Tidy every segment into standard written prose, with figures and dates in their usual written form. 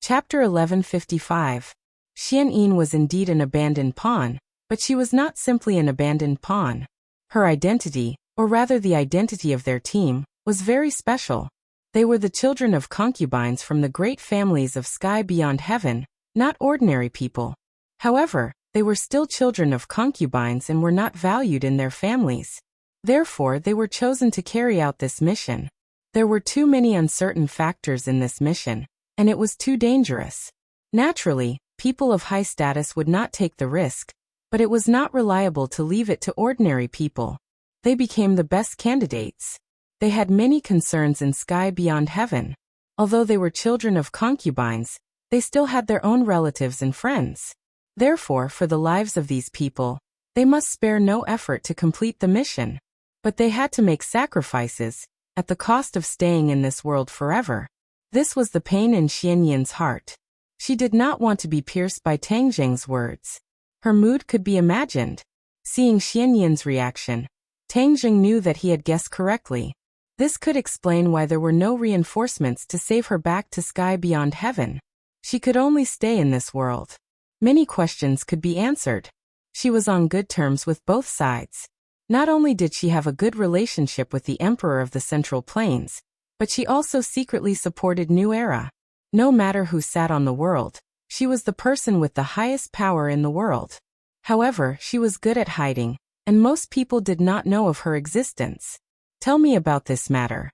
Chapter 1155. Xian Yin was indeed an abandoned pawn, but she was not simply an abandoned pawn. Her identity, or rather the identity of their team, was very special. They were the children of concubines from the great families of sky beyond heaven, not ordinary people. However, they were still children of concubines and were not valued in their families. Therefore, they were chosen to carry out this mission. There were too many uncertain factors in this mission, and it was too dangerous. Naturally, people of high status would not take the risk, but it was not reliable to leave it to ordinary people. They became the best candidates. They had many concerns in sky beyond heaven. Although they were children of concubines, they still had their own relatives and friends. Therefore, for the lives of these people, they must spare no effort to complete the mission. But they had to make sacrifices, at the cost of staying in this world forever. This was the pain in Xian Yin's heart. She did not want to be pierced by Tang Zheng's words. Her mood could be imagined. Seeing Xian Yin's reaction, Tang Zheng knew that he had guessed correctly. This could explain why there were no reinforcements to save her back to sky beyond heaven. She could only stay in this world. Many questions could be answered. She was on good terms with both sides. Not only did she have a good relationship with the Emperor of the Central Plains, but she also secretly supported New Era. No matter who sat on the world, she was the person with the highest power in the world. However, she was good at hiding, and most people did not know of her existence. Tell me about this matter.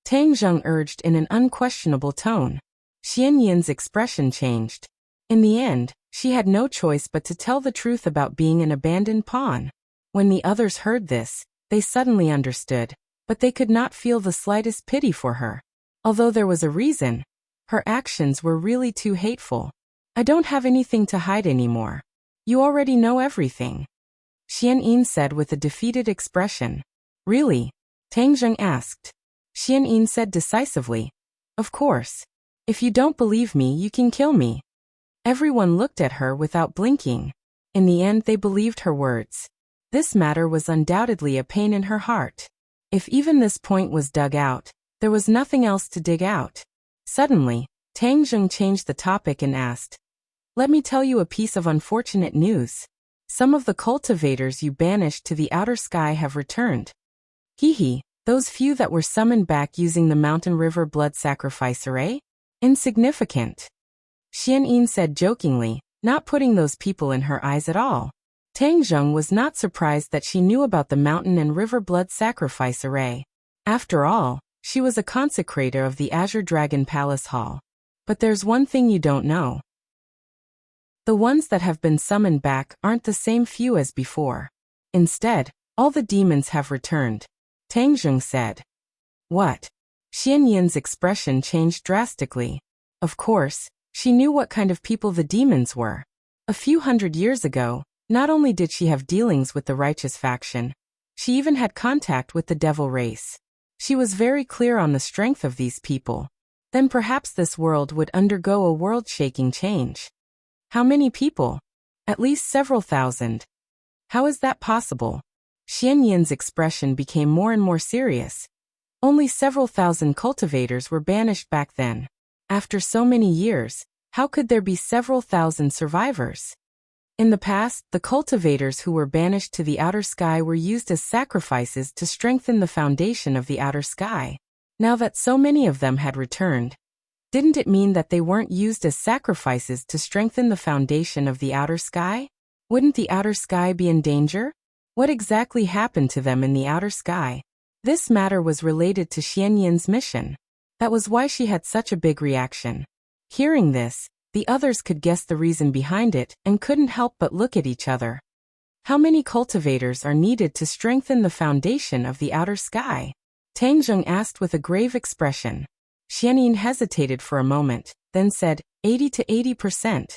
Tang Zheng urged in an unquestionable tone. Xian Yin's expression changed. In the end, she had no choice but to tell the truth about being an abandoned pawn. When the others heard this, they suddenly understood, but they could not feel the slightest pity for her. Although there was a reason, her actions were really too hateful. I don't have anything to hide anymore. You already know everything. Xian Yin said with a defeated expression. Really? Tang Zheng asked. Xian Yin said decisively. Of course. If you don't believe me, you can kill me. Everyone looked at her without blinking. In the end, they believed her words. This matter was undoubtedly a pain in her heart. If even this point was dug out, there was nothing else to dig out. Suddenly, Tang Zheng changed the topic and asked, "Let me tell you a piece of unfortunate news. Some of the cultivators you banished to the outer sky have returned." Hee, those few that were summoned back using the mountain river blood sacrifice array? Insignificant. Xian Yin said jokingly, not putting those people in her eyes at all. Tang Zheng was not surprised that she knew about the mountain and river blood sacrifice array. After all, she was a consecrator of the Azure Dragon Palace Hall. But there's one thing you don't know. The ones that have been summoned back aren't the same few as before. Instead, all the demons have returned. Tang Zheng said. What? Xian Yin's expression changed drastically. Of course, she knew what kind of people the demons were. A few hundred years ago, not only did she have dealings with the righteous faction, she even had contact with the devil race. She was very clear on the strength of these people. Then perhaps this world would undergo a world-shaking change. How many people? At least several thousand. How is that possible? Xian Yin's expression became more and more serious. Only several thousand cultivators were banished back then. After so many years, how could there be several thousand survivors? In the past, the cultivators who were banished to the outer sky were used as sacrifices to strengthen the foundation of the outer sky. Now that so many of them had returned, didn't it mean that they weren't used as sacrifices to strengthen the foundation of the outer sky? Wouldn't the outer sky be in danger? What exactly happened to them in the outer sky? This matter was related to Xian Yin's mission. That was why she had such a big reaction. Hearing this, the others could guess the reason behind it and couldn't help but look at each other. How many cultivators are needed to strengthen the foundation of the outer sky? Tang Zheng asked with a grave expression. Xian Yin hesitated for a moment, then said, 80 to 80%.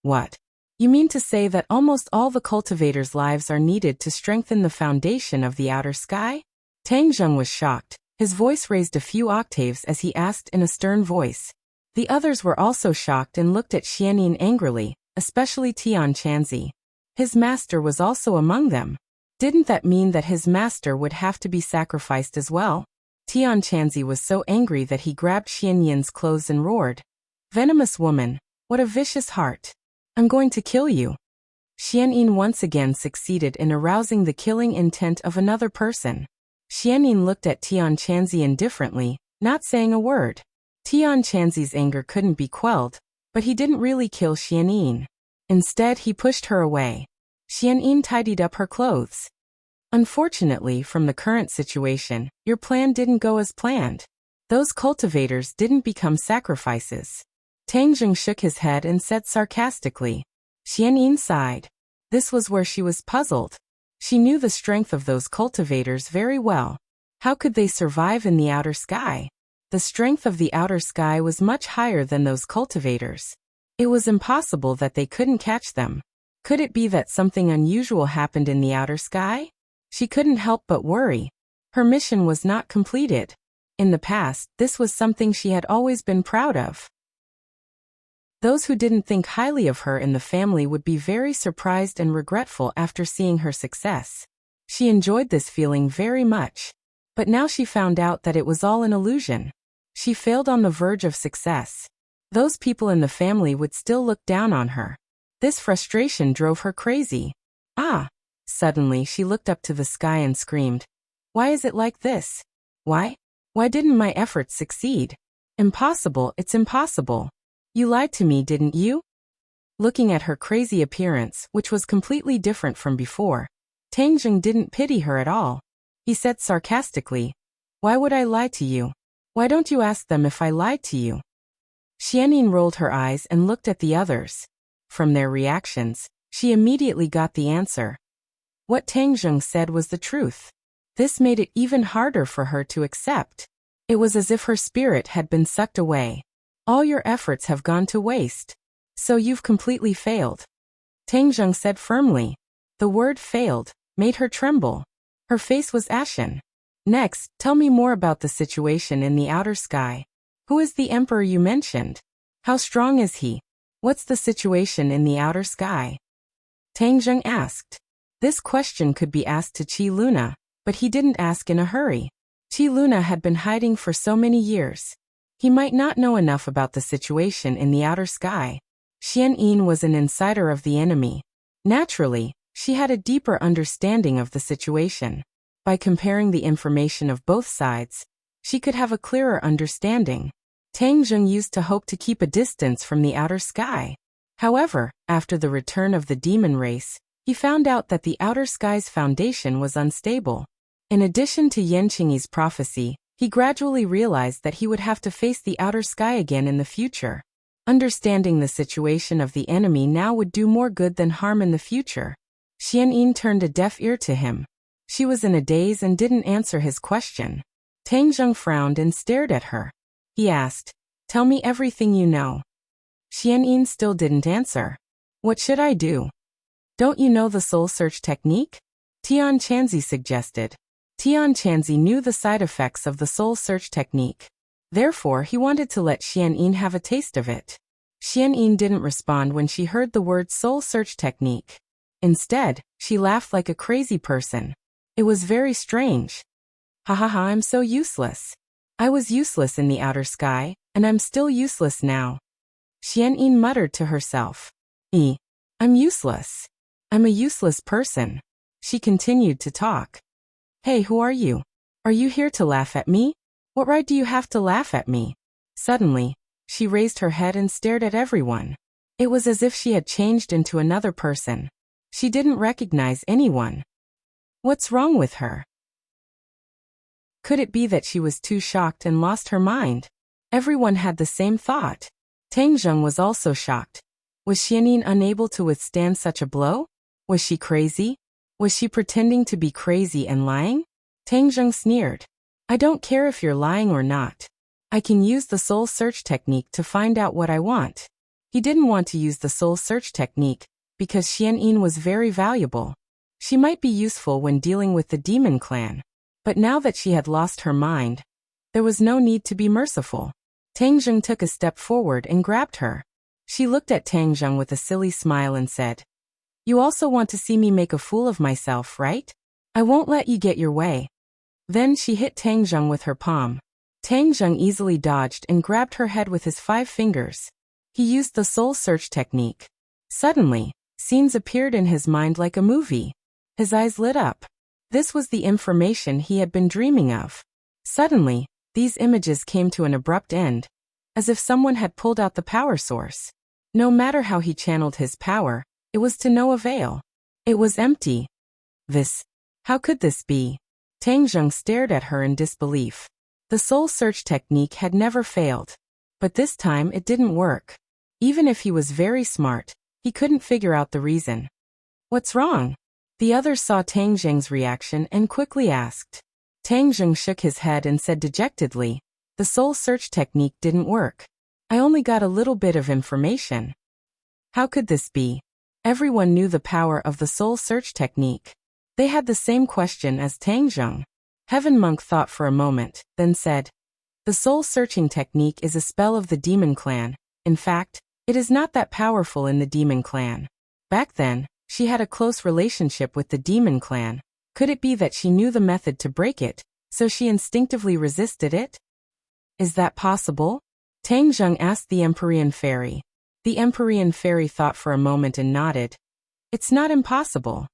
What? You mean to say that almost all the cultivators' lives are needed to strengthen the foundation of the outer sky? Tang Zheng was shocked. His voice raised a few octaves as he asked in a stern voice. The others were also shocked and looked at Xian Yin angrily, especially Tian Chanzi. His master was also among them. Didn't that mean that his master would have to be sacrificed as well? Tian Chanzi was so angry that he grabbed Xian Yin's clothes and roared. Venomous woman, what a vicious heart. I'm going to kill you. Xianyin once again succeeded in arousing the killing intent of another person. Xianyin looked at Tian Chanzi indifferently, not saying a word. Tian Chanzi's anger couldn't be quelled, but he didn't really kill Xianyin. Instead, he pushed her away. Xianyin tidied up her clothes. Unfortunately, from the current situation, your plan didn't go as planned. Those cultivators didn't become sacrifices. Tang Zheng shook his head and said sarcastically. Xianyin sighed. This was where she was puzzled. She knew the strength of those cultivators very well. How could they survive in the outer sky? The strength of the outer sky was much higher than those cultivators. It was impossible that they couldn't catch them. Could it be that something unusual happened in the outer sky? She couldn't help but worry. Her mission was not completed. In the past, this was something she had always been proud of. Those who didn't think highly of her in the family would be very surprised and regretful after seeing her success. She enjoyed this feeling very much. But now she found out that it was all an illusion. She failed on the verge of success. Those people in the family would still look down on her. This frustration drove her crazy. Ah! Suddenly she looked up to the sky and screamed. Why is it like this? Why? Why didn't my efforts succeed? Impossible, it's impossible. You lied to me, didn't you? Looking at her crazy appearance, which was completely different from before, Tang Zheng didn't pity her at all. He said sarcastically, why would I lie to you? Why don't you ask them if I lied to you? Xianyin rolled her eyes and looked at the others. From their reactions, she immediately got the answer. What Tang Zheng said was the truth. This made it even harder for her to accept. It was as if her spirit had been sucked away. All your efforts have gone to waste. So you've completely failed. Tang Zheng said firmly. The word failed made her tremble. Her face was ashen. Next, tell me more about the situation in the outer sky. Who is the emperor you mentioned? How strong is he? What's the situation in the outer sky? Tang Zheng asked. This question could be asked to Qi Luna, but he didn't ask in a hurry. Qi Luna had been hiding for so many years. He might not know enough about the situation in the outer sky. Xianyin was an insider of the enemy. Naturally, she had a deeper understanding of the situation. By comparing the information of both sides, she could have a clearer understanding. Tang Zheng used to hope to keep a distance from the outer sky. However, after the return of the demon race, he found out that the outer sky's foundation was unstable. In addition to Yan Qingyi's prophecy, he gradually realized that he would have to face the outer sky again in the future. Understanding the situation of the enemy now would do more good than harm in the future. Xianyin turned a deaf ear to him. She was in a daze and didn't answer his question. Tang Zheng frowned and stared at her. He asked, tell me everything you know. Xianyin still didn't answer. What should I do? Don't you know the soul search technique? Tian Chanzi suggested. Tian Chanzi knew the side effects of the soul search technique. Therefore, he wanted to let Xianyin have a taste of it. Xianyin didn't respond when she heard the word soul search technique. Instead, she laughed like a crazy person. It was very strange. Ha ha ha, I'm so useless. I was useless in the outer sky, and I'm still useless now. Xianyin muttered to herself. I'm useless. I'm a useless person. She continued to talk. Hey, who are you? Are you here to laugh at me? What right do you have to laugh at me? Suddenly, she raised her head and stared at everyone. It was as if she had changed into another person. She didn't recognize anyone. What's wrong with her? Could it be that she was too shocked and lost her mind? Everyone had the same thought. Tang Zheng was also shocked. Was Xianyin unable to withstand such a blow? Was she crazy? Was she pretending to be crazy and lying? Tang Zheng sneered. I don't care if you're lying or not. I can use the soul search technique to find out what I want. He didn't want to use the soul search technique because Xianyin was very valuable. She might be useful when dealing with the demon clan. But now that she had lost her mind, there was no need to be merciful. Tang Zheng took a step forward and grabbed her. She looked at Tang Zheng with a silly smile and said, You also want to see me make a fool of myself, right? I won't let you get your way. Then she hit Tang Zheng with her palm. Tang Zheng easily dodged and grabbed her head with his 5 fingers. He used the soul search technique. Suddenly, scenes appeared in his mind like a movie. His eyes lit up. This was the information he had been dreaming of. Suddenly, these images came to an abrupt end, as if someone had pulled out the power source. No matter how he channeled his power, it was to no avail. It was empty. How could this be? Tang Zheng stared at her in disbelief. The soul search technique had never failed. But this time it didn't work. Even if he was very smart, he couldn't figure out the reason. What's wrong? The others saw Tang Zheng's reaction and quickly asked. Tang Zheng shook his head and said dejectedly, the soul search technique didn't work. I only got a little bit of information. How could this be? Everyone knew the power of the soul search technique. They had the same question as Tang Zheng. Heaven Monk thought for a moment, then said, the soul-searching technique is a spell of the demon clan. In fact, it is not that powerful in the demon clan. Back then, she had a close relationship with the demon clan. Could it be that she knew the method to break it, so she instinctively resisted it? Is that possible? Tang Zheng asked the Empyrean Fairy. The Empyrean Fairy thought for a moment and nodded. It's not impossible.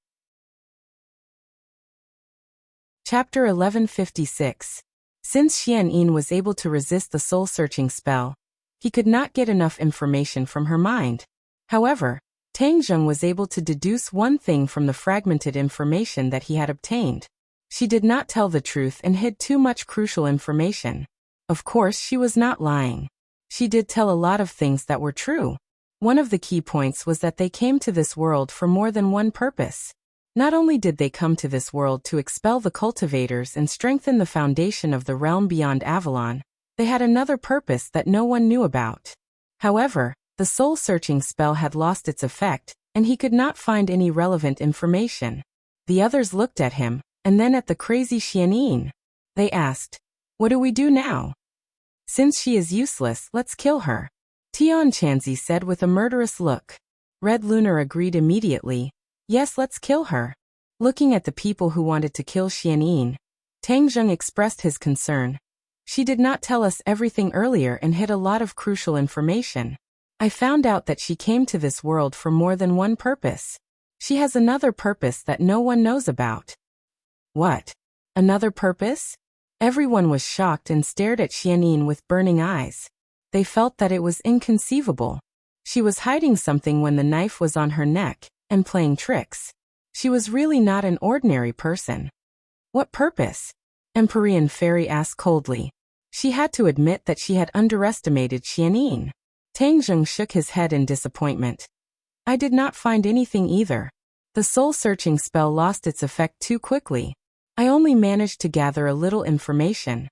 Chapter 1156. Since Xian Yin was able to resist the soul-searching spell, he could not get enough information from her mind. However, Tang Zheng was able to deduce one thing from the fragmented information that he had obtained. She did not tell the truth and hid too much crucial information. Of course, she was not lying. She did tell a lot of things that were true. One of the key points was that they came to this world for more than one purpose. Not only did they come to this world to expel the cultivators and strengthen the foundation of the realm beyond Avalon, they had another purpose that no one knew about. However, the soul-searching spell had lost its effect, and he could not find any relevant information. The others looked at him, and then at the crazy Xian Yin. They asked, what do we do now? Since she is useless, let's kill her. Tian Chanzi said with a murderous look. Red Lunar agreed immediately. Yes, let's kill her. Looking at the people who wanted to kill Xian Yin, Tang Zheng expressed his concern. She did not tell us everything earlier and hid a lot of crucial information. I found out that she came to this world for more than one purpose. She has another purpose that no one knows about. What? Another purpose? Everyone was shocked and stared at Xian Yin with burning eyes. They felt that it was inconceivable. She was hiding something when the knife was on her neck, and playing tricks. She was really not an ordinary person. What purpose? Empyrean Fairy asked coldly. She had to admit that she had underestimated Xian Yin. Tang Zheng shook his head in disappointment. I did not find anything either. The soul-searching spell lost its effect too quickly. I only managed to gather a little information.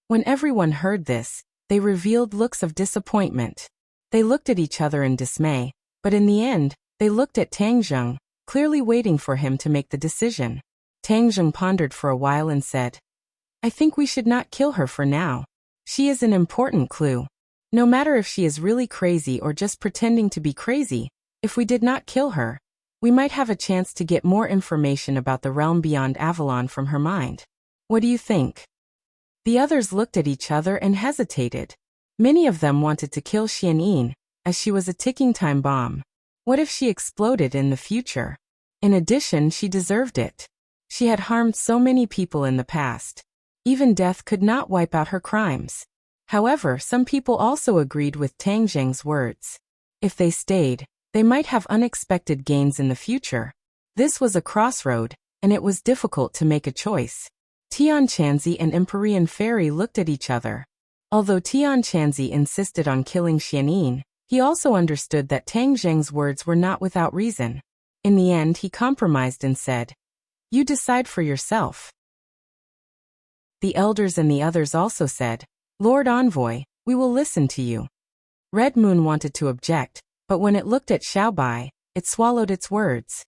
When everyone heard this, they revealed looks of disappointment. They looked at each other in dismay, but in the end, they looked at Tang Zheng, clearly waiting for him to make the decision. Tang Zheng pondered for a while and said, I think we should not kill her for now. She is an important clue. No matter if she is really crazy or just pretending to be crazy, if we did not kill her, we might have a chance to get more information about the realm beyond Avalon from her mind. What do you think? The others looked at each other and hesitated. Many of them wanted to kill Xian Yin, as she was a ticking time bomb. What if she exploded in the future? In addition, she deserved it. She had harmed so many people in the past. Even death could not wipe out her crimes. However, some people also agreed with Tang Zheng's words. If they stayed, they might have unexpected gains in the future. This was a crossroad, and it was difficult to make a choice. Tian Chanzi and Empyrean Fairy looked at each other. Although Tian Chanzi insisted on killing Xian Yin, he also understood that Tang Zheng's words were not without reason. In the end, he compromised and said, You decide for yourself. The elders and the others also said, Lord Envoy, we will listen to you. Red Moon wanted to object, but when it looked at Xiaobai, it swallowed its words.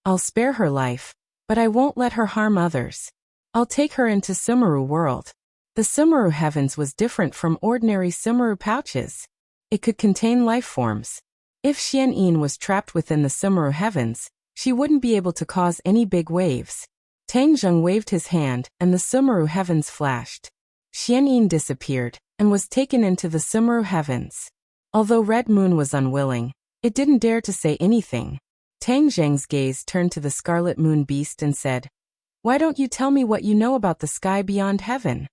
I'll spare her life, but I won't let her harm others. I'll take her into Sumeru world. The Sumeru heavens was different from ordinary Sumeru pouches. It could contain life forms. If Xian Yin was trapped within the Sumeru heavens, she wouldn't be able to cause any big waves. Tang Zheng waved his hand, and the Sumeru heavens flashed. Xian Yin disappeared, and was taken into the Sumeru heavens. Although Red Moon was unwilling, it didn't dare to say anything. Tang Zheng's gaze turned to the Scarlet Moon Beast and said, "Why don't you tell me what you know about the sky beyond heaven?"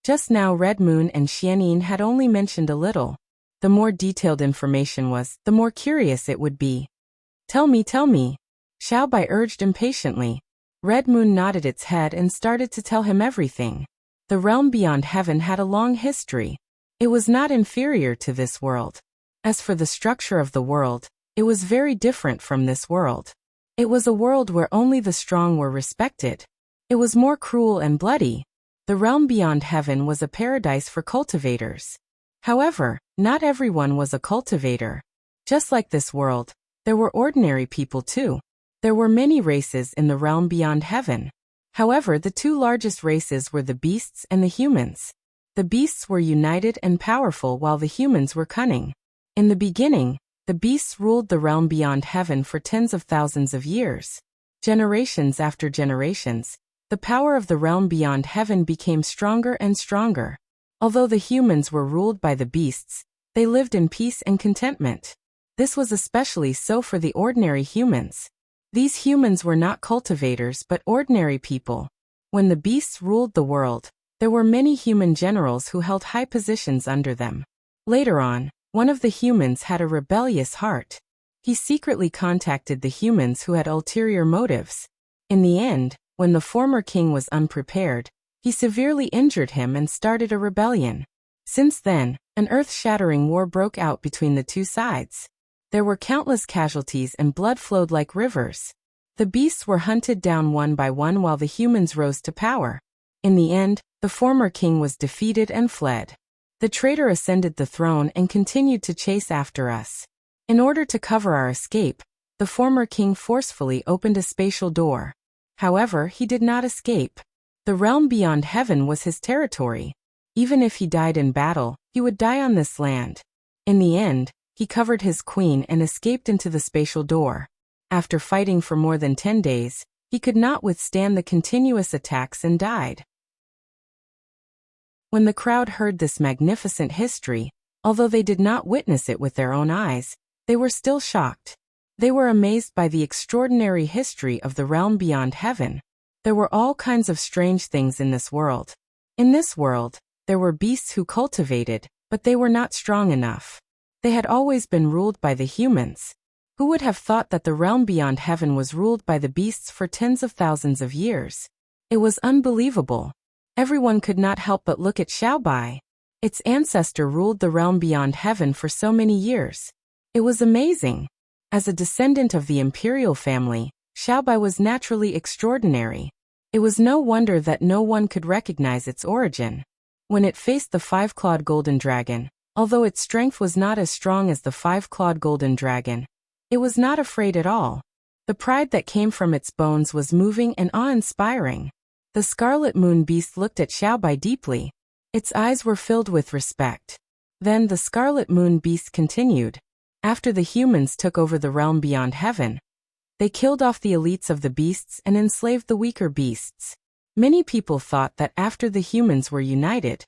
Just now Red Moon and Xianyin had only mentioned a little. The more detailed information was, the more curious it would be. Tell me, Xiao Bai urged impatiently. Red Moon nodded its head and started to tell him everything. The realm beyond heaven had a long history. It was not inferior to this world. As for the structure of the world, it was very different from this world. It was a world where only the strong were respected. It was more cruel and bloody. The realm beyond heaven was a paradise for cultivators. However, not everyone was a cultivator. Just like this world, there were ordinary people too. There were many races in the realm beyond heaven. However, the two largest races were the beasts and the humans. The beasts were united and powerful while the humans were cunning. In the beginning, the beasts ruled the realm beyond heaven for tens of thousands of years. Generations after generations, the power of the realm beyond heaven became stronger and stronger. Although the humans were ruled by the beasts, they lived in peace and contentment. This was especially so for the ordinary humans. These humans were not cultivators but ordinary people. When the beasts ruled the world, there were many human generals who held high positions under them. Later on, one of the humans had a rebellious heart. He secretly contacted the humans who had ulterior motives. In the end, when the former king was unprepared, he severely injured him and started a rebellion. Since then, an earth-shattering war broke out between the two sides. There were countless casualties and blood flowed like rivers. The beasts were hunted down one by one while the humans rose to power. In the end, the former king was defeated and fled. The traitor ascended the throne and continued to chase after us. In order to cover our escape, the former king forcefully opened a spatial door. However, he did not escape. The realm beyond heaven was his territory. Even if he died in battle, he would die on this land. In the end, he covered his queen and escaped into the spatial door. After fighting for more than 10 days, he could not withstand the continuous attacks and died. When the crowd heard this magnificent history, although they did not witness it with their own eyes, they were still shocked. They were amazed by the extraordinary history of the realm beyond heaven. There were all kinds of strange things in this world. In this world, there were beasts who cultivated, but they were not strong enough. They had always been ruled by the humans. Who would have thought that the realm beyond heaven was ruled by the beasts for tens of thousands of years? It was unbelievable. Everyone could not help but look at Xiao Bai. Its ancestor ruled the realm beyond heaven for so many years. It was amazing. As a descendant of the imperial family, Xiao Bai was naturally extraordinary. It was no wonder that no one could recognize its origin. When it faced the five-clawed golden dragon, although its strength was not as strong as the five-clawed golden dragon, it was not afraid at all. The pride that came from its bones was moving and awe-inspiring. The Scarlet Moon Beast looked at Xiao Bai deeply. Its eyes were filled with respect. Then the Scarlet Moon Beast continued. After the humans took over the realm beyond heaven, they killed off the elites of the beasts and enslaved the weaker beasts. Many people thought that after the humans were united,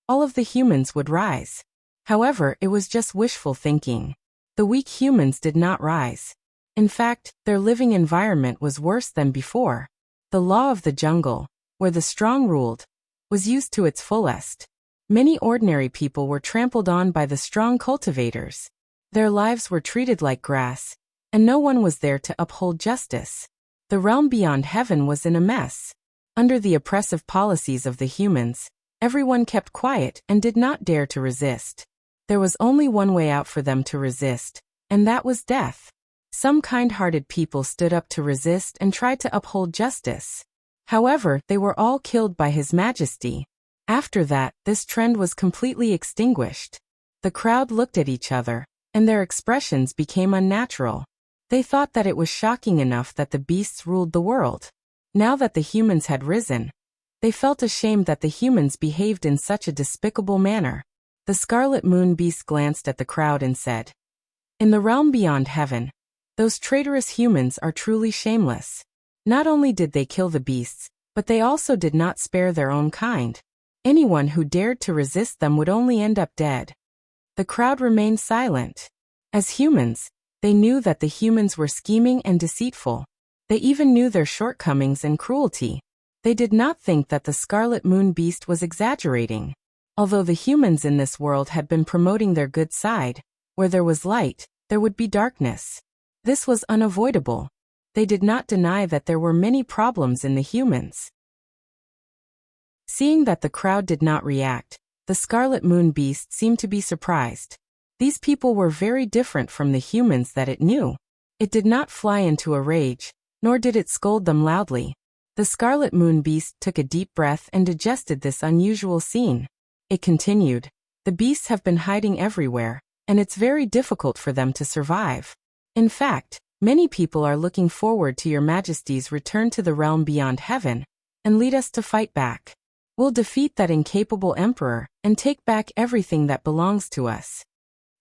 all of the humans would rise. However, it was just wishful thinking. The weak humans did not rise. In fact, their living environment was worse than before. The law of the jungle, where the strong ruled, was used to its fullest. Many ordinary people were trampled on by the strong cultivators. Their lives were treated like grass, and no one was there to uphold justice. The realm beyond heaven was in a mess. Under the oppressive policies of the humans, everyone kept quiet and did not dare to resist. There was only one way out for them to resist, and that was death. Some kind-hearted people stood up to resist and tried to uphold justice. However, they were all killed by His Majesty. After that, this trend was completely extinguished. The crowd looked at each other, and their expressions became unnatural. They thought that it was shocking enough that the beasts ruled the world. Now that the humans had risen, they felt ashamed that the humans behaved in such a despicable manner. The Scarlet Moon Beast glanced at the crowd and said, "In the realm beyond heaven, those traitorous humans are truly shameless. Not only did they kill the beasts, but they also did not spare their own kind. Anyone who dared to resist them would only end up dead." The crowd remained silent. As humans, they knew that the humans were scheming and deceitful. They even knew their shortcomings and cruelty. They did not think that the Scarlet Moon Beast was exaggerating. Although the humans in this world had been promoting their good side, where there was light, there would be darkness. This was unavoidable. They did not deny that there were many problems in the humans. Seeing that the crowd did not react, the Scarlet Moon Beast seemed to be surprised. These people were very different from the humans that it knew. It did not fly into a rage, nor did it scold them loudly. The Scarlet Moon Beast took a deep breath and digested this unusual scene. It continued, "The beasts have been hiding everywhere, and it's very difficult for them to survive. In fact, many people are looking forward to your Majesty's return to the realm beyond heaven, and lead us to fight back. We'll defeat that incapable emperor, and take back everything that belongs to us."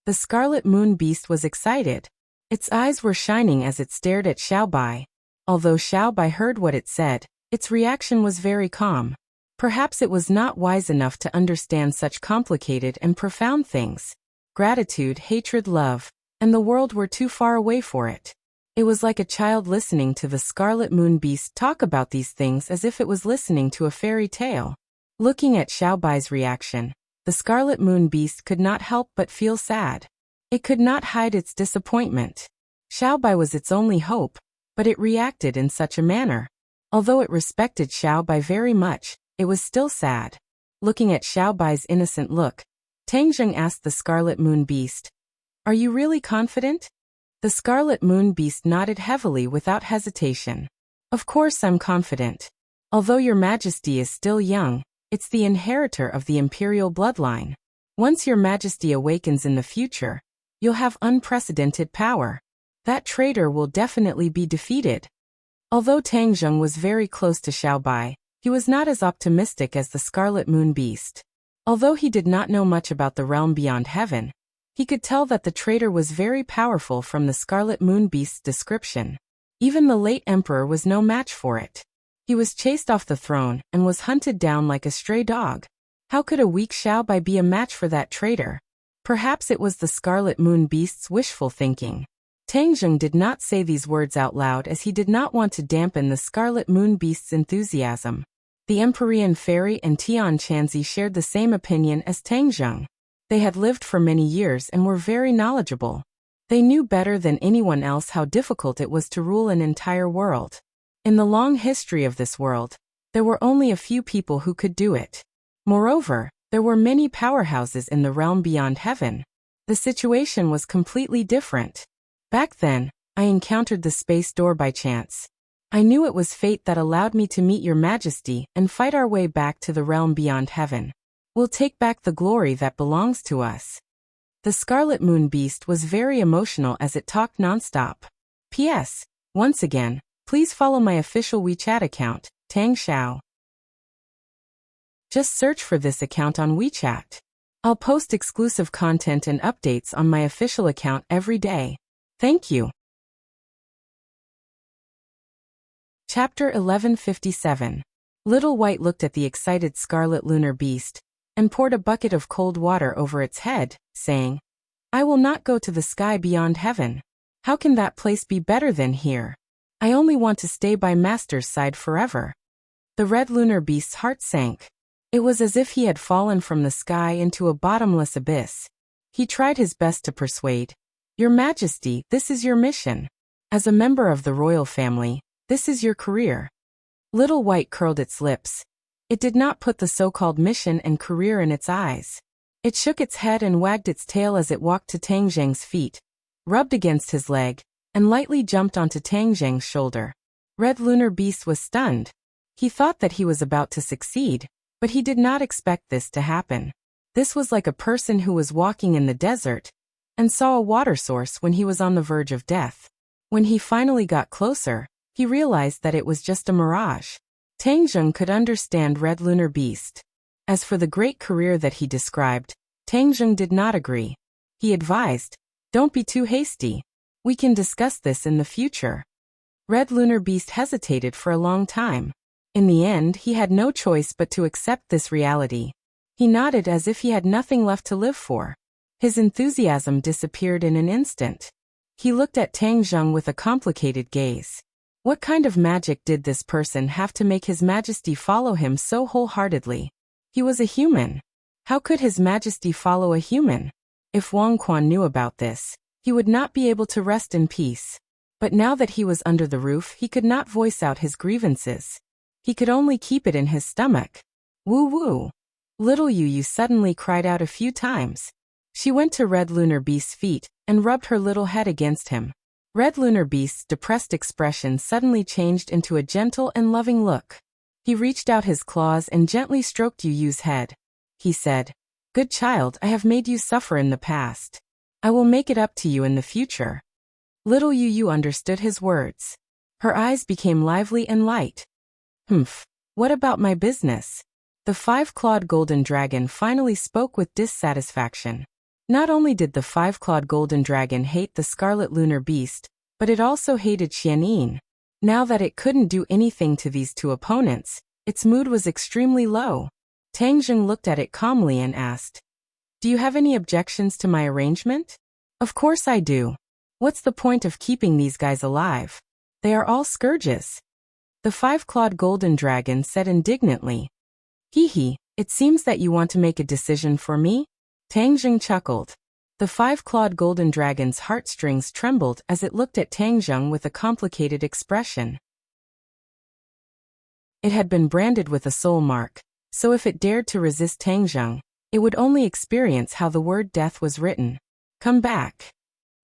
The Scarlet Moon Beast was excited. Its eyes were shining as it stared at Xiaobai. Although Xiaobai heard what it said, its reaction was very calm. Perhaps it was not wise enough to understand such complicated and profound things. Gratitude, hatred, love, and the world were too far away for it. It was like a child listening to the Scarlet Moon Beast talk about these things as if it was listening to a fairy tale. Looking at Xiaobai's reaction, the Scarlet Moon Beast could not help but feel sad. It could not hide its disappointment. Xiaobai was its only hope, but it reacted in such a manner. Although it respected Xiaobai very much, it was still sad. Looking at Xiaobai's innocent look, Tang Zheng asked the Scarlet Moon Beast, "Are you really confident?" The Scarlet Moon Beast nodded heavily without hesitation. "Of course I'm confident. Although your Majesty is still young, it's the inheritor of the imperial bloodline. Once your Majesty awakens in the future, you'll have unprecedented power. That traitor will definitely be defeated." Although Tang Zheng was very close to Xiaobai, he was not as optimistic as the Scarlet Moon Beast. Although he did not know much about the realm beyond heaven, he could tell that the traitor was very powerful from the Scarlet Moon Beast's description. Even the late emperor was no match for it. He was chased off the throne and was hunted down like a stray dog. How could a weak Xiaobai be a match for that traitor? Perhaps it was the Scarlet Moon Beast's wishful thinking. Tang Zheng did not say these words out loud as he did not want to dampen the Scarlet Moon Beast's enthusiasm. The Empyrean Fairy and Tian Chanzi shared the same opinion as Tang Zheng. They had lived for many years and were very knowledgeable. They knew better than anyone else how difficult it was to rule an entire world. In the long history of this world, there were only a few people who could do it. Moreover, there were many powerhouses in the realm beyond heaven. The situation was completely different. Back then, I encountered the space door by chance. I knew it was fate that allowed me to meet your Majesty and fight our way back to the realm beyond heaven. We'll take back the glory that belongs to us. The Scarlet Moon Beast was very emotional as it talked nonstop. P.S. Once again, please follow my official WeChat account, Tang Xiao. Just search for this account on WeChat. I'll post exclusive content and updates on my official account every day. Thank you. Chapter 1157. Little White looked at the excited Scarlet Lunar Beast and poured a bucket of cold water over its head, saying, "I will not go to the sky beyond heaven. How can that place be better than here? I only want to stay by Master's side forever." The Red Lunar Beast's heart sank. It was as if he had fallen from the sky into a bottomless abyss. He tried his best to persuade, "Your Majesty, this is your mission. As a member of the royal family, this is your career." Little White curled its lips. It did not put the so-called mission and career in its eyes. It shook its head and wagged its tail as it walked to Tang Zheng's feet, rubbed against his leg, and lightly jumped onto Tang Zheng's shoulder. Red Lunar Beast was stunned. He thought that he was about to succeed, but he did not expect this to happen. This was like a person who was walking in the desert and saw a water source when he was on the verge of death. When he finally got closer, he realized that it was just a mirage. Tang Zheng could understand Red Lunar Beast. As for the great career that he described, Tang Zheng did not agree. He advised, "Don't be too hasty. We can discuss this in the future." Red Lunar Beast hesitated for a long time. In the end, he had no choice but to accept this reality. He nodded as if he had nothing left to live for. His enthusiasm disappeared in an instant. He looked at Tang Zheng with a complicated gaze. What kind of magic did this person have to make His Majesty follow him so wholeheartedly? He was a human. How could His Majesty follow a human? If Wang Quan knew about this, he would not be able to rest in peace. But now that he was under the roof, he could not voice out his grievances. He could only keep it in his stomach. Woo woo! Little Yu suddenly cried out a few times. She went to Red Lunar Beast's feet and rubbed her little head against him. Red Lunar Beast's depressed expression suddenly changed into a gentle and loving look. He reached out his claws and gently stroked Yu's head. He said, "Good child, I have made you suffer in the past. I will make it up to you in the future." Little Yu understood his words. Her eyes became lively and light. "Humph, what about my business?" The five-clawed golden dragon finally spoke with dissatisfaction. Not only did the five-clawed golden dragon hate the scarlet lunar beast, but it also hated Xianyin. Now that it couldn't do anything to these two opponents, its mood was extremely low. Tang Zheng looked at it calmly and asked, "Do you have any objections to my arrangement?" "Of course I do. What's the point of keeping these guys alive? They are all scourges." The five-clawed golden dragon said indignantly. "Hee, it seems that you want to make a decision for me?" Tang Zheng chuckled. The five-clawed golden dragon's heartstrings trembled as it looked at Tang Zheng with a complicated expression. It had been branded with a soul mark, so if it dared to resist Tang Zheng, it would only experience how the word death was written. "Come back."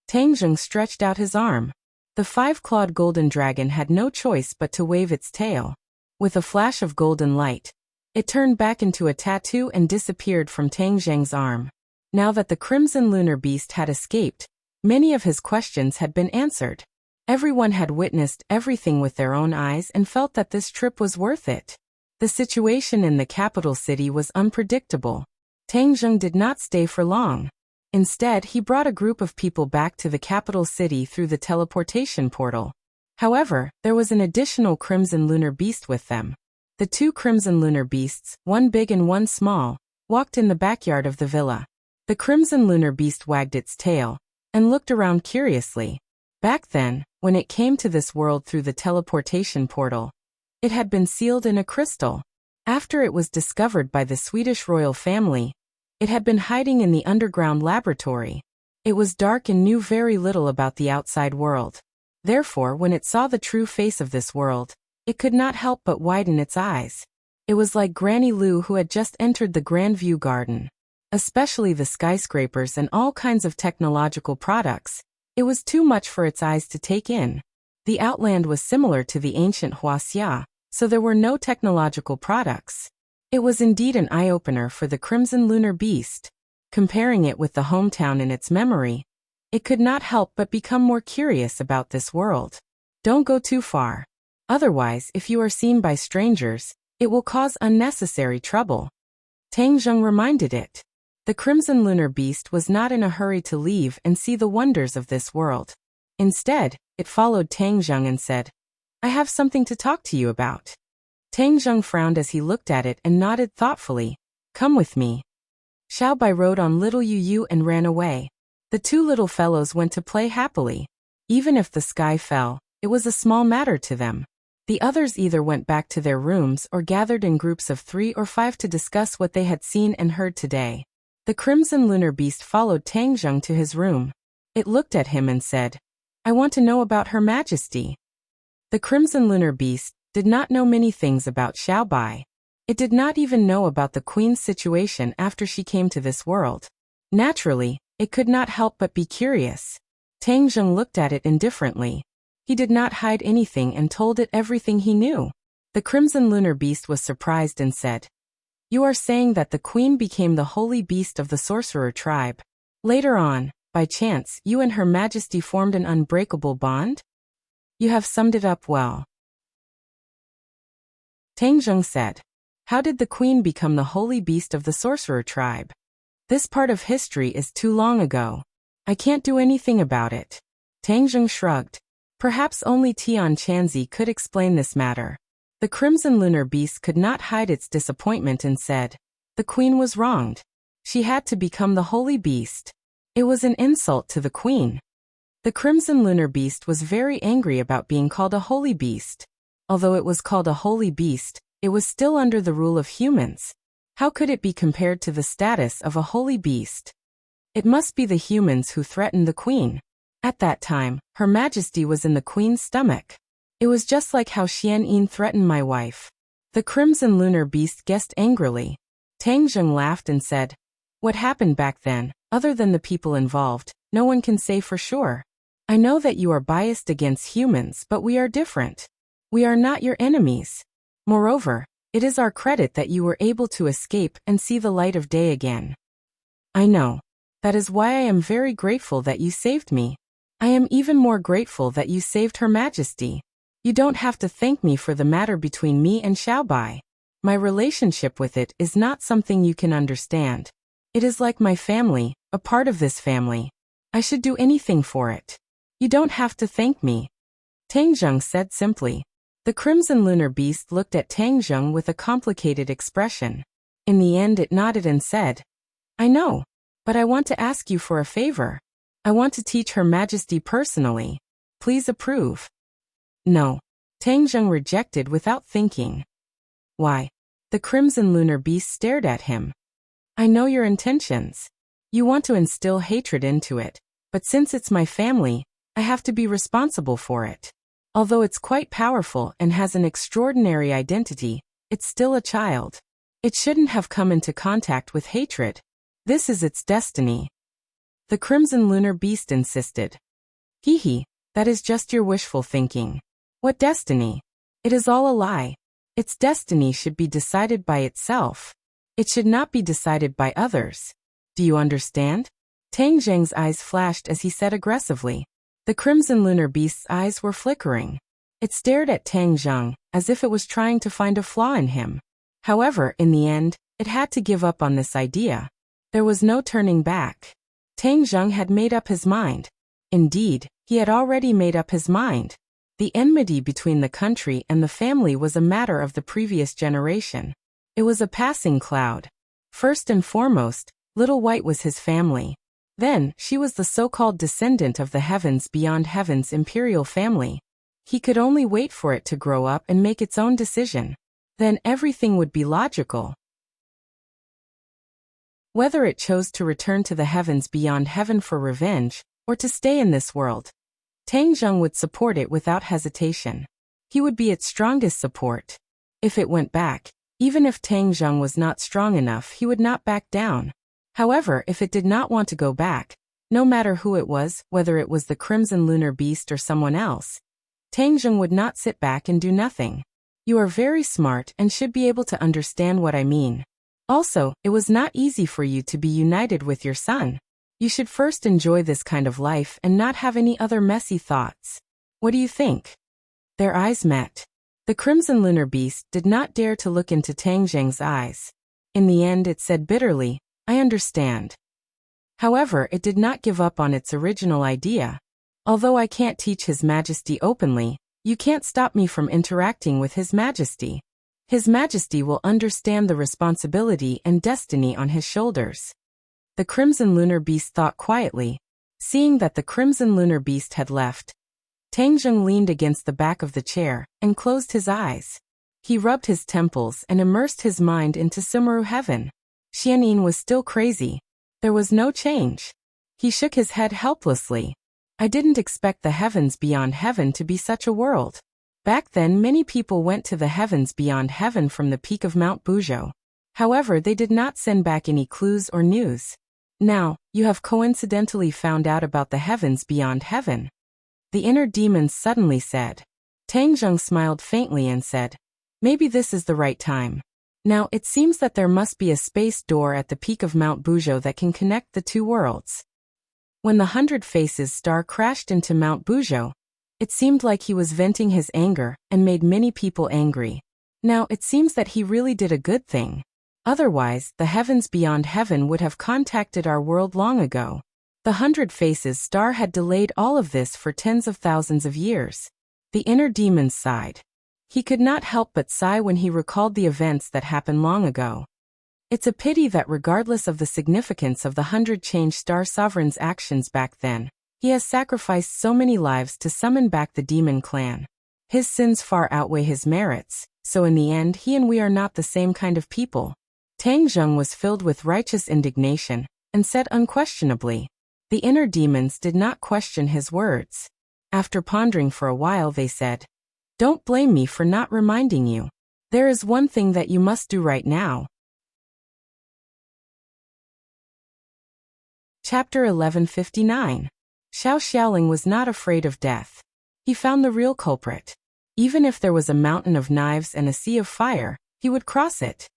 Tang Zheng stretched out his arm. The five-clawed golden dragon had no choice but to wave its tail. With a flash of golden light, it turned back into a tattoo and disappeared from Tang Zheng's arm. Now that the crimson lunar beast had escaped, many of his questions had been answered. Everyone had witnessed everything with their own eyes and felt that this trip was worth it. The situation in the capital city was unpredictable. Tang Zheng did not stay for long. Instead, he brought a group of people back to the capital city through the teleportation portal. However, there was an additional crimson lunar beast with them. The two crimson lunar beasts, one big and one small, walked in the backyard of the villa. The crimson lunar beast wagged its tail and looked around curiously. Back then, when it came to this world through the teleportation portal, it had been sealed in a crystal. After it was discovered by the Swedish royal family, it had been hiding in the underground laboratory. It was dark and knew very little about the outside world. Therefore, when it saw the true face of this world, it could not help but widen its eyes. It was like Granny Lu who had just entered the Grand View Garden. Especially the skyscrapers and all kinds of technological products. It was too much for its eyes to take in. The outland was similar to the ancient Wuxia, so there were no technological products. It was indeed an eye-opener for the crimson lunar beast. Comparing it with the hometown in its memory, it could not help but become more curious about this world. Don't go too far. Otherwise, if you are seen by strangers, it will cause unnecessary trouble. Tang Zheng reminded it. The crimson lunar beast was not in a hurry to leave and see the wonders of this world. Instead, it followed Tang Zheng and said, "I have something to talk to you about." Tang Zheng frowned as he looked at it and nodded thoughtfully. "Come with me." Xiao Bai rode on little Yu and ran away. The two little fellows went to play happily. Even if the sky fell, it was a small matter to them. The others either went back to their rooms or gathered in groups of 3 or 5 to discuss what they had seen and heard today. The crimson lunar beast followed Tang Zheng to his room. It looked at him and said, "I want to know about Her Majesty." The crimson lunar beast did not know many things about Xiao Bai. It did not even know about the queen's situation after she came to this world. Naturally, it could not help but be curious. Tang Zheng looked at it indifferently. He did not hide anything and told it everything he knew. The crimson lunar beast was surprised and said, "You are saying that the queen became the holy beast of the sorcerer tribe. Later on, by chance, you and Her Majesty formed an unbreakable bond? You have summed it up well." Tang Zheng said, "How did the queen become the holy beast of the sorcerer tribe? This part of history is too long ago. I can't do anything about it." Tang Zheng shrugged. Perhaps only Tian Chanzi could explain this matter. The crimson lunar beast could not hide its disappointment and said, "The queen was wronged. She had to become the holy beast. It was an insult to the queen. The crimson lunar beast was very angry about being called a holy beast. Although it was called a holy beast, it was still under the rule of humans. How could it be compared to the status of a holy beast? It must be the humans who threatened the queen. At that time, Her Majesty was in the queen's stomach. It was just like how Xian Yin threatened my wife. The crimson lunar beast guessed angrily. Tang Zheng laughed and said, "What happened back then, other than the people involved, no one can say for sure. I know that you are biased against humans, but we are different. We are not your enemies. Moreover, it is our credit that you were able to escape and see the light of day again. I know. That is why I am very grateful that you saved me. I am even more grateful that you saved Her Majesty. You don't have to thank me for the matter between me and Xiaobai. My relationship with it is not something you can understand. It is like my family, a part of this family. I should do anything for it. You don't have to thank me." Tang Zheng said simply. The crimson lunar beast looked at Tang Zheng with a complicated expression. In the end it nodded and said, "I know, but I want to ask you for a favor. I want to teach Her Majesty personally. Please approve." "No." Tang Zheng rejected without thinking. "Why?" The crimson lunar beast stared at him. "I know your intentions. You want to instill hatred into it, but since it's my family, I have to be responsible for it. Although it's quite powerful and has an extraordinary identity, it's still a child. It shouldn't have come into contact with hatred. This is its destiny." The crimson lunar beast insisted. "Hee, that is just your wishful thinking. What destiny? It is all a lie. Its destiny should be decided by itself. It should not be decided by others. Do you understand?" Tang Zheng's eyes flashed as he said aggressively. The crimson lunar beast's eyes were flickering. It stared at Tang Zheng, as if it was trying to find a flaw in him. However, in the end, it had to give up on this idea. There was no turning back. Tang Zheng had made up his mind. Indeed, he had already made up his mind. The enmity between the country and the family was a matter of the previous generation. It was a passing cloud. First and foremost, Little White was his family. Then, she was the so-called descendant of the heavens beyond heaven's imperial family. He could only wait for it to grow up and make its own decision. Then everything would be logical. Whether it chose to return to the heavens beyond heaven for revenge, or to stay in this world, Tang Zheng would support it without hesitation. He would be its strongest support. If it went back, even if Tang Zheng was not strong enough, he would not back down. However, if it did not want to go back, no matter who it was, whether it was the crimson lunar beast or someone else, Tang Zheng would not sit back and do nothing. You are very smart and should be able to understand what I mean. Also, it was not easy for you to be united with your son. You should first enjoy this kind of life and not have any other messy thoughts. What do you think?" Their eyes met. The crimson lunar beast did not dare to look into Tang Zheng's eyes. In the end it said bitterly, "I understand." However, it did not give up on its original idea. "Although I can't teach His Majesty openly, you can't stop me from interacting with His Majesty. His Majesty will understand the responsibility and destiny on his shoulders." The crimson lunar beast thought quietly. Seeing that the crimson lunar beast had left, Tang Zheng leaned against the back of the chair and closed his eyes. He rubbed his temples and immersed his mind into Sumeru heaven. Xian Yin was still crazy. There was no change. He shook his head helplessly. "I didn't expect the heavens beyond heaven to be such a world. Back then many people went to the heavens beyond heaven from the peak of Mount Buzhou. However, they did not send back any clues or news. Now, you have coincidentally found out about the heavens beyond heaven." The inner demons suddenly said. Tang Zheng smiled faintly and said, "Maybe this is the right time. Now, it seems that there must be a space door at the peak of Mount Buzhou that can connect the two worlds." When the 100 Faces star crashed into Mount Buzhou, it seemed like he was venting his anger and made many people angry. Now, it seems that he really did a good thing. Otherwise, the heavens beyond heaven would have contacted our world long ago. The 100 Faces star had delayed all of this for tens of thousands of years. The inner demon sighed. He could not help but sigh when he recalled the events that happened long ago. It's a pity that regardless of the significance of the 100 Change Star Sovereign's actions back then, he has sacrificed so many lives to summon back the demon clan. His sins far outweigh his merits, so in the end he and we are not the same kind of people. Tang Zheng was filled with righteous indignation, and said unquestionably. The inner demons did not question his words. After pondering for a while they said, "Don't blame me for not reminding you. There is one thing that you must do right now." Chapter 1159. Xiao Xiaoling was not afraid of death. He found the real culprit. Even if there was a mountain of knives and a sea of fire, he would cross it.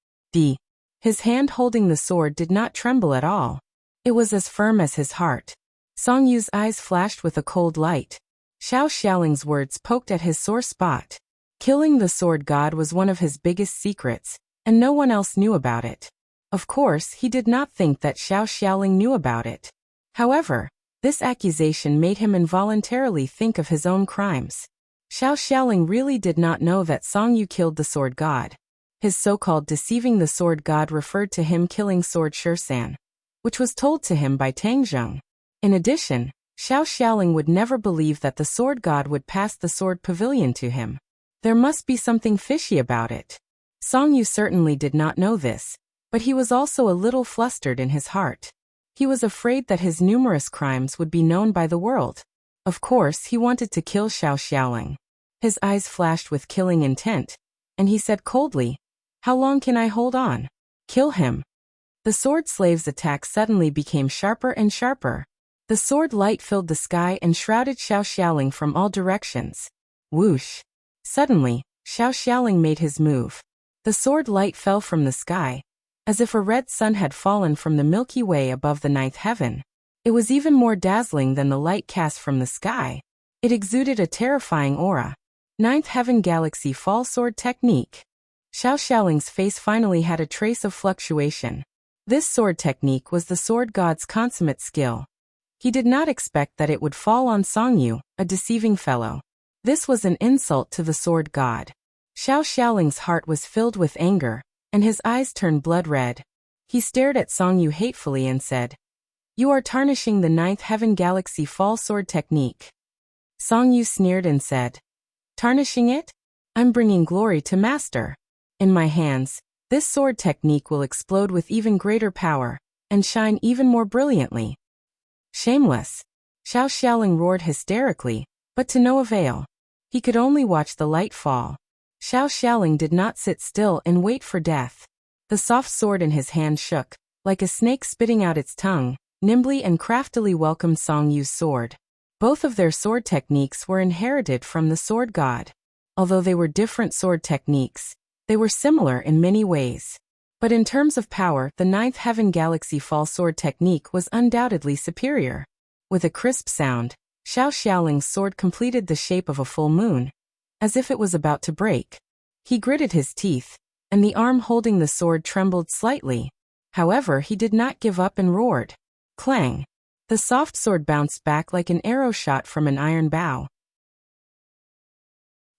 His hand holding the sword did not tremble at all. It was as firm as his heart. Song Yu's eyes flashed with a cold light. Xiao Xiaoling's words poked at his sore spot. Killing the sword god was one of his biggest secrets, and no one else knew about it. Of course, he did not think that Xiao Xiaoling knew about it. However, this accusation made him involuntarily think of his own crimes. Xiao Xiaoling really did not know that Song Yu killed the sword god. His so-called deceiving the sword god referred to him killing Sword Shursan, which was told to him by Tang Zheng. In addition, Xiao Xiaoling would never believe that the sword god would pass the sword pavilion to him. There must be something fishy about it. Song Yu certainly did not know this, but he was also a little flustered in his heart. He was afraid that his numerous crimes would be known by the world. Of course, he wanted to kill Xiao Xiaoling. His eyes flashed with killing intent, and he said coldly, "How long can I hold on? Kill him." The sword slave's attack suddenly became sharper and sharper. The sword light filled the sky and shrouded Xiao Xiaoling from all directions. Whoosh! Suddenly, Xiao Xiaoling made his move. The sword light fell from the sky, as if a red sun had fallen from the Milky Way above the ninth heaven. It was even more dazzling than the light cast from the sky. It exuded a terrifying aura. Ninth Heaven Galaxy Fall Sword Technique. Xiao Xiaoling's face finally had a trace of fluctuation. This sword technique was the sword god's consummate skill. He did not expect that it would fall on Song Yu, a deceiving fellow. This was an insult to the sword god. Xiao Xiaoling's heart was filled with anger, and his eyes turned blood red. He stared at Song Yu hatefully and said, "You are tarnishing the Ninth Heaven Galaxy Fall Sword Technique." Song Yu sneered and said, "Tarnishing it? I'm bringing glory to Master. In my hands, this sword technique will explode with even greater power, and shine even more brilliantly." Shameless! Xiao Xiaoling roared hysterically, but to no avail. He could only watch the light fall. Xiao Xiaoling did not sit still and wait for death. The soft sword in his hand shook, like a snake spitting out its tongue, nimbly and craftily welcomed Song Yu's sword. Both of their sword techniques were inherited from the sword god. Although they were different sword techniques, they were similar in many ways. But in terms of power, the Ninth Heaven Galaxy Fall Sword technique was undoubtedly superior. With a crisp sound, Xiao Xiaoling's sword completed the shape of a full moon, as if it was about to break. He gritted his teeth, and the arm holding the sword trembled slightly. However, he did not give up and roared. Clang! The soft sword bounced back like an arrow shot from an iron bow.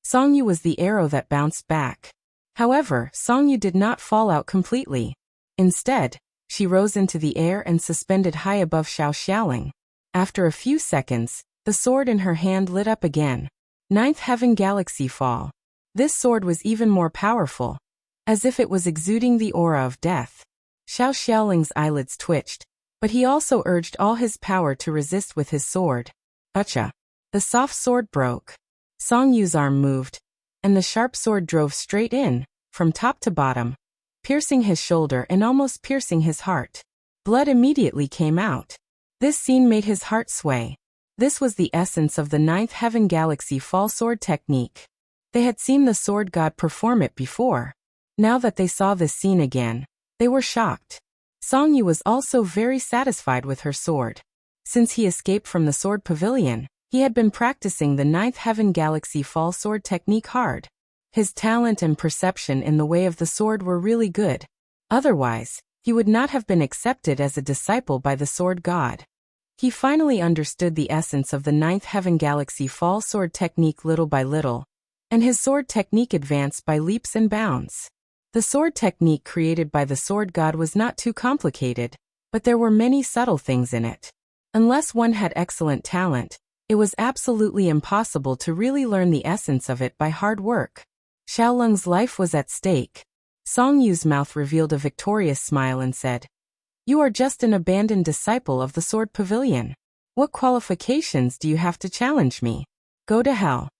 Song Yu was the arrow that bounced back. However, Song Yu did not fall out completely. Instead, she rose into the air and suspended high above Xiao Xiaoling. After a few seconds, the sword in her hand lit up again. Ninth Heaven Galaxy Fall. This sword was even more powerful, as if it was exuding the aura of death. Xiao Xiaoling's eyelids twitched, but he also urged all his power to resist with his sword. Ucha! The soft sword broke. Song Yu's arm moved, and the sharp sword drove straight in, from top to bottom, piercing his shoulder and almost piercing his heart. Blood immediately came out. This scene made his heart sway. This was the essence of the Ninth Heaven Galaxy Fall Sword technique. They had seen the sword god perform it before. Now that they saw this scene again, they were shocked. Song Yu was also very satisfied with her sword. Since he escaped from the sword pavilion, he had been practicing the Ninth Heaven Galaxy Fall Sword technique hard. His talent and perception in the way of the sword were really good. Otherwise, he would not have been accepted as a disciple by the sword god. He finally understood the essence of the Ninth Heaven Galaxy Fall Sword technique little by little, and his sword technique advanced by leaps and bounds. The sword technique created by the sword god was not too complicated, but there were many subtle things in it. Unless one had excellent talent, it was absolutely impossible to really learn the essence of it by hard work. Xiaolong's life was at stake. Song Yu's mouth revealed a victorious smile and said, "You are just an abandoned disciple of the Sword Pavilion. What qualifications do you have to challenge me? Go to hell."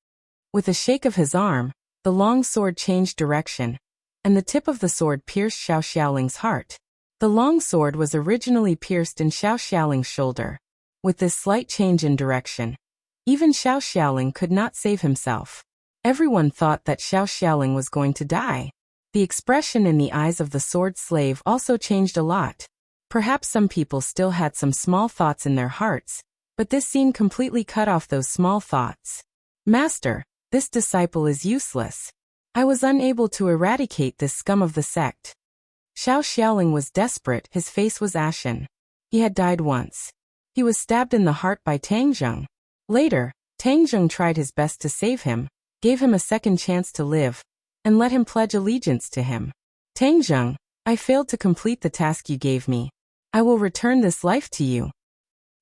With a shake of his arm, the long sword changed direction, and the tip of the sword pierced Xiao Xiaoling's heart. The long sword was originally pierced in Xiao Xiaoling's shoulder. With this slight change in direction, even Xiao Xiaoling could not save himself. Everyone thought that Xiao Xiaoling was going to die. The expression in the eyes of the sword slave also changed a lot. Perhaps some people still had some small thoughts in their hearts, but this scene completely cut off those small thoughts. "Master, this disciple is useless. I was unable to eradicate this scum of the sect." Xiao Xiaoling was desperate, his face was ashen. He had died once. He was stabbed in the heart by Tang Zheng. Later, Tang Zheng tried his best to save him, gave him a second chance to live, and let him pledge allegiance to him. "Tang Zheng, I failed to complete the task you gave me. I will return this life to you."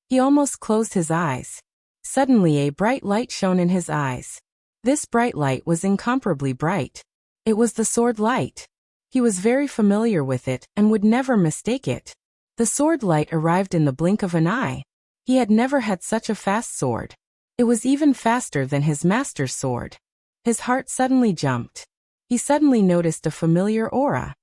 He almost closed his eyes. Suddenly a bright light shone in his eyes. This bright light was incomparably bright. It was the sword light. He was very familiar with it and would never mistake it. The sword light arrived in the blink of an eye. He had never had such a fast sword. It was even faster than his master's sword. His heart suddenly jumped. He suddenly noticed a familiar aura.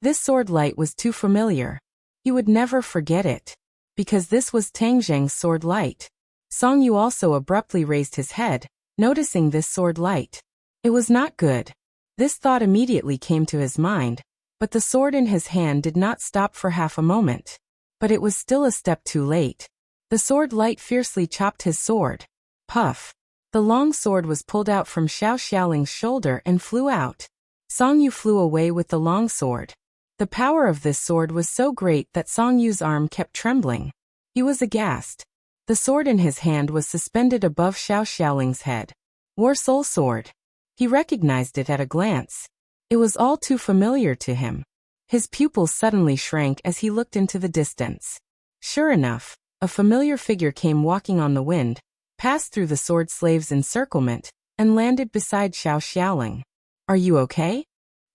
This sword light was too familiar. He would never forget it. Because this was Tang Zheng's sword light. Song Yu also abruptly raised his head, noticing this sword light. It was not good. This thought immediately came to his mind, but the sword in his hand did not stop for half a moment. But it was still a step too late. The sword light fiercely chopped his sword. Puff. The long sword was pulled out from Xiao Xiaoling's shoulder and flew out. Song Yu flew away with the long sword. The power of this sword was so great that Song Yu's arm kept trembling. He was aghast. The sword in his hand was suspended above Xiao Xiaoling's head. War Soul Sword. He recognized it at a glance. It was all too familiar to him. His pupils suddenly shrank as he looked into the distance. Sure enough, a familiar figure came walking on the wind, passed through the sword slave's encirclement, and landed beside Xiao Xiaoling. "Are you okay?"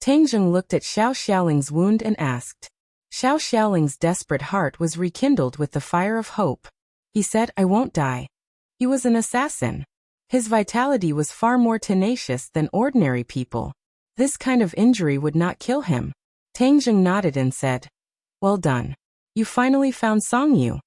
Tang Zheng looked at Xiao Xiaoling's wound and asked. Xiao Xiaoling's desperate heart was rekindled with the fire of hope. He said, "I won't die." He was an assassin. His vitality was far more tenacious than ordinary people. This kind of injury would not kill him. Tang Zheng nodded and said, "Well done. You finally found Song Yu."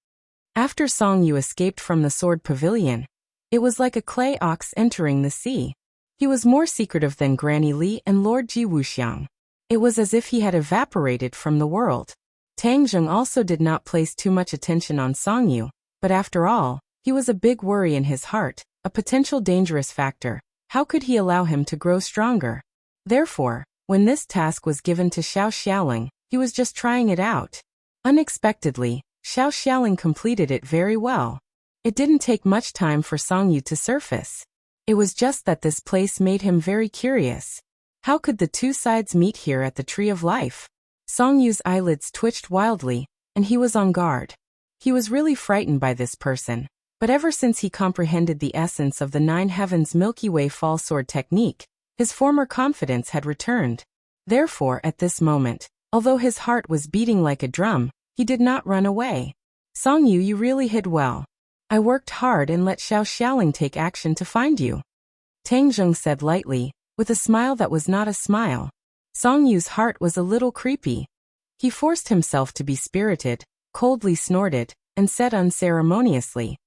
After Song Yu escaped from the sword pavilion, it was like a clay ox entering the sea. He was more secretive than Granny Li and Lord Ji Wuxiang. It was as if he had evaporated from the world. Tang Zheng also did not place too much attention on Song Yu, but after all, he was a big worry in his heart, a potential dangerous factor. How could he allow him to grow stronger? Therefore, when this task was given to Xiao Xiaoling, he was just trying it out. Unexpectedly, Xiao Xiaoling completed it very well. It didn't take much time for Song Yu to surface. It was just that this place made him very curious. How could the two sides meet here at the Tree of Life? Song Yu's eyelids twitched wildly, and he was on guard. He was really frightened by this person, but ever since he comprehended the essence of the Nine Heavens Milky Way fall sword technique, his former confidence had returned. Therefore, at this moment, although his heart was beating like a drum, he did not run away. "Song Yu, you really hid well. I worked hard and let Xiao Xiaoling take action to find you," Tang Zheng said lightly, with a smile that was not a smile. Song Yu's heart was a little creepy. He forced himself to be spirited, coldly snorted, and said unceremoniously,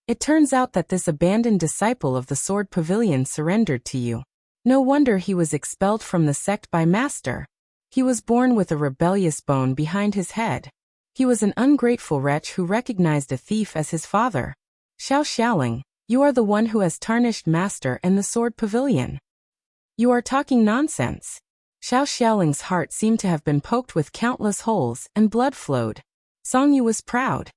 "It turns out that this abandoned disciple of the Sword Pavilion surrendered to you. No wonder he was expelled from the sect by Master. He was born with a rebellious bone behind his head. He was an ungrateful wretch who recognized a thief as his father. Xiao Xiaoling, you are the one who has tarnished Master and the Sword Pavilion. You are talking nonsense." Xiao Xiaoling's heart seemed to have been poked with countless holes, and blood flowed. Song Yu was proud.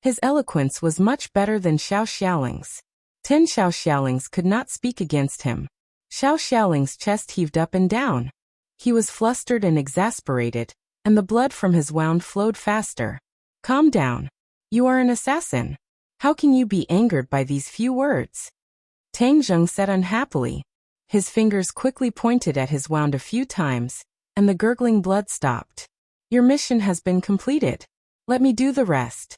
His eloquence was much better than Xiao Xiaoling's. 10 Xiao Xiaolings could not speak against him. Xiao Xiaoling's chest heaved up and down. He was flustered and exasperated, and the blood from his wound flowed faster. Calm down. You are an assassin. How can you be angered by these few words? Tang Zheng said unhappily. His fingers quickly pointed at his wound a few times, and the gurgling blood stopped. Your mission has been completed. Let me do the rest.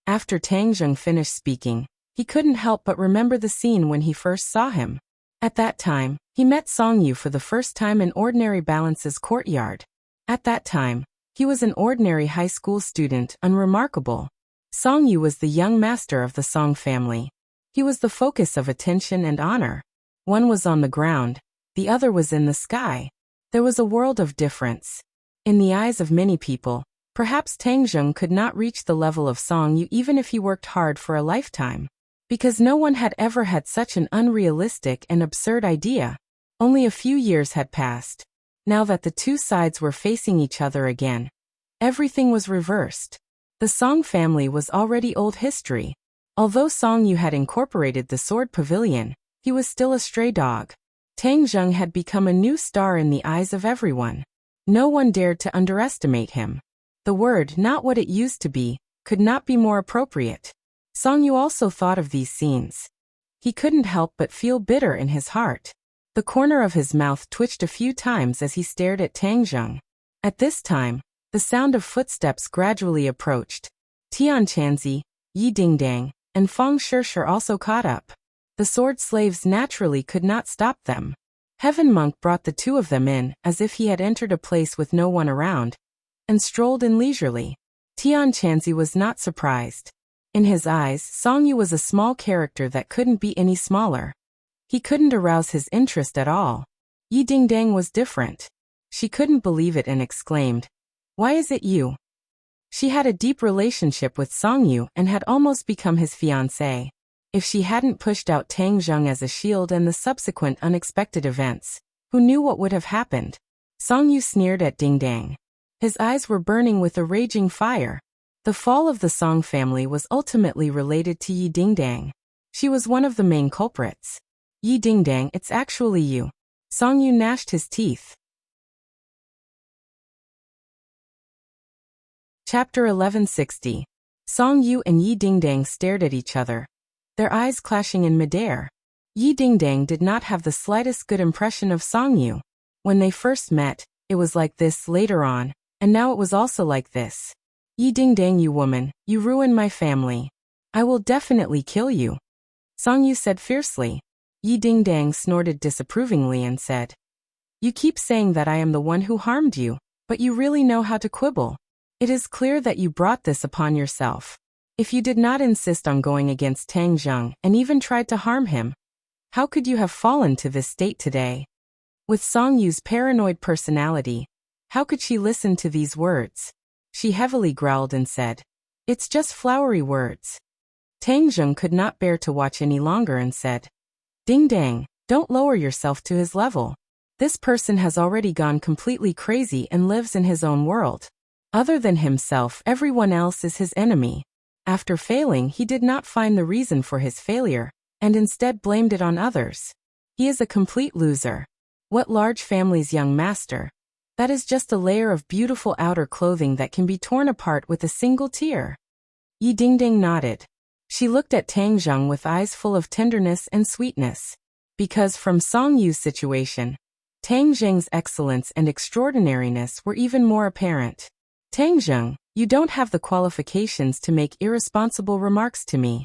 After Tang Zheng finished speaking, he couldn't help but remember the scene when he first saw him. At that time, he met Song Yu for the first time in Ordinary Balance's courtyard. At that time, he was an ordinary high school student, unremarkable. Song Yu was the young master of the Song family. He was the focus of attention and honor. One was on the ground, the other was in the sky. There was a world of difference. In the eyes of many people, perhaps Tang Zheng could not reach the level of Song Yu even if he worked hard for a lifetime. Because no one had ever had such an unrealistic and absurd idea. Only a few years had passed. Now that the two sides were facing each other again, everything was reversed. The Song family was already old history. Although Song Yu had incorporated the sword pavilion, he was still a stray dog. Tang Zheng had become a new star in the eyes of everyone. No one dared to underestimate him. The word, not what it used to be, could not be more appropriate. Song Yu also thought of these scenes. He couldn't help but feel bitter in his heart. The corner of his mouth twitched a few times as he stared at Tang Zheng. At this time, the sound of footsteps gradually approached. Tian Chanzi, Yi Dingdang, and Feng Shishir also caught up. The sword slaves naturally could not stop them. Heaven Monk brought the two of them in, as if he had entered a place with no one around, and strolled in leisurely. Tian Chanzi was not surprised. In his eyes, Song Yu was a small character that couldn't be any smaller. He couldn't arouse his interest at all. Yi Dingdang was different. She couldn't believe it and exclaimed, "Why is it you?" She had a deep relationship with Song Yu and had almost become his fiancé. If she hadn't pushed out Tang Zheng as a shield and the subsequent unexpected events, who knew what would have happened? Song Yu sneered at Dingdang. His eyes were burning with a raging fire. The fall of the Song family was ultimately related to Yi Dingdang. She was one of the main culprits. Yi Dingdang, it's actually you. Song Yu gnashed his teeth. Chapter 1160. Song Yu and Yi Dingdang stared at each other, their eyes clashing in midair. Yi Dingdang did not have the slightest good impression of Song Yu. When they first met, it was like this later on, and now it was also like this. Yi Dingdang, you woman, you ruined my family. I will definitely kill you. Song Yu said fiercely. Yi Dingdang snorted disapprovingly and said, You keep saying that I am the one who harmed you, but you really know how to quibble. It is clear that you brought this upon yourself. If you did not insist on going against Tang Zheng and even tried to harm him, how could you have fallen to this state today? With Song Yu's paranoid personality, how could she listen to these words? She heavily growled and said, It's just flowery words. Tang Zheng could not bear to watch any longer and said, Dingdang, don't lower yourself to his level. This person has already gone completely crazy and lives in his own world. Other than himself, everyone else is his enemy. After failing, he did not find the reason for his failure, and instead blamed it on others. He is a complete loser. What large family's young master? That is just a layer of beautiful outer clothing that can be torn apart with a single tear. Yi Dingdang nodded. She looked at Tang Zheng with eyes full of tenderness and sweetness. Because from Song Yu's situation, Tang Zheng's excellence and extraordinariness were even more apparent. Tang Zheng, you don't have the qualifications to make irresponsible remarks to me.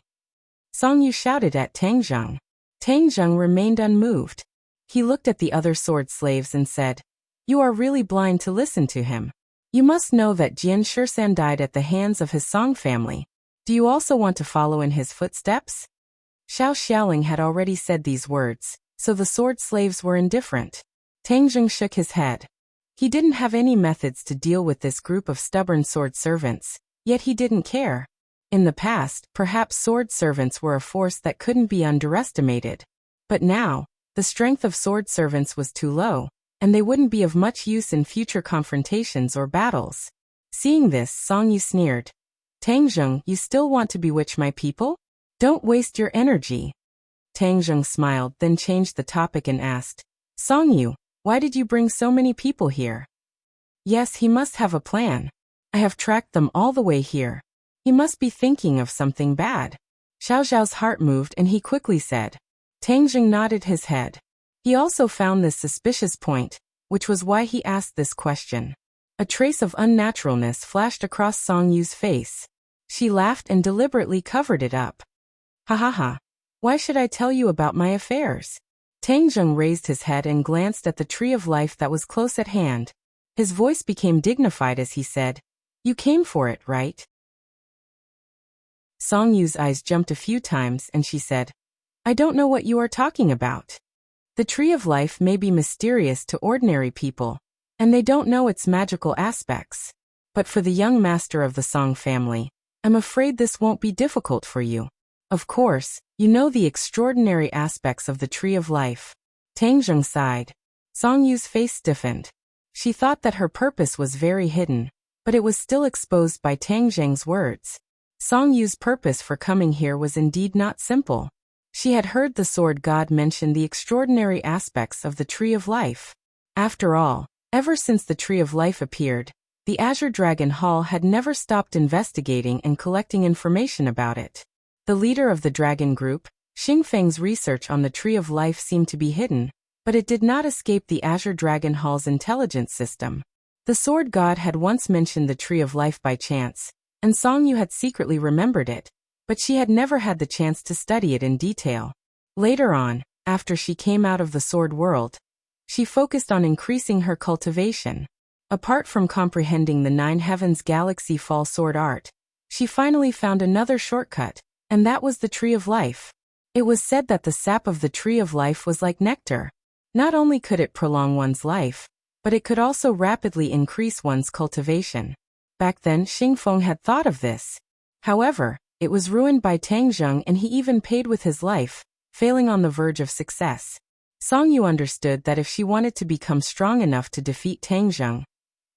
Song Yu shouted at Tang Zheng. Tang Zheng remained unmoved. He looked at the other sword slaves and said, You are really blind to listen to him. You must know that Jian Shirsan died at the hands of his Song family. Do you also want to follow in his footsteps? Xiao Xiaoling had already said these words, so the sword slaves were indifferent. Tang Zheng shook his head. He didn't have any methods to deal with this group of stubborn sword servants, yet he didn't care. In the past, perhaps sword servants were a force that couldn't be underestimated. But now, the strength of sword servants was too low, and they wouldn't be of much use in future confrontations or battles. Seeing this, Song Yu sneered. Tang Zheng, you still want to bewitch my people? Don't waste your energy. Tang Zheng smiled, then changed the topic and asked, Song Yu, why did you bring so many people here? Yes, he must have a plan. I have tracked them all the way here. He must be thinking of something bad. Xiao Zhao's heart moved and he quickly said. Tang Zheng nodded his head. He also found this suspicious point, which was why he asked this question. A trace of unnaturalness flashed across Song Yu's face. She laughed and deliberately covered it up. Ha ha ha. Why should I tell you about my affairs? Tang Zheng raised his head and glanced at the tree of life that was close at hand. His voice became dignified as he said, You came for it, right? Song Yu's eyes jumped a few times and she said, I don't know what you are talking about. The tree of life may be mysterious to ordinary people, and they don't know its magical aspects. But for the young master of the Song family, I'm afraid this won't be difficult for you. Of course, you know the extraordinary aspects of the tree of life. Tang Zheng sighed. Song Yu's face stiffened. She thought that her purpose was very hidden, but it was still exposed by Tang Zheng's words. Song Yu's purpose for coming here was indeed not simple. She had heard the sword god mention the extraordinary aspects of the tree of life. After all, ever since the tree of life appeared, the Azure Dragon Hall had never stopped investigating and collecting information about it. The leader of the dragon group, Xingfeng's research on the tree of life seemed to be hidden, but it did not escape the Azure Dragon Hall's intelligence system. The sword god had once mentioned the tree of life by chance, and Song Yu had secretly remembered it, but she had never had the chance to study it in detail. Later on, after she came out of the sword world, she focused on increasing her cultivation. Apart from comprehending the Nine Heavens Galaxy Fall sword art, she finally found another shortcut, and that was the tree of life. It was said that the sap of the tree of life was like nectar. Not only could it prolong one's life, but it could also rapidly increase one's cultivation. Back then, Xingfeng had thought of this. However, it was ruined by Tang Zheng and he even paid with his life, failing on the verge of success. Song Yu understood that if she wanted to become strong enough to defeat Tang Zheng,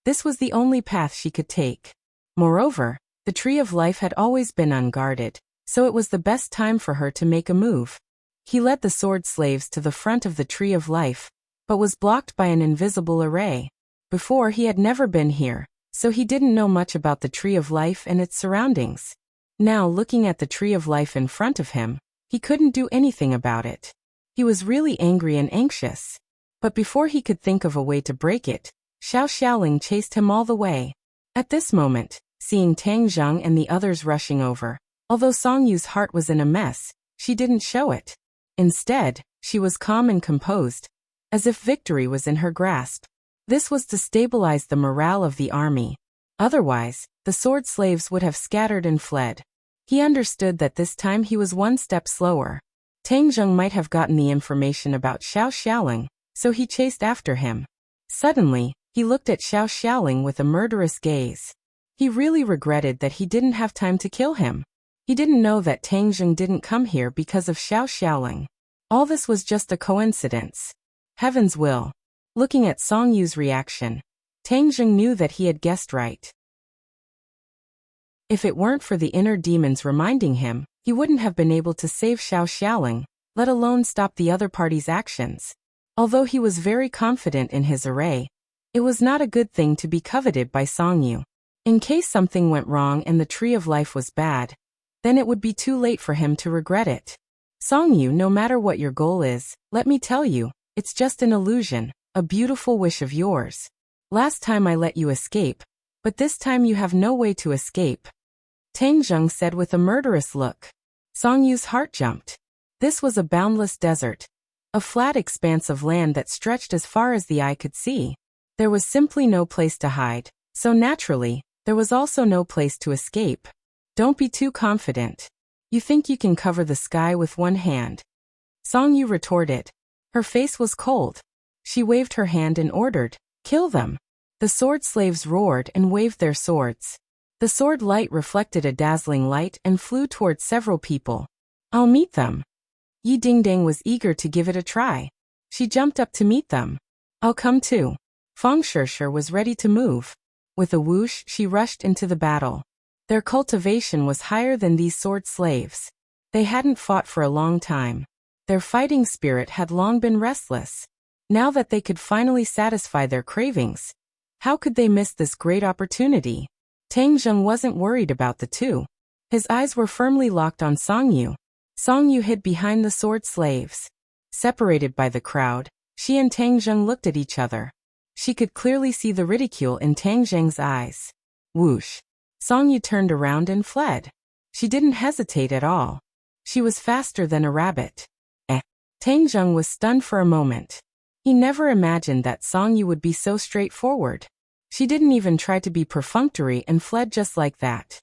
this was the only path she could take. Moreover, the tree of life had always been unguarded, so it was the best time for her to make a move. He led the sword slaves to the front of the tree of life, but was blocked by an invisible array. Before, he had never been here, so he didn't know much about the tree of life and its surroundings. Now, looking at the tree of life in front of him, he couldn't do anything about it. He was really angry and anxious. But before he could think of a way to break it, Xiao Xiaoling chased him all the way. At this moment, seeing Tang Zheng and the others rushing over, although Song Yu's heart was in a mess, she didn't show it. Instead, she was calm and composed, as if victory was in her grasp. This was to stabilize the morale of the army. Otherwise, the sword slaves would have scattered and fled. He understood that this time he was one step slower. Tang Zheng might have gotten the information about Xiao Xiaoling, so he chased after him. Suddenly, he looked at Xiao Xiaoling with a murderous gaze. He really regretted that he didn't have time to kill him. He didn't know that Tang Zheng didn't come here because of Xiao Xiaoling. All this was just a coincidence. Heaven's will. Looking at Song Yu's reaction, Tang Zheng knew that he had guessed right. If it weren't for the inner demons reminding him, he wouldn't have been able to save Xiao Xiaoling, let alone stop the other party's actions. Although he was very confident in his array, it was not a good thing to be coveted by Song Yu. In case something went wrong and the tree of life was bad, then it would be too late for him to regret it. Song Yu, no matter what your goal is, let me tell you, it's just an illusion, a beautiful wish of yours. Last time I let you escape, but this time you have no way to escape. Tang Zheng said with a murderous look. Song Yu's heart jumped. This was a boundless desert, a flat expanse of land that stretched as far as the eye could see. There was simply no place to hide, so naturally, there was also no place to escape. Don't be too confident. You think you can cover the sky with one hand. Song Yu retorted. Her face was cold. She waved her hand and ordered, "Kill them." The sword slaves roared and waved their swords. The sword light reflected a dazzling light and flew towards several people. "I'll meet them." Yi Dingdang was eager to give it a try. She jumped up to meet them. "I'll come too." Feng Shishir was ready to move. With a whoosh, she rushed into the battle. Their cultivation was higher than these sword slaves. They hadn't fought for a long time. Their fighting spirit had long been restless. Now that they could finally satisfy their cravings, how could they miss this great opportunity? Tang Zheng wasn't worried about the two. His eyes were firmly locked on Song Yu. Song Yu hid behind the sword slaves. Separated by the crowd, she and Tang Zheng looked at each other. She could clearly see the ridicule in Tang Zheng's eyes. Whoosh! Song Yu turned around and fled. She didn't hesitate at all. She was faster than a rabbit. Tang Zheng was stunned for a moment. He never imagined that Song Yu would be so straightforward. She didn't even try to be perfunctory and fled just like that.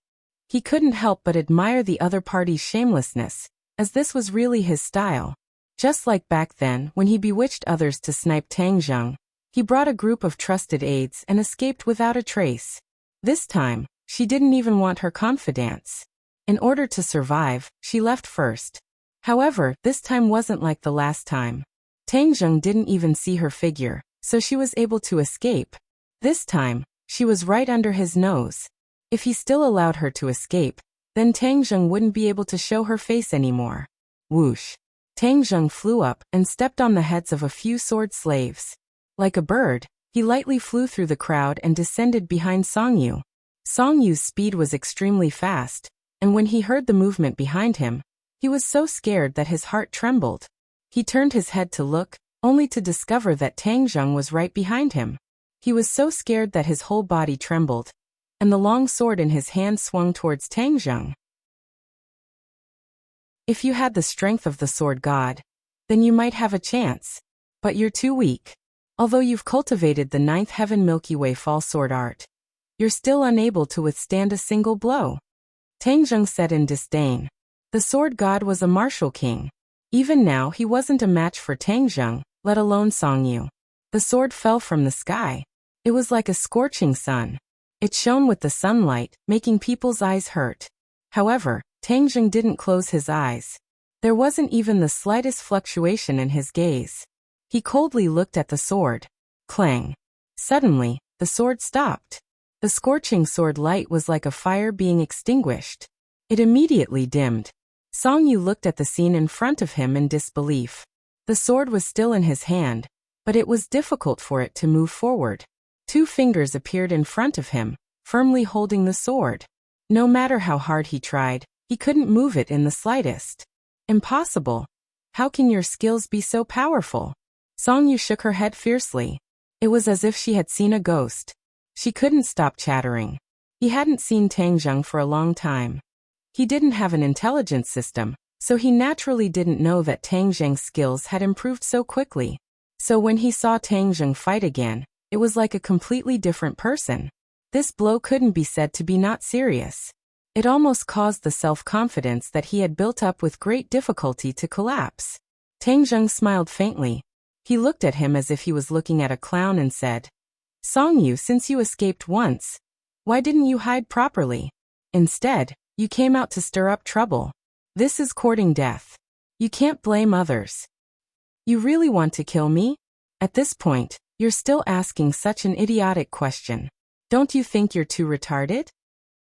He couldn't help but admire the other party's shamelessness, as this was really his style. Just like back then when he bewitched others to snipe Tang Zheng, he brought a group of trusted aides and escaped without a trace. This time, she didn't even want her confidants. In order to survive, she left first. However, this time wasn't like the last time. Tang Zheng didn't even see her figure, so she was able to escape. This time, she was right under his nose. If he still allowed her to escape, then Tang Zheng wouldn't be able to show her face anymore. Whoosh! Tang Zheng flew up and stepped on the heads of a few sword slaves. Like a bird, he lightly flew through the crowd and descended behind Song Yu. Song Yu's speed was extremely fast, and when he heard the movement behind him, he was so scared that his heart trembled. He turned his head to look, only to discover that Tang Zheng was right behind him. He was so scared that his whole body trembled, and the long sword in his hand swung towards Tang Zheng. If you had the strength of the sword god, then you might have a chance. But you're too weak. Although you've cultivated the 9th heaven Milky Way fall sword art, you're still unable to withstand a single blow. Tang Zheng said in disdain. The sword god was a martial king. Even now he wasn't a match for Tang Zheng, let alone Song Yu. The sword fell from the sky. It was like a scorching sun. It shone with the sunlight, making people's eyes hurt. However, Tang Zheng didn't close his eyes. There wasn't even the slightest fluctuation in his gaze. He coldly looked at the sword. Clang! Suddenly, the sword stopped. The scorching sword light was like a fire being extinguished. It immediately dimmed. Song Yu looked at the scene in front of him in disbelief. The sword was still in his hand, but it was difficult for it to move forward. 2 fingers appeared in front of him, firmly holding the sword. No matter how hard he tried, he couldn't move it in the slightest. Impossible. How can your skills be so powerful? Song Yu shook her head fiercely. It was as if she had seen a ghost. She couldn't stop chattering. He hadn't seen Tang Zheng for a long time. He didn't have an intelligence system, so he naturally didn't know that Tang Zheng's skills had improved so quickly. So when he saw Tang Zheng fight again, it was like a completely different person. This blow couldn't be said to be not serious. It almost caused the self-confidence that he had built up with great difficulty to collapse. Tang Zheng smiled faintly. He looked at him as if he was looking at a clown and said, Song Yu, since you escaped once, why didn't you hide properly? Instead, you came out to stir up trouble. This is courting death. You can't blame others. You really want to kill me? At this point, you're still asking such an idiotic question. Don't you think you're too retarded?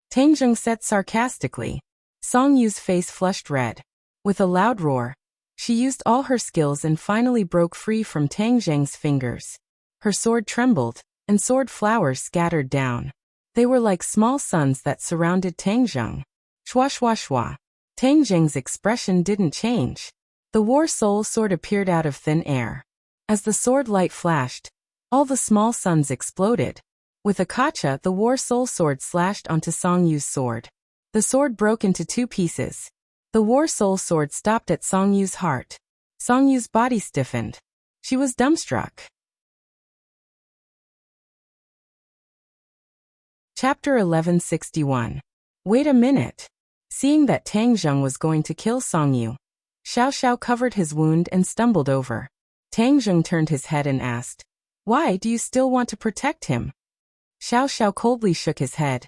Tang Zheng said sarcastically. Song Yu's face flushed red. With a loud roar, she used all her skills and finally broke free from Tang Zheng's fingers. Her sword trembled, and sword flowers scattered down. They were like small suns that surrounded Tang Zheng. Shwa shwa shwa. Tang Zheng's expression didn't change. The War Soul sword appeared out of thin air. As the sword light flashed, all the small suns exploded. With a kacha, the War Soul sword slashed onto Song Yu's sword. The sword broke into 2 pieces. The War Soul sword stopped at Song Yu's heart. Song Yu's body stiffened. She was dumbstruck. Chapter 1161. Wait a minute. Seeing that Tang Zheng was going to kill Song Yu, Xiao Xiao covered his wound and stumbled over. Tang Zheng turned his head and asked, Why do you still want to protect him? Xiao Xiao coldly shook his head.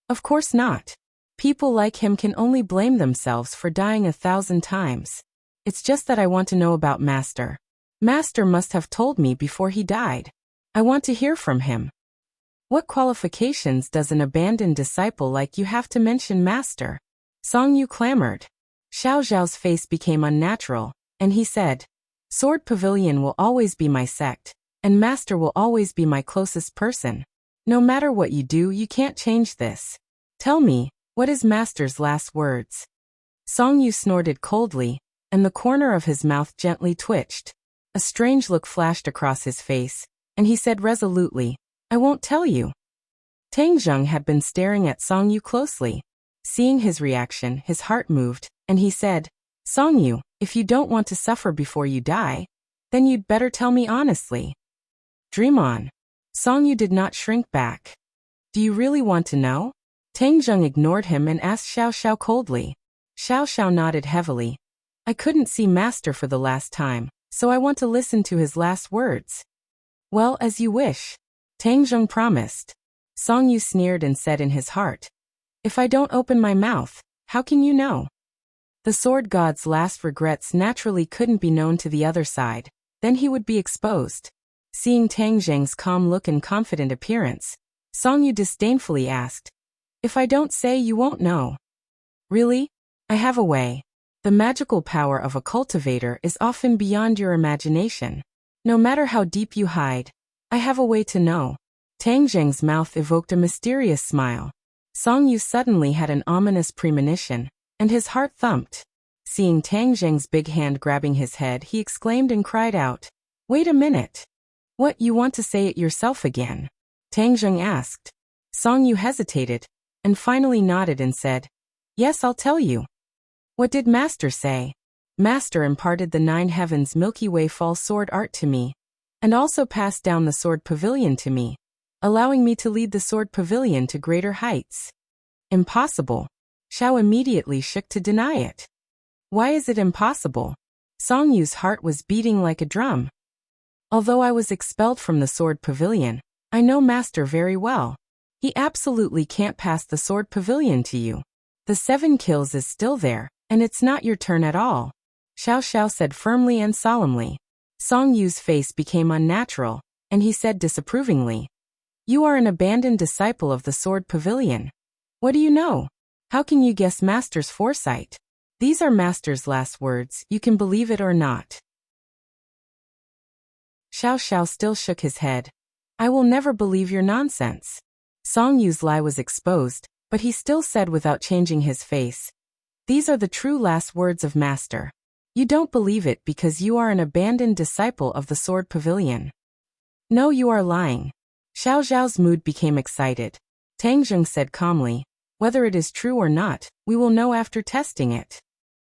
Of course not. People like him can only blame themselves for dying 1,000 times. It's just that I want to know about Master. Master must have told me before he died. I want to hear from him. What qualifications does an abandoned disciple like you have to mention Master? Song Yu clamored. Xiao Zhao's face became unnatural, and he said, Sword Pavilion will always be my sect, and Master will always be my closest person. No matter what you do, you can't change this. Tell me, what is Master's last words? Song Yu snorted coldly, and the corner of his mouth gently twitched. A strange look flashed across his face, and he said resolutely, I won't tell you. Tang Zheng had been staring at Song Yu closely. Seeing his reaction, his heart moved, and he said, Song Yu, if you don't want to suffer before you die, then you'd better tell me honestly. Dream on. Song Yu did not shrink back. Do you really want to know? Tang Zheng ignored him and asked Xiao Xiao coldly. Xiao Xiao nodded heavily. I couldn't see Master for the last time, so I want to listen to his last words. Well, as you wish. Tang Zheng promised. Song Yu sneered and said in his heart, If I don't open my mouth, how can you know? The sword god's last regrets naturally couldn't be known to the other side, then he would be exposed. Seeing Tang Zheng's calm look and confident appearance, Song Yu disdainfully asked, If I don't say, you won't know. Really? I have a way. The magical power of a cultivator is often beyond your imagination. No matter how deep you hide, I have a way to know. Tang Zheng's mouth evoked a mysterious smile. Song Yu suddenly had an ominous premonition, and his heart thumped. Seeing Tang Zheng's big hand grabbing his head, he exclaimed and cried out, Wait a minute. What, you want to say it yourself again? Tang Zheng asked. Song Yu hesitated, and finally nodded and said, Yes, I'll tell you. What did Master say? Master imparted the 9 heavens Milky Way fall sword art to me, and also passed down the sword pavilion to me, allowing me to lead the sword pavilion to greater heights. Impossible. Xiao immediately shook to deny it. Why is it impossible? Song Yu's heart was beating like a drum. Although I was expelled from the sword pavilion, I know Master very well. He absolutely can't pass the sword pavilion to you. The 7 kills is still there, and it's not your turn at all. Xiao Xiao said firmly and solemnly. Song Yu's face became unnatural, and he said disapprovingly, You are an abandoned disciple of the sword pavilion. What do you know? How can you guess Master's foresight? These are Master's last words, you can believe it or not. Xiao Xiao still shook his head. I will never believe your nonsense. Song Yu's lie was exposed, but he still said without changing his face, These are the true last words of Master. You don't believe it because you are an abandoned disciple of the sword pavilion. No, you are lying. Xiao Xiao's mood became excited. Tang Zheng said calmly, Whether it is true or not, we will know after testing it.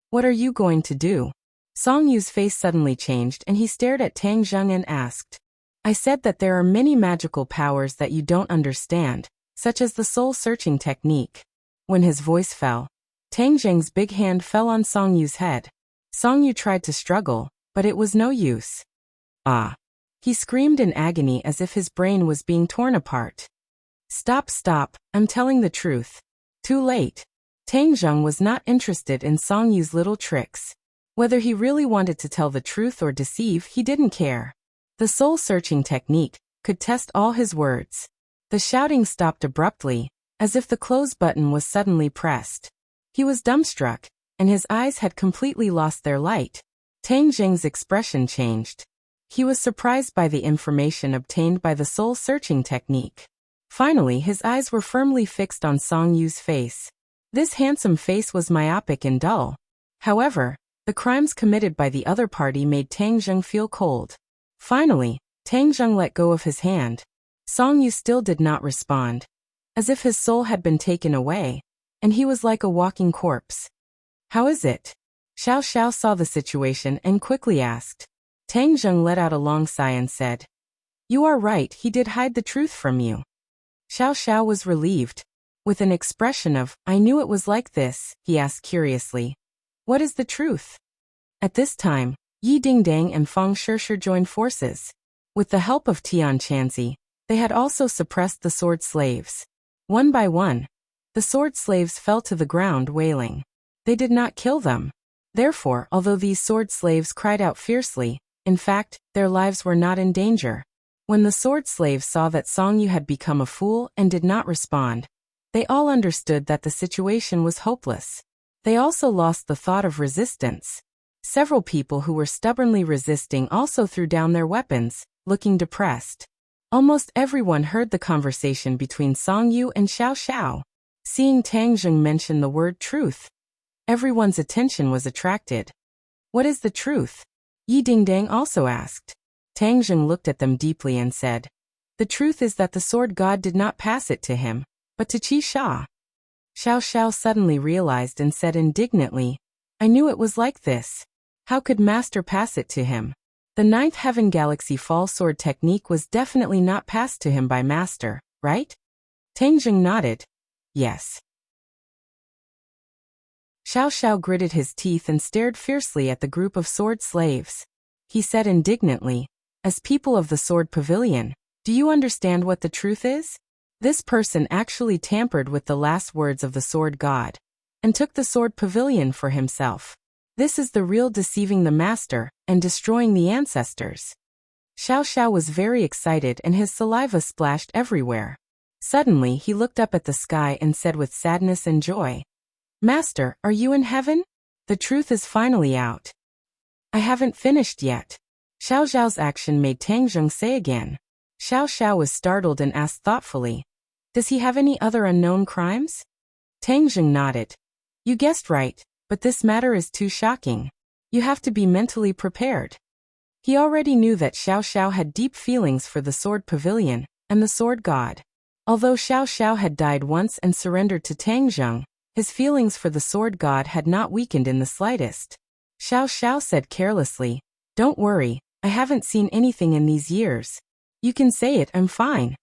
What are you going to do? Song Yu's face suddenly changed and he stared at Tang Zheng and asked, I said that there are many magical powers that you don't understand, such as the soul-searching technique. When his voice fell, Tang Zheng's big hand fell on Song Yu's head. Song Yu tried to struggle, but it was no use. Ah! He screamed in agony as if his brain was being torn apart. Stop, I'm telling the truth. Too late. Tang Zheng was not interested in Song Yu's little tricks. Whether he really wanted to tell the truth or deceive, he didn't care. The soul-searching technique could test all his words. The shouting stopped abruptly, as if the close button was suddenly pressed. He was dumbstruck, and his eyes had completely lost their light. Tang Zheng's expression changed. He was surprised by the information obtained by the soul-searching technique. Finally, his eyes were firmly fixed on Song Yu's face. This handsome face was myopic and dull. However, the crimes committed by the other party made Tang Zheng feel cold. Finally, Tang Zheng let go of his hand. Song Yu still did not respond, as if his soul had been taken away, and he was like a walking corpse. How is it? Xiao Xiao saw the situation and quickly asked. Tang Zheng let out a long sigh and said, You are right, he did hide the truth from you. Xiao Xiao was relieved. With an expression of, I knew it was like this, he asked curiously, What is the truth? At this time, Yi Dingdang and Fang Shishir joined forces. With the help of Tian Chanzi, they had also suppressed the sword slaves. One by one, the sword slaves fell to the ground wailing. They did not kill them. Therefore, although these sword slaves cried out fiercely, in fact, their lives were not in danger. When the sword slaves saw that Song Yu had become a fool and did not respond, they all understood that the situation was hopeless. They also lost the thought of resistance. Several people who were stubbornly resisting also threw down their weapons, looking depressed. Almost everyone heard the conversation between Song Yu and Xiao Xiao. Seeing Tang Zheng mention the word truth, everyone's attention was attracted. What is the truth? Yi Dingdang also asked. Tang Zheng looked at them deeply and said, the truth is that the sword god did not pass it to him, but to Qi Sha. Xiao Xiao suddenly realized and said indignantly, I knew it was like this. How could Master pass it to him? The Ninth Heaven Galaxy Fall Sword technique was definitely not passed to him by Master, right? Tang Zheng nodded. Yes. Xiao Xiao gritted his teeth and stared fiercely at the group of sword slaves. He said indignantly, as people of the Sword Pavilion, do you understand what the truth is? This person actually tampered with the last words of the Sword God, and took the Sword Pavilion for himself. This is the real deceiving the Master, and destroying the ancestors. Xiao Xiao was very excited and his saliva splashed everywhere. Suddenly he looked up at the sky and said with sadness and joy, Master, are you in heaven? The truth is finally out. I haven't finished yet. Xiao Xiao's action made Tang Zheng say again. Xiao Xiao was startled and asked thoughtfully, does he have any other unknown crimes? Tang Zheng nodded. You guessed right, but this matter is too shocking. You have to be mentally prepared. He already knew that Xiao Xiao had deep feelings for the Sword Pavilion and the Sword God. Although Xiao Xiao had died once and surrendered to Tang Zheng, his feelings for the Sword God had not weakened in the slightest. Xiao Xiao said carelessly, don't worry, I haven't seen anything in these years. You can say it, I'm fine.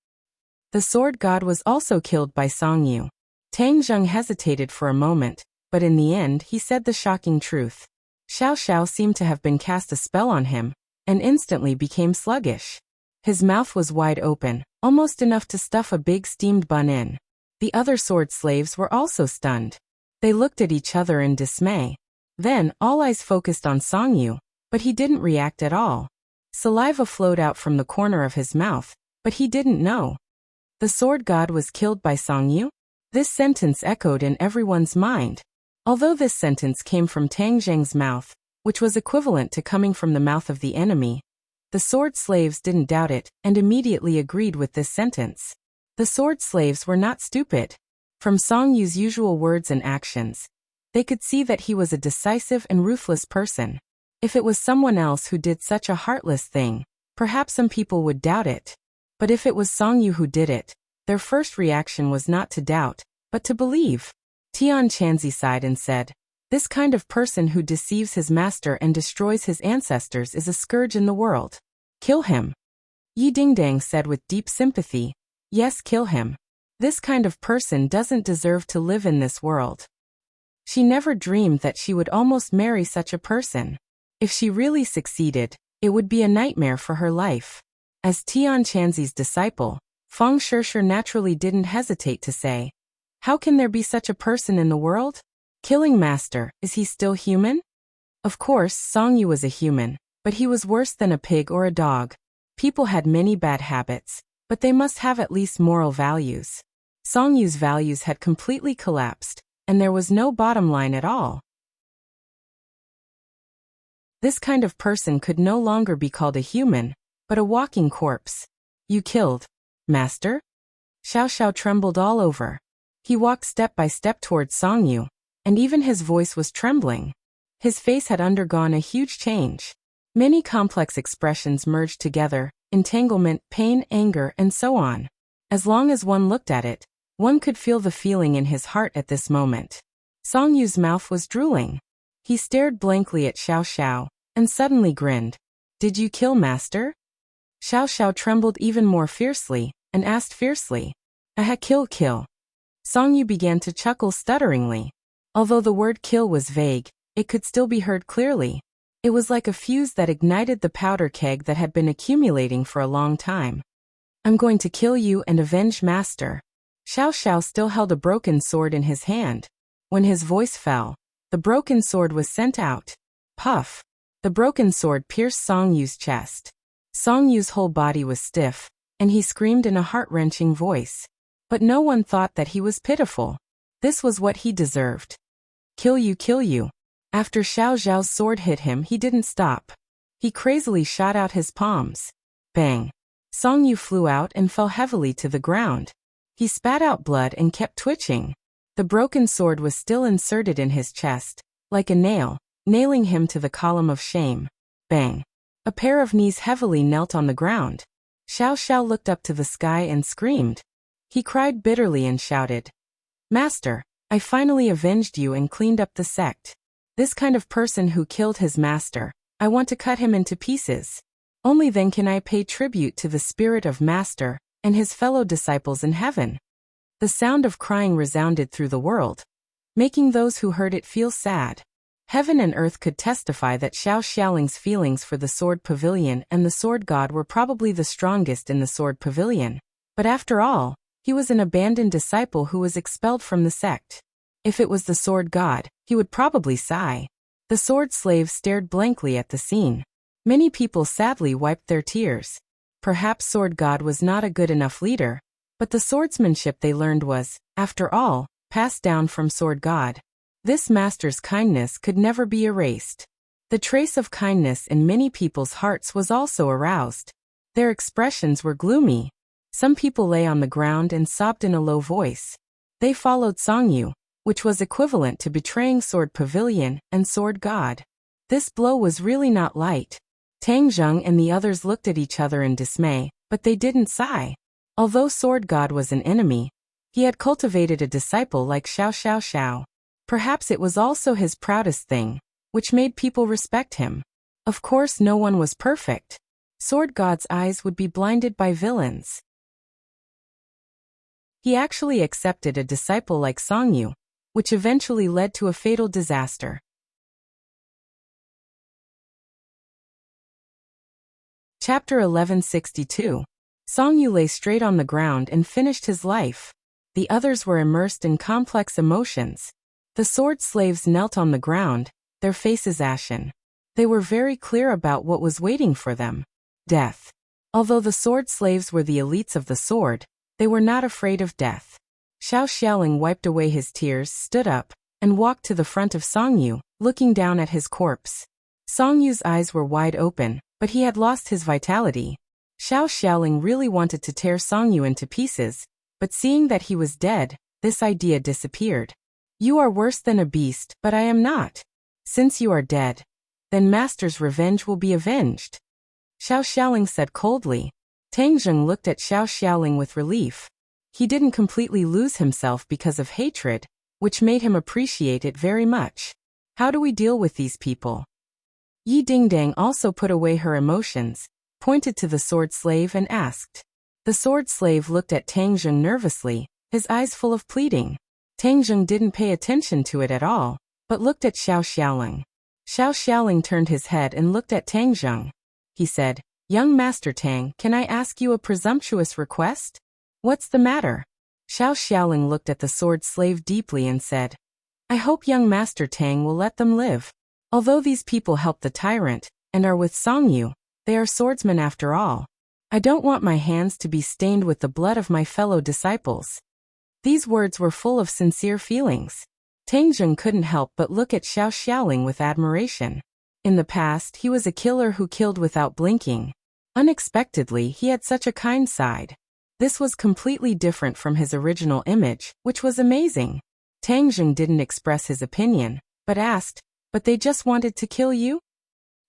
The Sword God was also killed by Song Yu. Tang Zheng hesitated for a moment, but in the end he said the shocking truth. Xiao Xiao seemed to have been cast a spell on him, and instantly became sluggish. His mouth was wide open, almost enough to stuff a big steamed bun in. The other sword slaves were also stunned. They looked at each other in dismay. Then, all eyes focused on Song Yu, but he didn't react at all. Saliva flowed out from the corner of his mouth, but he didn't know. The sword god was killed by Song Yu? This sentence echoed in everyone's mind. Although this sentence came from Tang Zheng's mouth, which was equivalent to coming from the mouth of the enemy, the sword slaves didn't doubt it and immediately agreed with this sentence. The sword slaves were not stupid. From Song Yu's usual words and actions, they could see that he was a decisive and ruthless person. If it was someone else who did such a heartless thing, perhaps some people would doubt it. But if it was Song Yu who did it, their first reaction was not to doubt, but to believe. Tian Chanzi sighed and said, this kind of person who deceives his master and destroys his ancestors is a scourge in the world. Kill him. Yi Dingdang said with deep sympathy, yes, kill him. This kind of person doesn't deserve to live in this world. She never dreamed that she would almost marry such a person. If she really succeeded, it would be a nightmare for her life. As Tian Chanzi's disciple, Feng Shishir naturally didn't hesitate to say, how can there be such a person in the world? Killing Master, is he still human? Of course, Song Yu was a human, but he was worse than a pig or a dog. People had many bad habits, but they must have at least moral values. Song Yu's values had completely collapsed, and there was no bottom line at all. This kind of person could no longer be called a human, but a walking corpse. You killed Master? Xiao Xiao trembled all over. He walked step by step towards Song Yu, and even his voice was trembling. His face had undergone a huge change. Many complex expressions merged together, entanglement, pain, anger, and so on. As long as one looked at it, one could feel the feeling in his heart at this moment. Song Yu's mouth was drooling. He stared blankly at Xiao Xiao, and suddenly grinned. Did you kill Master? Xiao Xiao trembled even more fiercely, and asked fiercely. Kill. Song Yu began to chuckle stutteringly. Although the word kill was vague, it could still be heard clearly. It was like a fuse that ignited the powder keg that had been accumulating for a long time. I'm going to kill you and avenge Master. Xiao Xiao still held a broken sword in his hand. When his voice fell, the broken sword was sent out. Puff! The broken sword pierced Song Yu's chest. Song Yu's whole body was stiff, and he screamed in a heart-wrenching voice. But no one thought that he was pitiful. This was what he deserved. Kill you. After Xiao Zhao's sword hit him, he didn't stop. He crazily shot out his palms. Bang! Song Yu flew out and fell heavily to the ground. He spat out blood and kept twitching. The broken sword was still inserted in his chest, like a nail, nailing him to the column of shame. Bang! A pair of knees heavily knelt on the ground. Xiao Xiao looked up to the sky and screamed. He cried bitterly and shouted, "Master, I finally avenged you and cleaned up the sect. This kind of person who killed his master, I want to cut him into pieces. Only then can I pay tribute to the spirit of Master and his fellow disciples in heaven." The sound of crying resounded through the world, making those who heard it feel sad. Heaven and earth could testify that Xiao Xiaoling's feelings for the Sword Pavilion and the Sword God were probably the strongest in the Sword Pavilion. But after all, he was an abandoned disciple who was expelled from the sect. If it was the Sword God, he would probably sigh. The sword slave stared blankly at the scene. Many people sadly wiped their tears. Perhaps Sword God was not a good enough leader, but the swordsmanship they learned was, after all, passed down from Sword God. This master's kindness could never be erased. The trace of kindness in many people's hearts was also aroused. Their expressions were gloomy. Some people lay on the ground and sobbed in a low voice. They followed Song Yu, which was equivalent to betraying Sword Pavilion and Sword God. This blow was really not light. Tang Zheng and the others looked at each other in dismay, but they didn't sigh. Although Sword God was an enemy, he had cultivated a disciple like Xiao Xiao Xiao. Perhaps it was also his proudest thing, which made people respect him. Of course, no one was perfect. Sword God's eyes would be blinded by villains. He actually accepted a disciple like Song Yu, which eventually led to a fatal disaster. Chapter 1162. Song Yu lay straight on the ground and finished his life. The others were immersed in complex emotions. The sword slaves knelt on the ground, their faces ashen. They were very clear about what was waiting for them: death. Although the sword slaves were the elites of the sword, they were not afraid of death. Xiao Xiaoling wiped away his tears, stood up, and walked to the front of Song Yu, looking down at his corpse. Song Yu's eyes were wide open, but he had lost his vitality. Xiao Xiaoling really wanted to tear Song Yu into pieces, but seeing that he was dead, this idea disappeared. "You are worse than a beast, but I am not. Since you are dead, then Master's revenge will be avenged," Xiao Xiaoling said coldly. Tang Zheng looked at Xiao Xiaoling with relief. He didn't completely lose himself because of hatred, which made him appreciate it very much. How do we deal with these people? Yi Dingdang also put away her emotions, pointed to the sword slave and asked. The sword slave looked at Tang Zheng nervously, his eyes full of pleading. Tang Zheng didn't pay attention to it at all, but looked at Xiao Xiaoling. Xiao Xiaoling turned his head and looked at Tang Zheng. He said, "Young Master Tang, can I ask you a presumptuous request?" "What's the matter?" Xiao Xiaoling looked at the sword slave deeply and said, "I hope young Master Tang will let them live. Although these people helped the tyrant, and are with Song Yu, they are swordsmen after all. I don't want my hands to be stained with the blood of my fellow disciples." These words were full of sincere feelings. Tang Zheng couldn't help but look at Xiao Xiaoling with admiration. In the past, he was a killer who killed without blinking. Unexpectedly, he had such a kind side. This was completely different from his original image, which was amazing. Tang Zheng didn't express his opinion, but asked, "But they just wanted to kill you?"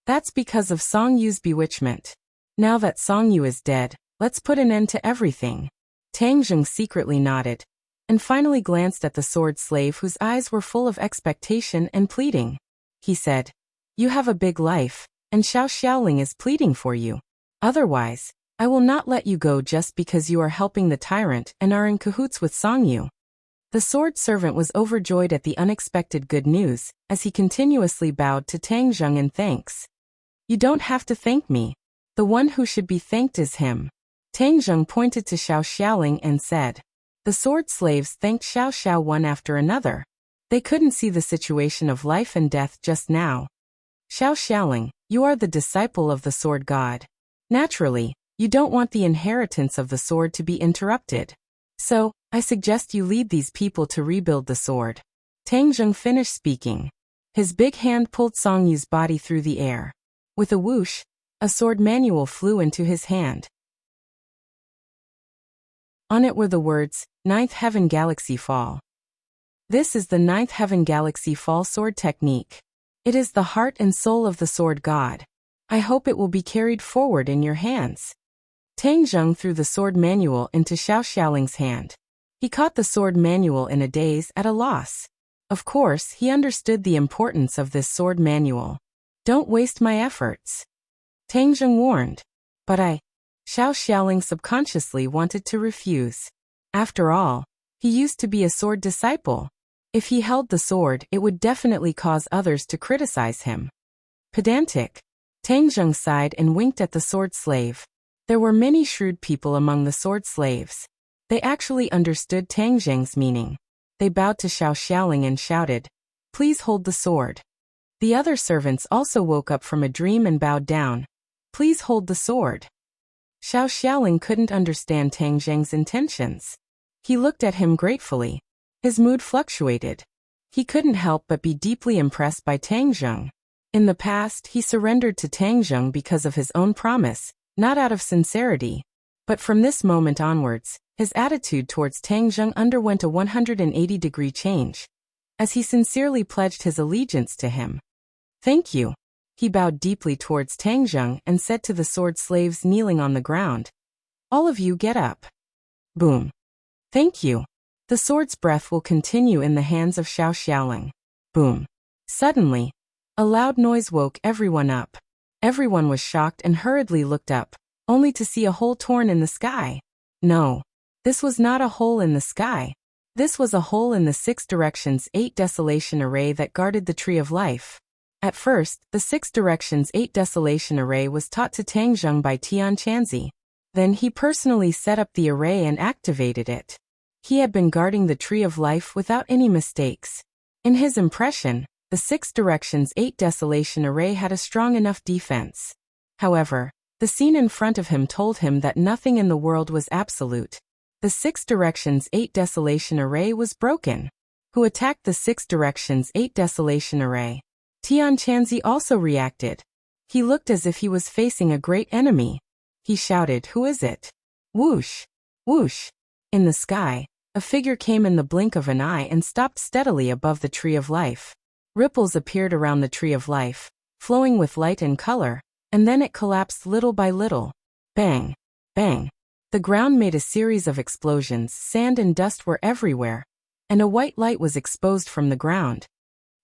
"That's because of Song Yu's bewitchment. Now that Song Yu is dead, let's put an end to everything." Tang Zheng secretly nodded, and finally glanced at the sword slave whose eyes were full of expectation and pleading. He said, "You have a big life, and Xiao Xiaoling is pleading for you. Otherwise, I will not let you go just because you are helping the tyrant and are in cahoots with Song Yu." The sword servant was overjoyed at the unexpected good news, as he continuously bowed to Tang Zheng in thanks. "You don't have to thank me. The one who should be thanked is him." Tang Zheng pointed to Xiao Xiaoling and said. The sword slaves thanked Xiao Xiao one after another. They couldn't see the situation of life and death just now. "Xiao Xiaoling, you are the disciple of the sword god. Naturally, you don't want the inheritance of the sword to be interrupted. So, I suggest you lead these people to rebuild the sword." Tang Zheng finished speaking. His big hand pulled Song Yu's body through the air. With a whoosh, a sword manual flew into his hand. On it were the words, Ninth Heaven Galaxy Fall. This is the Ninth Heaven Galaxy Fall sword technique. It is the heart and soul of the sword god. I hope it will be carried forward in your hands. Tang Zheng threw the sword manual into Xiao Xiaoling's hand. He caught the sword manual in a daze, at a loss. Of course, he understood the importance of this sword manual. Don't waste my efforts, Tang Zheng warned. But Xiao Xiaoling subconsciously wanted to refuse. After all, he used to be a sword disciple. If he held the sword, it would definitely cause others to criticize him. Pedantic. Tang Zheng sighed and winked at the sword slave. There were many shrewd people among the sword slaves. They actually understood Tang Zheng's meaning. They bowed to Xiao Xiaoling and shouted, "Please hold the sword." The other servants also woke up from a dream and bowed down. "Please hold the sword." Xiao Xiaoling couldn't understand Tang Zheng's intentions. He looked at him gratefully. His mood fluctuated. He couldn't help but be deeply impressed by Tang Zheng. In the past, he surrendered to Tang Zheng because of his own promise, not out of sincerity. But from this moment onwards, his attitude towards Tang Zheng underwent a 180-degree change, as he sincerely pledged his allegiance to him. "Thank you." He bowed deeply towards Tang Zheng and said to the sword slaves kneeling on the ground, "All of you get up." Boom. "Thank you." The sword's breath will continue in the hands of Xiao Xiaoling. Boom. Suddenly, a loud noise woke everyone up. Everyone was shocked and hurriedly looked up, only to see a hole torn in the sky. No, this was not a hole in the sky. This was a hole in the 6 Directions 8 Desolation Array that guarded the Tree of Life. At first, the 6 Directions 8 Desolation Array was taught to Tang Zheng by Tian Chanzi. Then he personally set up the array and activated it. He had been guarding the Tree of Life without any mistakes. In his impression, the 6 Directions 8 Desolation Array had a strong enough defense. However, the scene in front of him told him that nothing in the world was absolute. The 6 Directions 8 Desolation Array was broken. Who attacked the 6 Directions 8 Desolation Array? Tian Chanzi also reacted. He looked as if he was facing a great enemy. He shouted, "Who is it?" Whoosh! Whoosh! In the sky, a figure came in the blink of an eye and stopped steadily above the Tree of Life. Ripples appeared around the Tree of Life, flowing with light and color, and then it collapsed little by little. Bang! Bang! The ground made a series of explosions, sand and dust were everywhere, and a white light was exposed from the ground.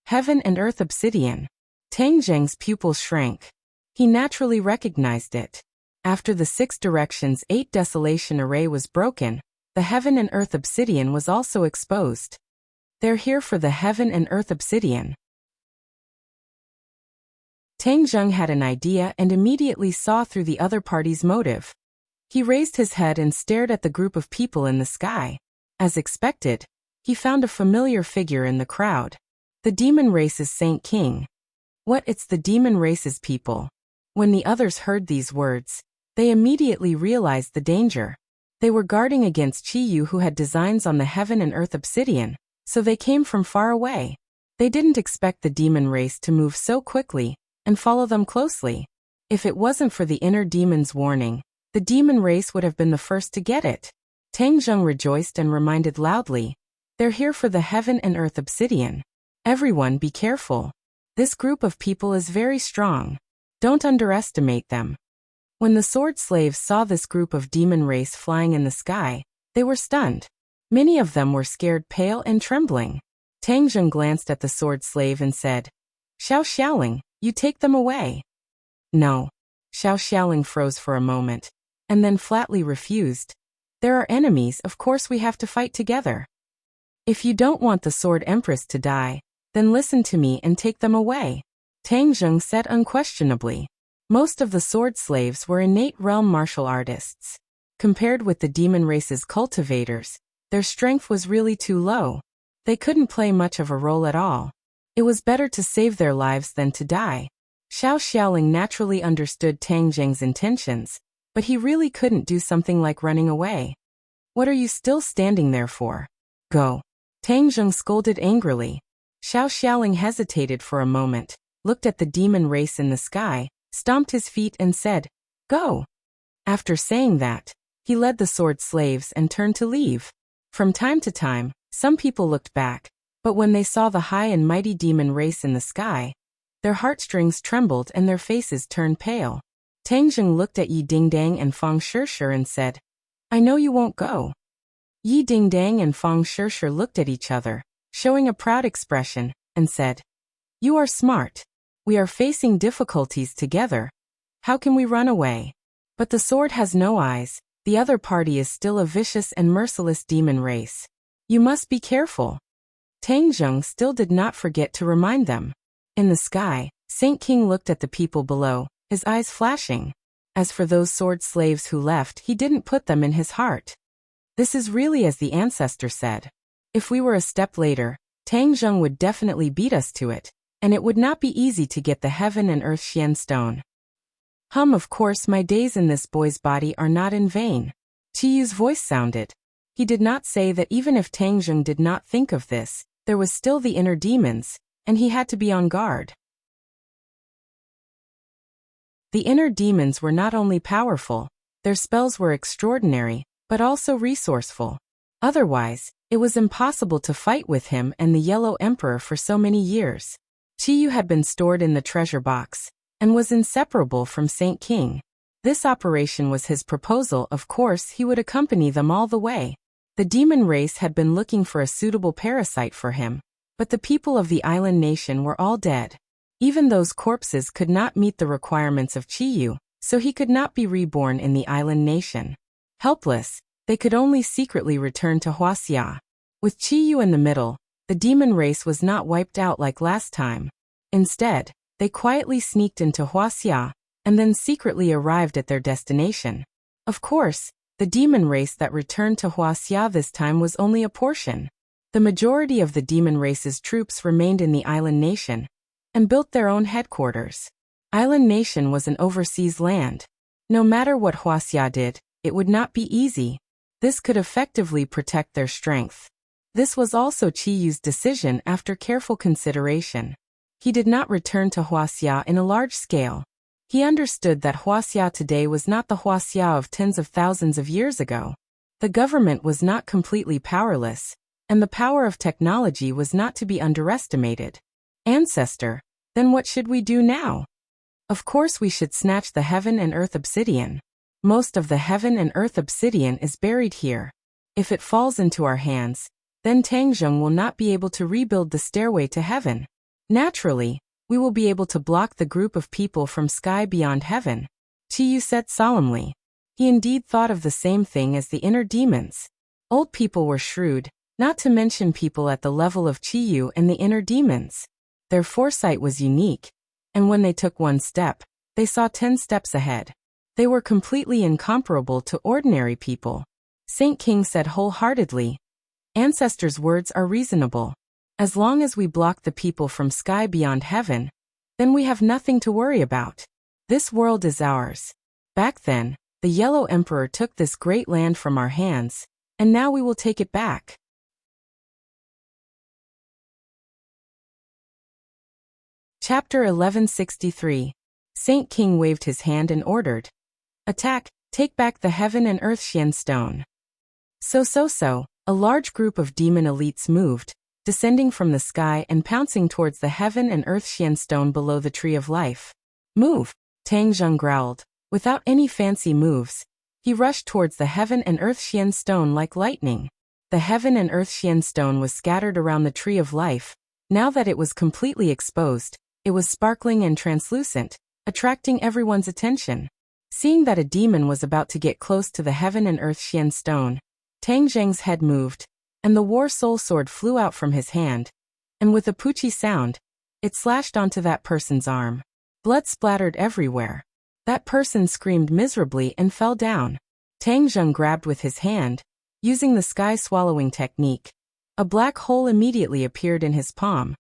Heaven and Earth Obsidian. Tang Zheng's pupils shrank. He naturally recognized it. After the 6 Directions 8 Desolation Array was broken, the Heaven and Earth Obsidian was also exposed. They're here for the Heaven and Earth Obsidian. Tang Zheng had an idea and immediately saw through the other party's motive. He raised his head and stared at the group of people in the sky. As expected, he found a familiar figure in the crowd. The demon race's Saint King. What? It's the demon race's people. When the others heard these words, they immediately realized the danger. They were guarding against Qi Yu, who had designs on the Heaven and Earth Obsidian, so they came from far away. They didn't expect the demon race to move so quickly and follow them closely. If it wasn't for the inner demon's warning, the demon race would have been the first to get it. Tang Zheng rejoiced and reminded loudly, "They're here for the Heaven and Earth Obsidian. Everyone be careful. This group of people is very strong. Don't underestimate them." When the sword slaves saw this group of demon race flying in the sky, they were stunned. Many of them were scared, pale and trembling. Tang Zheng glanced at the sword slave and said, "Xiao Xiaoling, you take them away." "No." Xiao Xiaoling froze for a moment, and then flatly refused. "There are enemies, of course we have to fight together. If you don't want the Sword Empress to die, then listen to me and take them away," Tang Zheng said unquestionably. Most of the sword slaves were innate realm martial artists. Compared with the demon race's cultivators, their strength was really too low. They couldn't play much of a role at all. It was better to save their lives than to die. Xiao Xiaoling naturally understood Tang Zheng's intentions, but he really couldn't do something like running away. "What are you still standing there for? Go." Tang Zheng scolded angrily. Xiao Xiaoling hesitated for a moment, looked at the demon race in the sky, stomped his feet and said, "Go." After saying that, he led the sword slaves and turned to leave. From time to time, some people looked back, but when they saw the high and mighty demon race in the sky, their heartstrings trembled and their faces turned pale. Tang Zheng looked at Yi Dingdang and Fang Shishir and said, "I know you won't go." Yi Dingdang and Fang Shishir looked at each other, showing a proud expression, and said, "You are smart. We are facing difficulties together. How can we run away? But the sword has no eyes. The other party is still a vicious and merciless demon race. You must be careful." Tang Zheng still did not forget to remind them. In the sky, Saint King looked at the people below, his eyes flashing. As for those sword slaves who left, he didn't put them in his heart. This is really as the ancestor said. If we were a step later, Tang Zheng would definitely beat us to it, and it would not be easy to get the heaven and earth Xian stone. Of course my days in this boy's body are not in vain. Qiyu's voice sounded. He did not say that even if Tang Zheng did not think of this, there was still the inner demons, and he had to be on guard. The inner demons were not only powerful, their spells were extraordinary, but also resourceful. Otherwise, it was impossible to fight with him and the Yellow Emperor for so many years. Qiyu had been stored in the treasure box, and was inseparable from Saint King. This operation was his proposal. Of course he would accompany them all the way. The demon race had been looking for a suitable parasite for him, but the people of the island nation were all dead. Even those corpses could not meet the requirements of Qiyu, so he could not be reborn in the island nation. Helpless, they could only secretly return to Wuxia. With Qiyu in the middle, the demon race was not wiped out like last time. Instead, they quietly sneaked into Wuxia, and then secretly arrived at their destination. Of course, the demon race that returned to Wuxia this time was only a portion. The majority of the demon race's troops remained in the island nation, and built their own headquarters. Island nation was an overseas land. No matter what Wuxia did, it would not be easy. This could effectively protect their strength. This was also Qiyu's decision after careful consideration. He did not return to Wuxia in a large scale. He understood that Wuxia today was not the Wuxia of tens of thousands of years ago. The government was not completely powerless, and the power of technology was not to be underestimated. Ancestor, then what should we do now? Of course we should snatch the heaven and earth obsidian. Most of the heaven and earth obsidian is buried here. If it falls into our hands, then Tang Zheng will not be able to rebuild the stairway to heaven. Naturally, we will be able to block the group of people from sky beyond heaven. Qiyu said solemnly. He indeed thought of the same thing as the inner demons. Old people were shrewd, not to mention people at the level of Qiyu and the inner demons. Their foresight was unique, and when they took one step, they saw 10 steps ahead. They were completely incomparable to ordinary people. Saint King said wholeheartedly, "Ancestors' words are reasonable. As long as we block the people from sky beyond heaven, then we have nothing to worry about. This world is ours. Back then, the Yellow Emperor took this great land from our hands, and now we will take it back." Chapter 1163. Saint King waved his hand and ordered, "Attack, take back the heaven and earth Xian stone." So, a large group of demon elites moved, descending from the sky and pouncing towards the heaven and earth Xian stone below the tree of life. "Move," Tang Zheng growled. Without any fancy moves, he rushed towards the heaven and earth Xian stone like lightning. The heaven and earth Xian stone was scattered around the tree of life. Now that it was completely exposed, it was sparkling and translucent, attracting everyone's attention. Seeing that a demon was about to get close to the heaven and earth Xian stone, Tang Zheng's head moved, and the war soul sword flew out from his hand, and with a poochie sound, it slashed onto that person's arm. Blood splattered everywhere. That person screamed miserably and fell down. Tang Zheng grabbed with his hand, using the sky-swallowing technique. A black hole immediately appeared in his palm,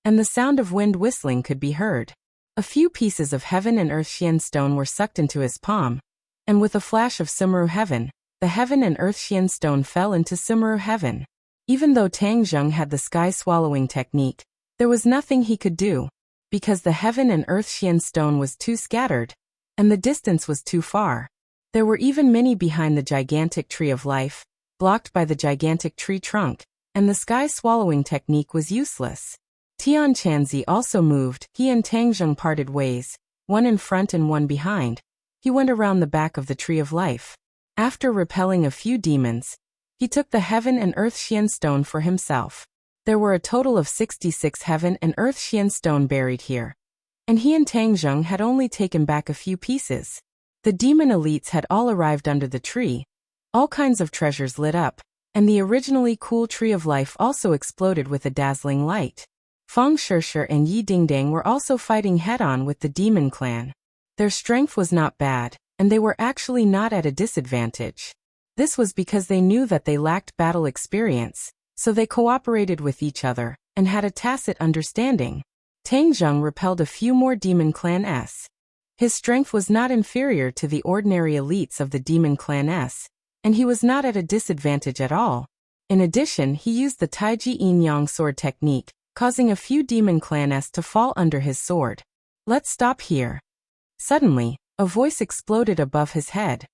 and the sound of wind whistling could be heard. A few pieces of heaven and earth Xian stone were sucked into his palm, and with a flash of Sumeru heaven, the heaven and earth Xian stone fell into Sumeru heaven. Even though Tang Zheng had the sky-swallowing technique, There was nothing he could do, because the heaven and earth Xian stone was too scattered, and the distance was too far. There were even many behind the gigantic tree of life, blocked by the gigantic tree trunk, and the sky-swallowing technique was useless. Tian Chanzi also moved. He and Tang Zheng parted ways, one in front and one behind. He went around the back of the tree of life. After repelling a few demons, he took the heaven and earth Xian stone for himself. There were a total of 66 heaven and earth Xian stone buried here, and he and Tang Zheng had only taken back a few pieces. The demon elites had all arrived under the tree. All kinds of treasures lit up, and the originally cool tree of life also exploded with a dazzling light. Fang Shishir and Yi Dingdang were also fighting head-on with the demon clan. Their strength was not bad, and they were actually not at a disadvantage. This was because they knew that they lacked battle experience, so they cooperated with each other, and had a tacit understanding. Tang Zheng repelled a few more demon clan S. His strength was not inferior to the ordinary elites of the demon clan S, and he was not at a disadvantage at all. In addition, he used the Taiji Yin Yang sword technique, causing a few demon clan S to fall under his sword. Let's stop here. Suddenly, a voice exploded above his head.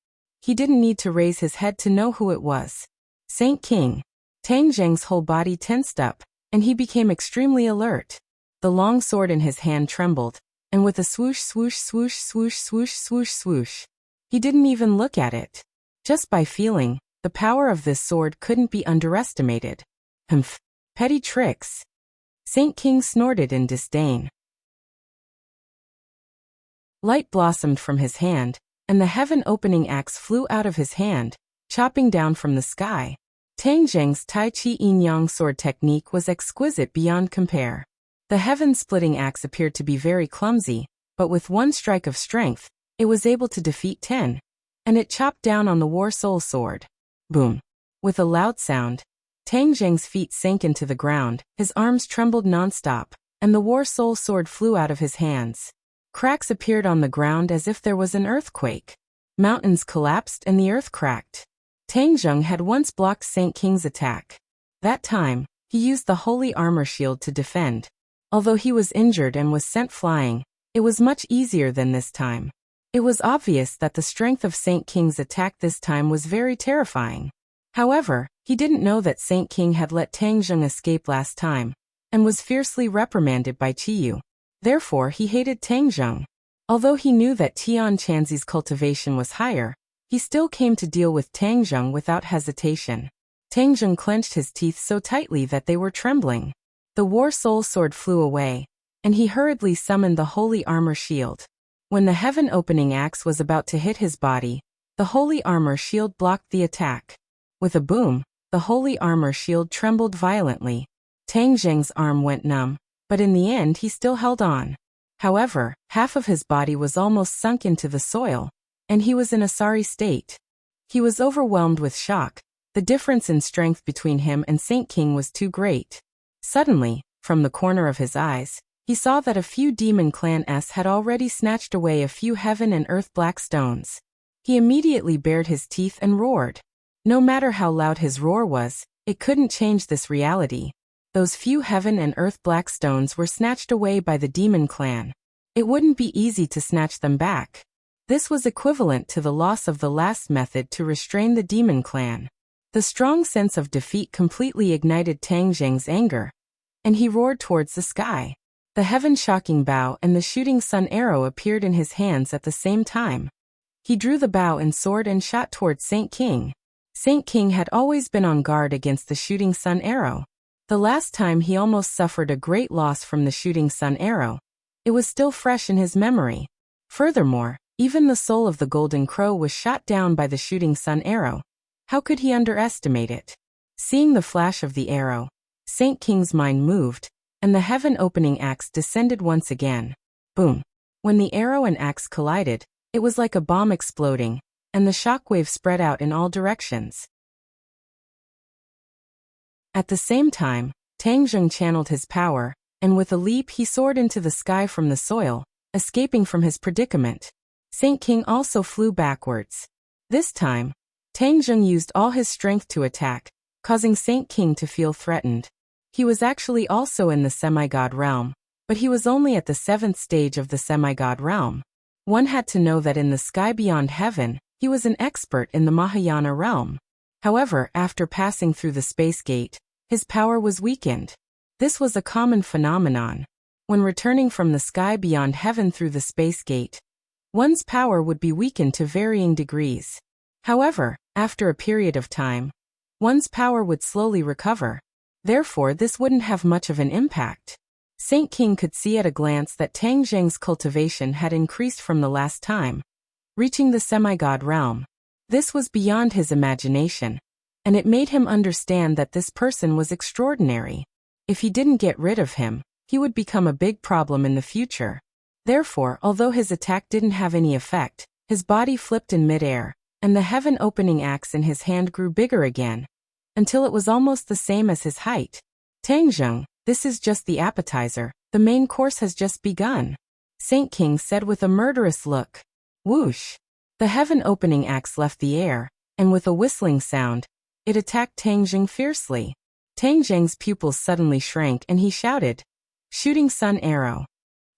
He didn't need to raise his head to know who it was. Saint King. Tang Zheng's whole body tensed up, and he became extremely alert. The long sword in his hand trembled, and with a swoosh swoosh swoosh swoosh swoosh swoosh swoosh, he didn't even look at it. Just by feeling, the power of this sword couldn't be underestimated. Humph. Petty tricks. Saint King snorted in disdain. Light blossomed from his hand, and the heaven-opening axe flew out of his hand, chopping down from the sky. Tang Zheng's Tai Chi Yin Yang sword technique was exquisite beyond compare. The heaven-splitting axe appeared to be very clumsy, but with one strike of strength, it was able to defeat 10, and it chopped down on the War Soul sword. Boom! With a loud sound, Tang Zheng's feet sank into the ground, his arms trembled non-stop, and the War Soul sword flew out of his hands. Cracks appeared on the ground as if there was an earthquake. Mountains collapsed and the earth cracked. Tang Zheng had once blocked Saint King's attack. That time, he used the holy armor shield to defend. Although he was injured and was sent flying, it was much easier than this time. It was obvious that the strength of Saint King's attack this time was very terrifying. However, he didn't know that Saint King had let Tang Zheng escape last time, and was fiercely reprimanded by Qiyu. Therefore he hated Tang Zheng. Although he knew that Tian Chanzi's cultivation was higher, he still came to deal with Tang Zheng without hesitation. Tang Zheng clenched his teeth so tightly that they were trembling. The War Soul sword flew away, and he hurriedly summoned the holy armor shield. When the heaven-opening axe was about to hit his body, the holy armor shield blocked the attack. With a boom, the holy armor shield trembled violently. Tang Zheng's arm went numb, but in the end he still held on. However, half of his body was almost sunk into the soil, and he was in a sorry state. He was overwhelmed with shock. The difference in strength between him and Saint King was too great. Suddenly, from the corner of his eyes, he saw that a few demon clan S had already snatched away a few heaven and earth black stones. He immediately bared his teeth and roared. No matter how loud his roar was, it couldn't change this reality. Those few heaven and earth black stones were snatched away by the demon clan. It wouldn't be easy to snatch them back. This was equivalent to the loss of the last method to restrain the demon clan. The strong sense of defeat completely ignited Tang Zheng's anger, and he roared towards the sky. The heaven-shocking bow and the shooting sun arrow appeared in his hands at the same time. He drew the bow and sword and shot towards Saint King. Saint King had always been on guard against the shooting sun arrow. The last time he almost suffered a great loss from the shooting sun arrow. It was still fresh in his memory. Furthermore, even the soul of the golden crow was shot down by the shooting sun arrow. How could he underestimate it? Seeing the flash of the arrow, Saint King's mind moved, and the heaven-opening axe descended once again. Boom! When the arrow and axe collided, it was like a bomb exploding, and the shockwave spread out in all directions. At the same time, Tang Zheng channeled his power, and with a leap he soared into the sky from the soil, escaping from his predicament. Saint King also flew backwards. This time, Tang Zheng used all his strength to attack, causing Saint King to feel threatened. He was actually also in the semi-god realm, but he was only at the 7th stage of the semi-god realm. One had to know that in the sky beyond heaven, he was an expert in the Mahayana realm. However, after passing through the space gate, his power was weakened. This was a common phenomenon. When returning from the sky beyond heaven through the space gate, one's power would be weakened to varying degrees. However, after a period of time, one's power would slowly recover. Therefore, this wouldn't have much of an impact. Saint King could see at a glance that Tang Zheng's cultivation had increased from the last time, reaching the semi-god realm. This was beyond his imagination, and it made him understand that this person was extraordinary. If he didn't get rid of him, he would become a big problem in the future. Therefore, although his attack didn't have any effect, his body flipped in midair, and the heaven-opening axe in his hand grew bigger again, until it was almost the same as his height. Tang Zheng, this is just the appetizer, the main course has just begun, Saint King said with a murderous look. Whoosh! The heaven-opening axe left the air, and with a whistling sound, it attacked Tang Zheng fiercely. Tang Zheng's pupils suddenly shrank and he shouted, "Shooting sun arrow."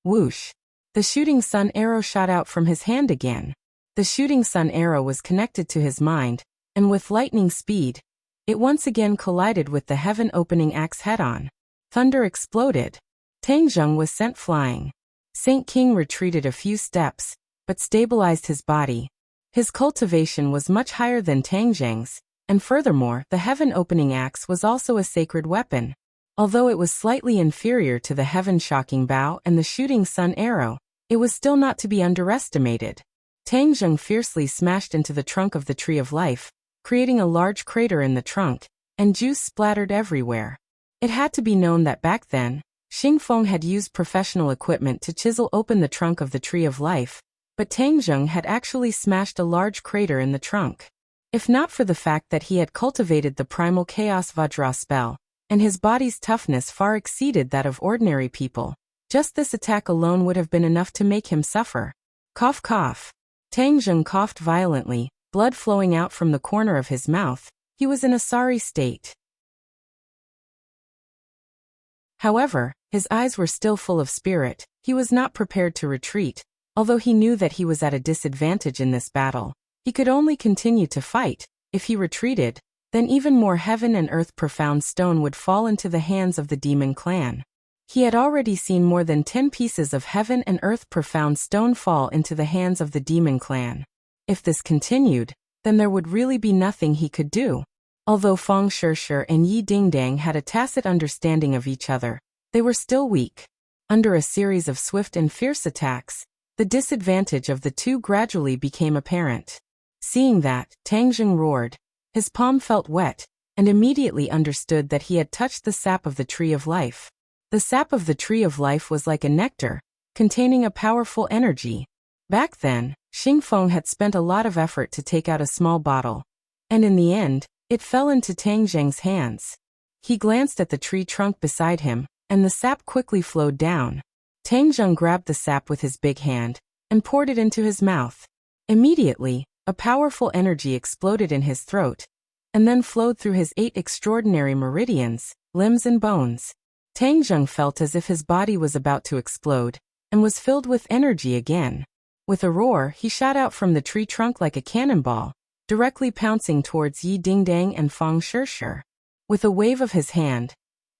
Whoosh! The shooting sun arrow shot out from his hand again. The shooting sun arrow was connected to his mind, and with lightning speed, it once again collided with the heaven-opening axe head-on. Thunder exploded. Tang Zheng was sent flying. Saint King retreated a few steps, but stabilized his body. His cultivation was much higher than Tang Zheng's, and furthermore, the heaven-opening axe was also a sacred weapon. Although it was slightly inferior to the heaven-shocking bow and the shooting sun arrow, it was still not to be underestimated. Tang Zheng fiercely smashed into the trunk of the Tree of Life, creating a large crater in the trunk, and juice splattered everywhere. It had to be known that back then, Xing Feng had used professional equipment to chisel open the trunk of the Tree of Life, but Tang Zheng had actually smashed a large crater in the trunk. If not for the fact that he had cultivated the primal Chaos Vajra spell, and his body's toughness far exceeded that of ordinary people, just this attack alone would have been enough to make him suffer. Cough cough. Tang Zheng coughed violently, blood flowing out from the corner of his mouth. He was in a sorry state. However, his eyes were still full of spirit. He was not prepared to retreat. Although he knew that he was at a disadvantage in this battle, he could only continue to fight. If he retreated, then even more heaven and earth profound stone would fall into the hands of the demon clan. He had already seen more than 10 pieces of heaven and earth profound stone fall into the hands of the demon clan. If this continued, then there would really be nothing he could do. Although Fang Shishir and Yi Dingdang had a tacit understanding of each other, they were still weak. Under a series of swift and fierce attacks, the disadvantage of the two gradually became apparent. Seeing that, Tang Zheng roared. His palm felt wet, and immediately understood that he had touched the sap of the Tree of Life. The sap of the Tree of Life was like a nectar, containing a powerful energy. Back then, Xing Feng had spent a lot of effort to take out a small bottle, and in the end, it fell into Tang Zheng's hands. He glanced at the tree trunk beside him, and the sap quickly flowed down. Tang Zheng grabbed the sap with his big hand, and poured it into his mouth. Immediately, a powerful energy exploded in his throat, and then flowed through his 8 extraordinary meridians, limbs and bones. Tang Zheng felt as if his body was about to explode, and was filled with energy again. With a roar, he shot out from the tree trunk like a cannonball, directly pouncing towards Yi Dingdang and Fang Shishir. With a wave of his hand,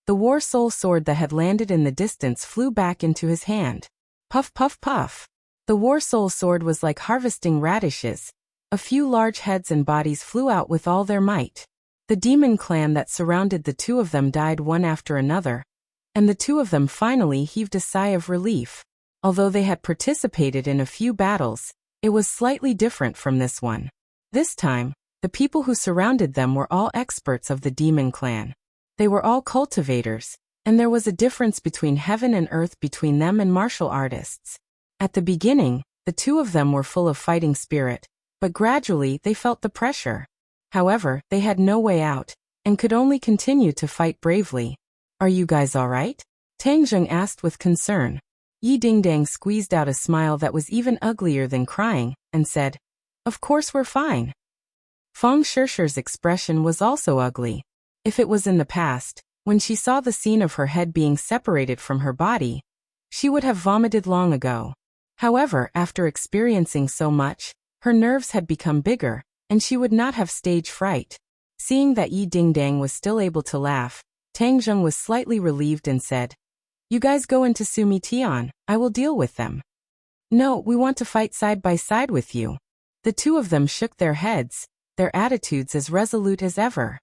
the War Soul sword that had landed in the distance flew back into his hand. Puff puff puff. The War Soul sword was like harvesting radishes. A few large heads and bodies flew out with all their might. The demon clan that surrounded the two of them died one after another, and the two of them finally heaved a sigh of relief. Although they had participated in a few battles, it was slightly different from this one. This time, the people who surrounded them were all experts of the demon clan. They were all cultivators, and there was a difference between heaven and earth between them and martial artists. At the beginning, the two of them were full of fighting spirit, but gradually they felt the pressure. However, they had no way out, and could only continue to fight bravely. "Are you guys all right?" Tang Zheng asked with concern. Yi Dingdang squeezed out a smile that was even uglier than crying, and said, "Of course we're fine." Fang Shishir's expression was also ugly. If it was in the past, When she saw the scene of her head being separated from her body, she would have vomited long ago. However, after experiencing so much, her nerves had become bigger, and she would not have stage fright. Seeing that Yi Dingdang was still able to laugh, Tang Zheng was slightly relieved and said, "You guys go into Sumi Tian, I will deal with them." "No, we want to fight side by side with you." The two of them shook their heads, their attitudes as resolute as ever.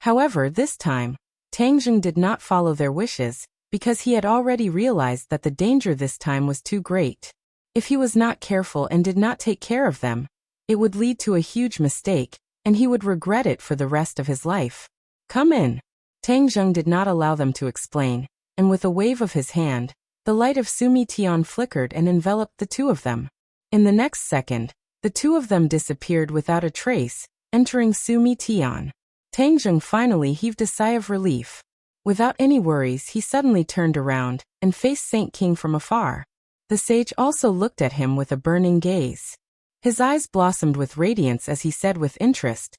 However, this time, Tang Zheng did not follow their wishes, because he had already realized that the danger this time was too great. If he was not careful and did not take care of them, it would lead to a huge mistake, and he would regret it for the rest of his life. "Come in." Tang Zheng did not allow them to explain, and with a wave of his hand, the light of Sumi Tian flickered and enveloped the two of them. In the next second, the two of them disappeared without a trace, entering Sumi Tian. Tang Zheng finally heaved a sigh of relief. Without any worries, he suddenly turned around and faced Saint King from afar. The sage also looked at him with a burning gaze. His eyes blossomed with radiance as he said with interest,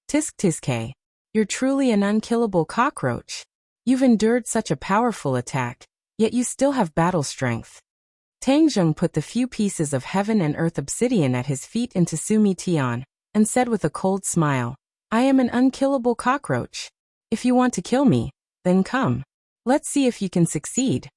"Tisk Tiske, you're truly an unkillable cockroach. You've endured such a powerful attack, yet you still have battle strength." Tang Zheng put the few pieces of heaven and earth obsidian at his feet into Sumi Tian, and said with a cold smile, "I am an unkillable cockroach. If you want to kill me, then come. Let's see if you can succeed."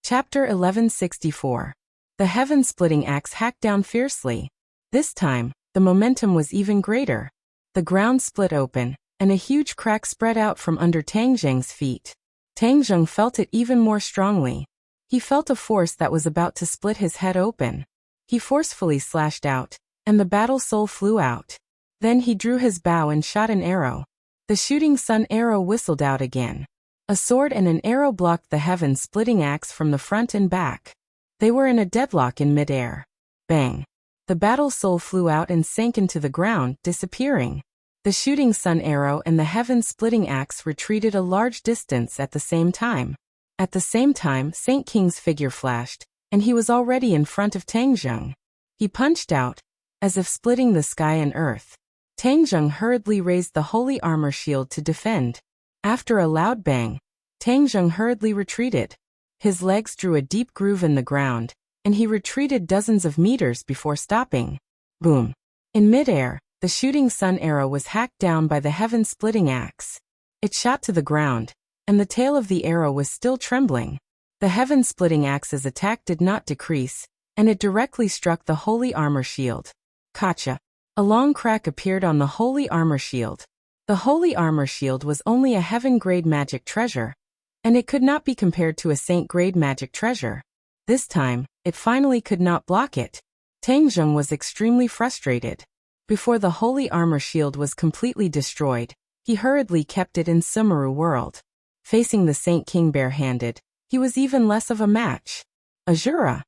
Chapter 1164. The heaven-splitting axe hacked down fiercely. This time, the momentum was even greater. The ground split open, and a huge crack spread out from under Tang Zheng's feet. Tang Zheng felt it even more strongly. He felt a force that was about to split his head open. He forcefully slashed out, and the battle soul flew out. Then he drew his bow and shot an arrow. The shooting sun arrow whistled out again. A sword and an arrow blocked the heaven-splitting axe from the front and back. They were in a deadlock in midair. Bang! The battle soul flew out and sank into the ground, disappearing. The shooting sun arrow and the heaven-splitting axe retreated a large distance at the same time. At the same time, Saint King's figure flashed, and he was already in front of Tang Zheng. He punched out, as if splitting the sky and earth. Tang Zheng hurriedly raised the holy armor shield to defend. After a loud bang, Tang Zheng hurriedly retreated. His legs drew a deep groove in the ground, and he retreated dozens of meters before stopping. Boom! In midair, the shooting sun arrow was hacked down by the heaven-splitting axe. It shot to the ground, and the tail of the arrow was still trembling. The heaven-splitting axe's attack did not decrease, and it directly struck the holy armor shield. Gotcha! A long crack appeared on the holy armor shield. The holy armor shield was only a heaven-grade magic treasure, and it could not be compared to a saint-grade magic treasure. This time, it finally could not block it. Tang Zheng was extremely frustrated. Before the holy armor shield was completely destroyed, he hurriedly kept it in Sumeru world. Facing the Saint King barehanded, he was even less of a match. Azura!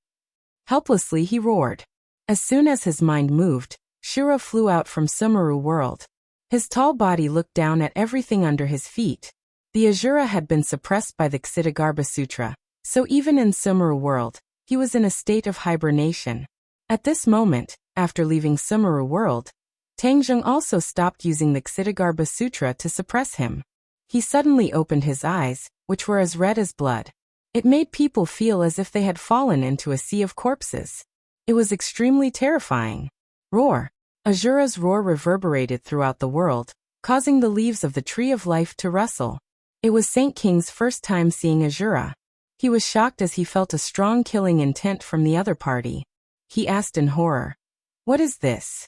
Helplessly he roared. As soon as his mind moved, Shura flew out from Sumeru world. His tall body looked down at everything under his feet. The Azura had been suppressed by the Ksitigarbha Sutra, so even in Sumeru world, he was in a state of hibernation. At this moment, after leaving Sumeru world, Tang Zheng also stopped using the Ksitigarbha Sutra to suppress him. He suddenly opened his eyes, which were as red as blood. It made people feel as if they had fallen into a sea of corpses. It was extremely terrifying. Roar! Azura's roar reverberated throughout the world, causing the leaves of the Tree of Life to rustle. It was Saint King's first time seeing Azura. He was shocked as he felt a strong killing intent from the other party. He asked in horror, "What is this?"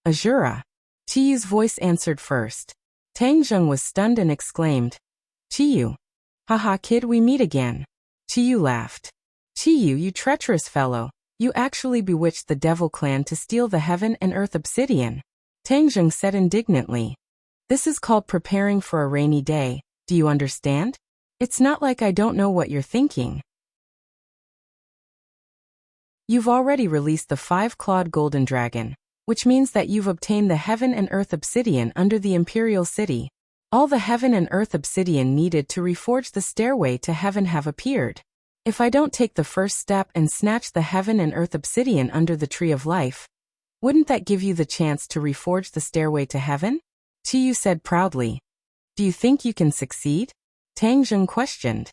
"Azura." Chiyu's voice answered first. Tang Zheng was stunned and exclaimed, "Chiyu. Haha kid, we meet again." Chiyu laughed. "Chiyu, you treacherous fellow. You actually bewitched the devil clan to steal the heaven and earth obsidian." Tang Zheng said indignantly, "This is called preparing for a rainy day, do you understand? It's not like I don't know what you're thinking. You've already released the 5-clawed golden dragon, which means that you've obtained the heaven and earth obsidian under the imperial city. All the heaven and earth obsidian needed to reforge the stairway to heaven have appeared. If I don't take the first step and snatch the heaven and earth obsidian under the Tree of Life, Wouldn't that give you the chance to reforge the stairway to heaven? Qiyu said proudly. Do you think you can succeed? Tang Zheng questioned.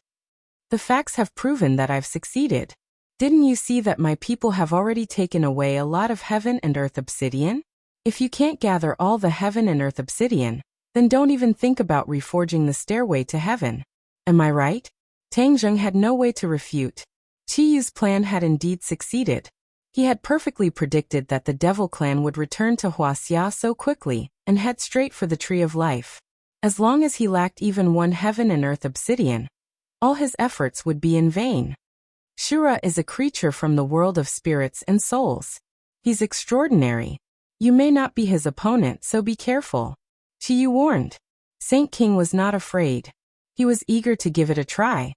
The facts have proven that I've succeeded. Didn't you see that my people have already taken away a lot of heaven and earth obsidian? If you can't gather all the heaven and earth obsidian, then don't even think about reforging the stairway to heaven. Am I right? Tang Zheng had no way to refute. Qiyu's plan had indeed succeeded. He had perfectly predicted that the Devil Clan would return to Wuxia so quickly and head straight for the Tree of Life. As long as he lacked even one heaven and earth obsidian, all his efforts would be in vain. Shura is a creature from the world of spirits and souls. He's extraordinary. You may not be his opponent, so be careful. Qiyu warned. Saint King was not afraid. He was eager to give it a try.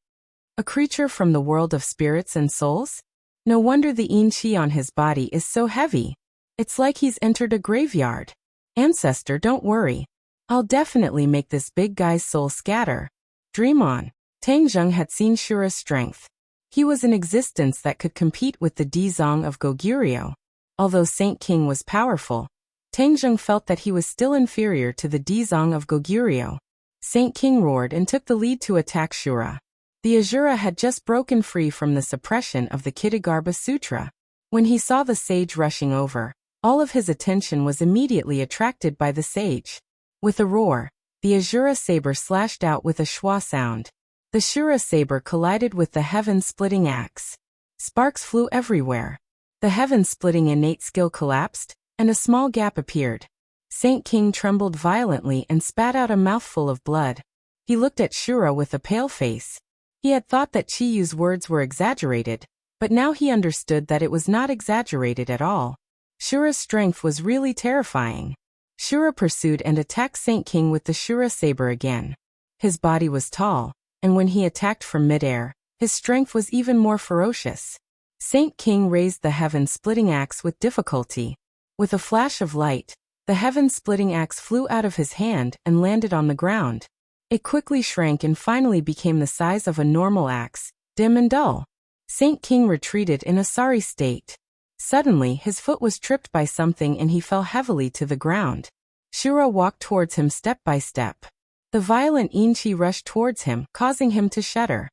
A creature from the world of spirits and souls? No wonder the yin qi on his body is so heavy. It's like he's entered a graveyard. Ancestor, don't worry. I'll definitely make this big guy's soul scatter. Dream on. Tang Zheng had seen Shura's strength. He was an existence that could compete with the Dizong of Goguryeo. Although Saint King was powerful, Tang Zheng felt that he was still inferior to the Dizong of Goguryeo. Saint King roared and took the lead to attack Shura. The Asura had just broken free from the suppression of the Kitagarbha Sutra. When he saw the sage rushing over, all of his attention was immediately attracted by the sage. With a roar, the Asura saber slashed out with a schwa sound. The Shura saber collided with the heaven-splitting axe. Sparks flew everywhere. The heaven-splitting innate skill collapsed, and a small gap appeared. Saint King trembled violently and spat out a mouthful of blood. He looked at Shura with a pale face. He had thought that Qiyu's words were exaggerated, but now he understood that it was not exaggerated at all. Shura's strength was really terrifying. Shura pursued and attacked Saint King with the Shura saber again. His body was tall, and when he attacked from midair, his strength was even more ferocious. Saint King raised the heaven-splitting axe with difficulty. With a flash of light, the heaven-splitting axe flew out of his hand and landed on the ground. It quickly shrank and finally became the size of a normal axe, dim and dull. Saint King retreated in a sorry state. Suddenly, his foot was tripped by something and he fell heavily to the ground. Shura walked towards him step by step. The violent Inchi rushed towards him, causing him to shudder.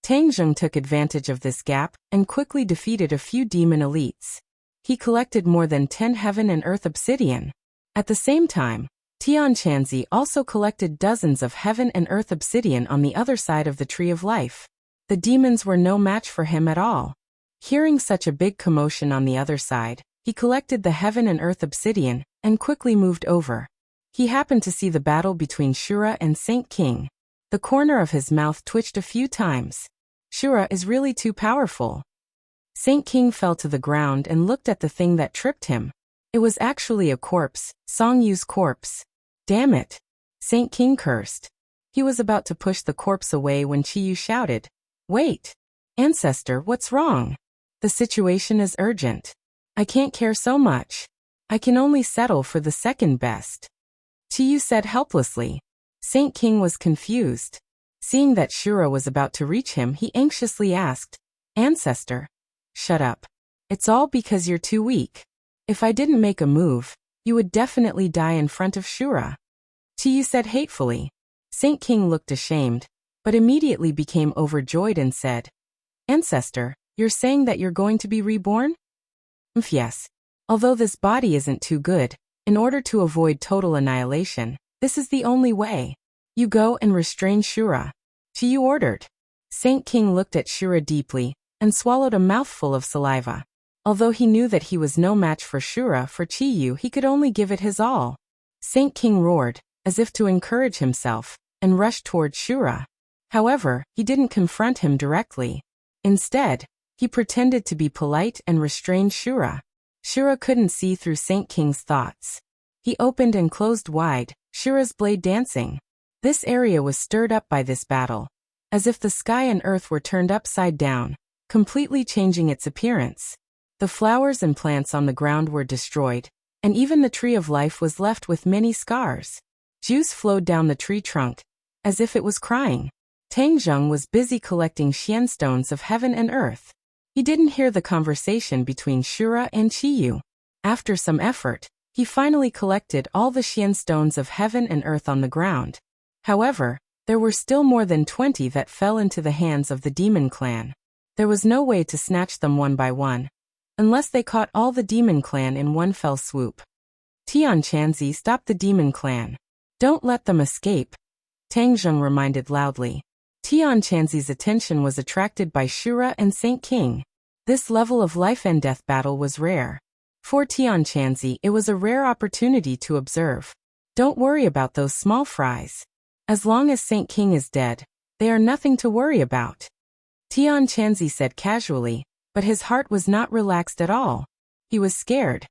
Tang Zheng took advantage of this gap and quickly defeated a few demon elites. He collected more than 10 heaven and earth obsidian. At the same time, Tian Chanzi also collected dozens of heaven and earth obsidian on the other side of the Tree of Life. The demons were no match for him at all. Hearing such a big commotion on the other side, he collected the heaven and earth obsidian and quickly moved over. He happened to see the battle between Shura and Saint King. The corner of his mouth twitched a few times. Shura is really too powerful. Saint King fell to the ground and looked at the thing that tripped him. It was actually a corpse, Song Yu's corpse. Damn it! Saint King cursed. He was about to push the corpse away when Qiyu shouted, "Wait! Ancestor, what's wrong? The situation is urgent. I can't care so much. I can only settle for the second best." Qiyu said helplessly. Saint King was confused. Seeing that Shura was about to reach him, he anxiously asked, "Ancestor, shut up. It's all because you're too weak. If I didn't make a move, you would definitely die in front of Shura." Qiyu said hatefully. Saint King looked ashamed, but immediately became overjoyed and said, "Ancestor, you're saying that you're going to be reborn?" Yes. Although this body isn't too good, in order to avoid total annihilation, this is the only way. You go and restrain Shura. Qiyu ordered. Saint King looked at Shura deeply and swallowed a mouthful of saliva. Although he knew that he was no match for Shura, for Qiyu he could only give it his all. Saint King roared, as if to encourage himself, and rushed towards Shura. However, he didn't confront him directly. Instead, he pretended to be polite and restrained Shura. Shura couldn't see through Saint King's thoughts. He opened and closed wide, Shura's blade dancing. This area was stirred up by this battle, as if the sky and earth were turned upside down, completely changing its appearance. The flowers and plants on the ground were destroyed, and even the Tree of Life was left with many scars. Juice flowed down the tree trunk, as if it was crying. Tang Zheng was busy collecting xian stones of heaven and earth. He didn't hear the conversation between Shura and Qiyu. After some effort, he finally collected all the Xian stones of heaven and earth on the ground. However, there were still more than 20 that fell into the hands of the demon clan. There was no way to snatch them one by one, unless they caught all the demon clan in one fell swoop. Tian Chanzi stopped the demon clan. Don't let them escape, Tang Zheng reminded loudly. Tian Chanzi's attention was attracted by Shura and Saint King. This level of life and death battle was rare. For Tian Chanzi, it was a rare opportunity to observe. Don't worry about those small fries. As long as Saint King is dead, they are nothing to worry about. Tian Chanzi said casually, but his heart was not relaxed at all. He was scared.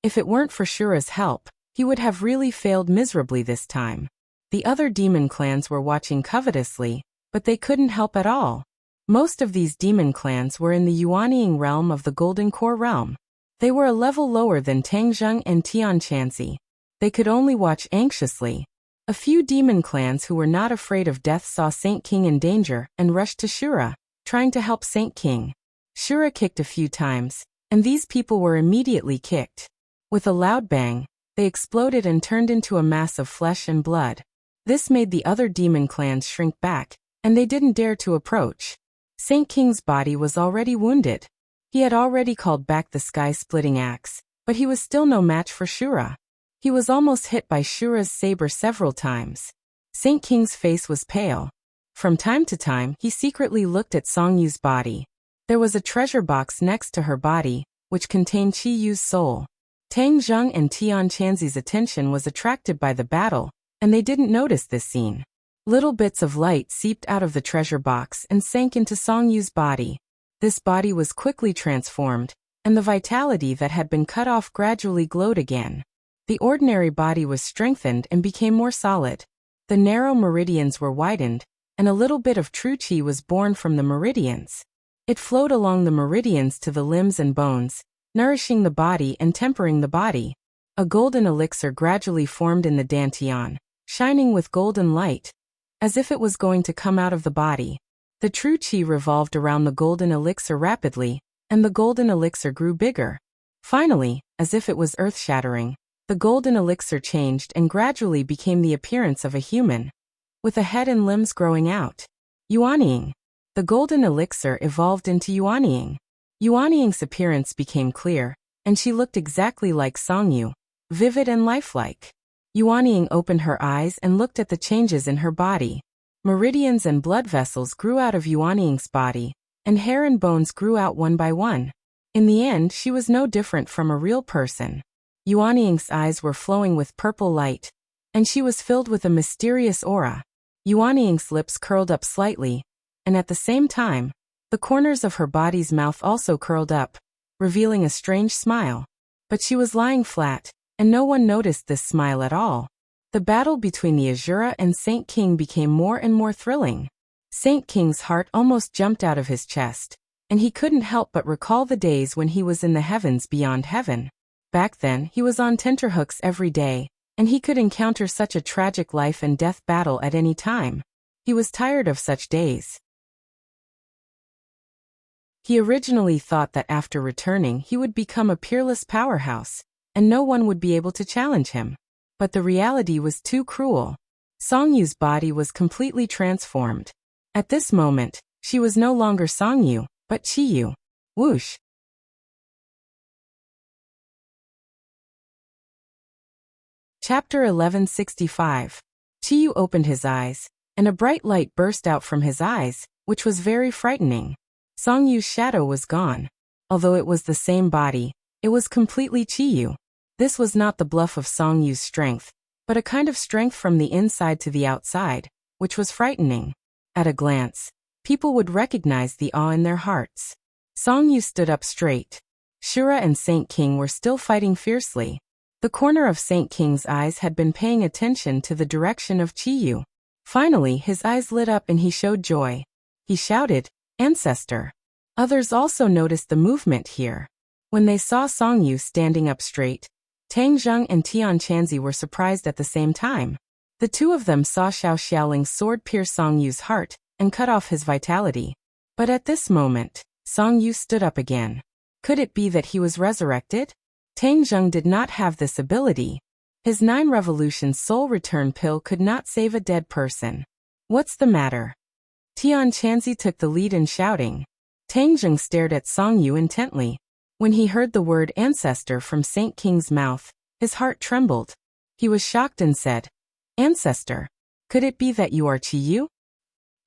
If it weren't for Shura's help, he would have really failed miserably this time. The other demon clans were watching covetously, but they couldn't help at all. Most of these demon clans were in the Yuanying realm of the Golden Core realm. They were a level lower than Tang Zheng and Tian Chanzi. They could only watch anxiously. A few demon clans who were not afraid of death saw Saint King in danger and rushed to Shura, trying to help Saint King. Shura kicked a few times, and these people were immediately kicked. With a loud bang, they exploded and turned into a mass of flesh and blood. This made the other demon clans shrink back, and they didn't dare to approach. Saint King's body was already wounded. He had already called back the sky-splitting axe, but he was still no match for Shura. He was almost hit by Shura's saber several times. Saint King's face was pale. From time to time, he secretly looked at Song Yu's body. There was a treasure box next to her body, which contained Qi Yu's soul. Tang Zheng and Tian Chanzi's attention was attracted by the battle, and they didn't notice this scene. Little bits of light seeped out of the treasure box and sank into Song Yu's body. This body was quickly transformed, and the vitality that had been cut off gradually glowed again. The ordinary body was strengthened and became more solid. The narrow meridians were widened, and a little bit of true qi was born from the meridians. It flowed along the meridians to the limbs and bones, nourishing the body and tempering the body. A golden elixir gradually formed in the dantian, shining with golden light, as if it was going to come out of the body. The true qi revolved around the golden elixir rapidly, and the golden elixir grew bigger. Finally, as if it was earth-shattering, the golden elixir changed and gradually became the appearance of a human, with a head and limbs growing out. Yuanying. The golden elixir evolved into Yuanying. Yuanying's appearance became clear, and she looked exactly like Song Yu, vivid and lifelike. Yuanying opened her eyes and looked at the changes in her body. Meridians and blood vessels grew out of Yuanying's body, and hair and bones grew out one by one. In the end, she was no different from a real person. Yuanying's eyes were flowing with purple light, and she was filled with a mysterious aura. Yuanying's lips curled up slightly, and at the same time, the corners of her body's mouth also curled up, revealing a strange smile. But she was lying flat, and no one noticed this smile at all. The battle between the Azura and Saint King became more and more thrilling. Saint King's heart almost jumped out of his chest, and he couldn't help but recall the days when he was in the heavens beyond heaven. Back then, he was on tenterhooks every day, and he could encounter such a tragic life and death battle at any time. He was tired of such days. He originally thought that after returning he would become a peerless powerhouse, and no one would be able to challenge him. But the reality was too cruel. Song Yu's body was completely transformed. At this moment, she was no longer Song Yu, but Qi Yu. Whoosh! Chapter 1165. Qi Yu opened his eyes, and a bright light burst out from his eyes, which was very frightening. Song Yu's shadow was gone. Although it was the same body, it was completely Qi Yu. This was not the bluff of Song Yu's strength, but a kind of strength from the inside to the outside, which was frightening. At a glance, people would recognize the awe in their hearts. Song Yu stood up straight. Shura and Saint King were still fighting fiercely. The corner of Saint King's eyes had been paying attention to the direction of Qi Yu. Finally, his eyes lit up and he showed joy. He shouted, "Ancestor!" Others also noticed the movement here. When they saw Song Yu standing up straight, Tang Zheng and Tian Chanzi were surprised at the same time. The two of them saw Xiao Xiaoling's sword pierce Song Yu's heart and cut off his vitality. But at this moment, Song Yu stood up again. Could it be that he was resurrected? Tang Zheng did not have this ability. His 9 revolutions soul return pill could not save a dead person. What's the matter? Tian Chanzi took the lead in shouting. Tang Zheng stared at Song Yu intently. When he heard the word ancestor from Saint King's mouth, his heart trembled. He was shocked and said, Ancestor, could it be that you are Qi Yu?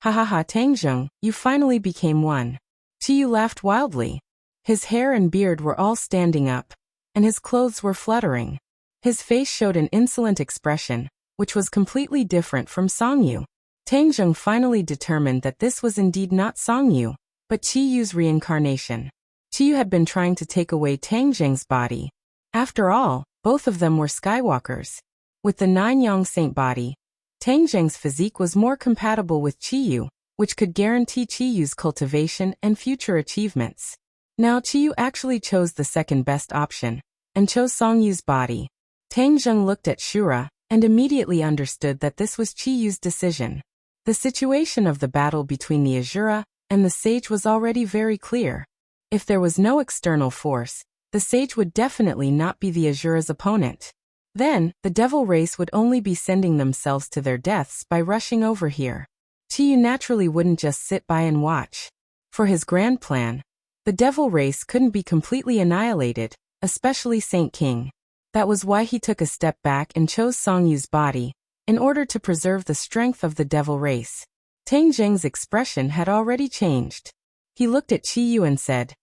Ha ha ha, Tang Zheng, you finally became one. Qi Yu laughed wildly. His hair and beard were all standing up, and his clothes were fluttering. His face showed an insolent expression, which was completely different from Song Yu. Tang Zheng finally determined that this was indeed not Song Yu, but Qi Yu's reincarnation. Qi Yu had been trying to take away Tang Zheng's body. After all, both of them were Skywalkers. With the 9 Yang Saint body, Tang Zheng's physique was more compatible with Qi Yu, which could guarantee Qi Yu's cultivation and future achievements. Now Qi Yu actually chose the second best option, and chose Song Yu's body. Tang Zheng looked at Shura, and immediately understood that this was Qi Yu's decision. The situation of the battle between the Azura and the Sage was already very clear. If there was no external force, the Sage would definitely not be the Azura's opponent. Then, the Devil race would only be sending themselves to their deaths by rushing over here. Qi Yu naturally wouldn't just sit by and watch. For his grand plan, the Devil race couldn't be completely annihilated, especially Saint King. That was why he took a step back and chose Song Yu's body, in order to preserve the strength of the Devil race. Tang Zheng's expression had already changed. He looked at Qi Yu and said,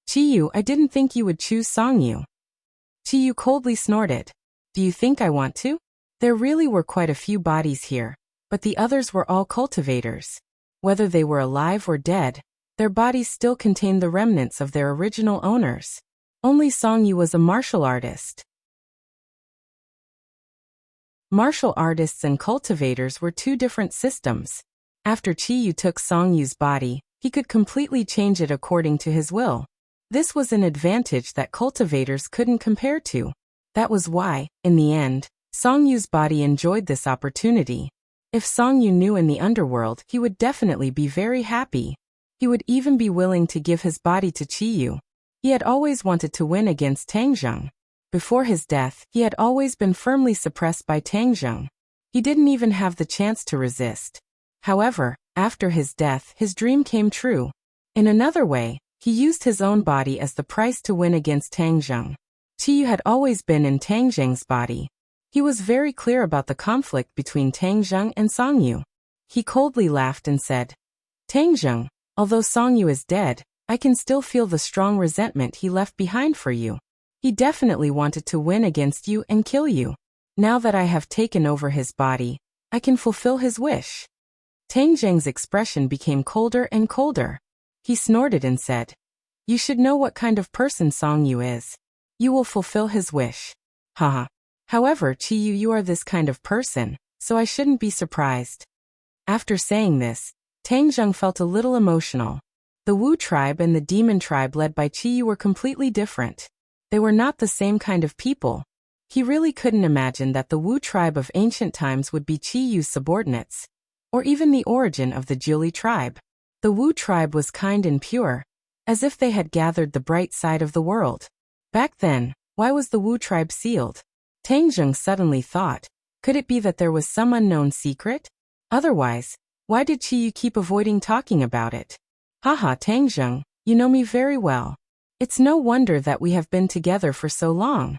Qi Yu, I didn't think you would choose Song Yu. Qi Yu coldly snorted. Do you think I want to? There really were quite a few bodies here, but the others were all cultivators. Whether they were alive or dead, their bodies still contained the remnants of their original owners. Only Song Yu was a martial artist. Martial artists and cultivators were 2 different systems. After Qi Yu took Song Yu's body, he could completely change it according to his will. This was an advantage that cultivators couldn't compare to. That was why, in the end, Song Yu's body enjoyed this opportunity. If Song Yu knew in the underworld, he would definitely be very happy. He would even be willing to give his body to Qi Yu. He had always wanted to win against Tang Zheng. Before his death, he had always been firmly suppressed by Tang Zheng. He didn't even have the chance to resist. However, after his death, his dream came true. In another way, he used his own body as the price to win against Tang Zheng. Qi Yu had always been in Tang Zheng's body. He was very clear about the conflict between Tang Zheng and Song Yu. He coldly laughed and said, Tang Zheng, although Song Yu is dead, I can still feel the strong resentment he left behind for you. He definitely wanted to win against you and kill you. Now that I have taken over his body, I can fulfill his wish. Tang Zheng's expression became colder and colder. He snorted and said, You should know what kind of person Song Yu is. You will fulfill his wish. Haha. However, Qi Yu, you are this kind of person, so I shouldn't be surprised. After saying this, Tang Zheng felt a little emotional. The Wu tribe and the demon tribe led by Qi Yu were completely different. They were not the same kind of people. He really couldn't imagine that the Wu tribe of ancient times would be Qi Yu's subordinates, or even the origin of the Jiuli tribe. The Wu tribe was kind and pure, as if they had gathered the bright side of the world. Back then, why was the Wu tribe sealed? Tang Zheng suddenly thought, could it be that there was some unknown secret? Otherwise, why did Qi Yu keep avoiding talking about it? Haha, Tang Zheng, you know me very well. It's no wonder that we have been together for so long.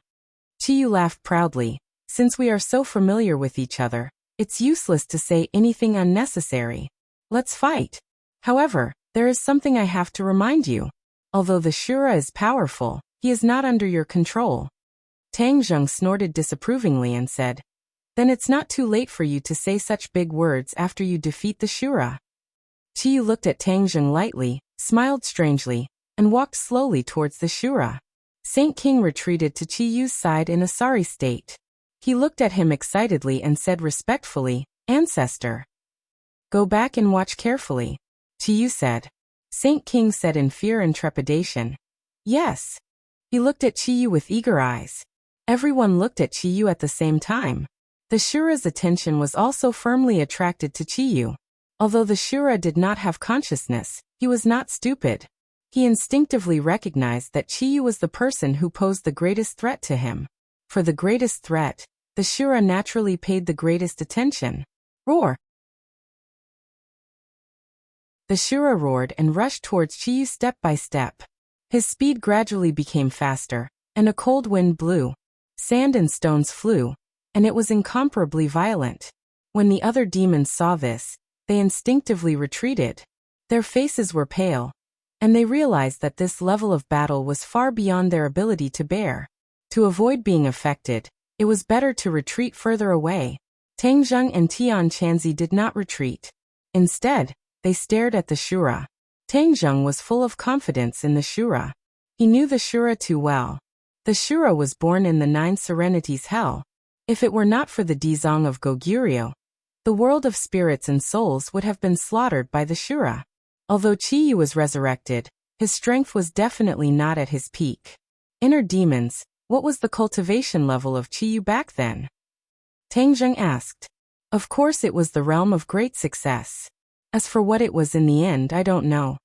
Qi Yu laughed proudly. Since we are so familiar with each other, it's useless to say anything unnecessary. Let's fight. However, there is something I have to remind you. Although the Shura is powerful, he is not under your control. Tang Zheng snorted disapprovingly and said, Then it's not too late for you to say such big words after you defeat the Shura. Qi Yu looked at Tang Zheng lightly, smiled strangely, and walked slowly towards the Shura. Saint King retreated to Qi Yu's side in a sorry state. He looked at him excitedly and said respectfully, Ancestor. Go back and watch carefully. Qi Yu said. Saint King said in fear and trepidation. Yes. He looked at Qi Yu with eager eyes. Everyone looked at Qi Yu at the same time. The Shura's attention was also firmly attracted to Qi Yu. Although the Shura did not have consciousness, he was not stupid. He instinctively recognized that Chiyu was the person who posed the greatest threat to him. For the greatest threat, the Shura naturally paid the greatest attention. Roar! The Shura roared and rushed towards Chiyu step by step. His speed gradually became faster, and a cold wind blew. Sand and stones flew, and it was incomparably violent. When the other demons saw this, they instinctively retreated. Their faces were pale, and they realized that this level of battle was far beyond their ability to bear. To avoid being affected, it was better to retreat further away. Tang Zheng and Tian Chanzi did not retreat. Instead, they stared at the Shura. Tang Zheng was full of confidence in the Shura. He knew the Shura too well. The Shura was born in the 9 Serenities Hell. If it were not for the Dizong of Goguryeo, the world of spirits and souls would have been slaughtered by the Shura. Although Chiyu was resurrected, his strength was definitely not at his peak. Inner demons, what was the cultivation level of Chiyu back then? Tang Zheng asked. Of course it was the realm of great success. As for what it was in the end, I don't know.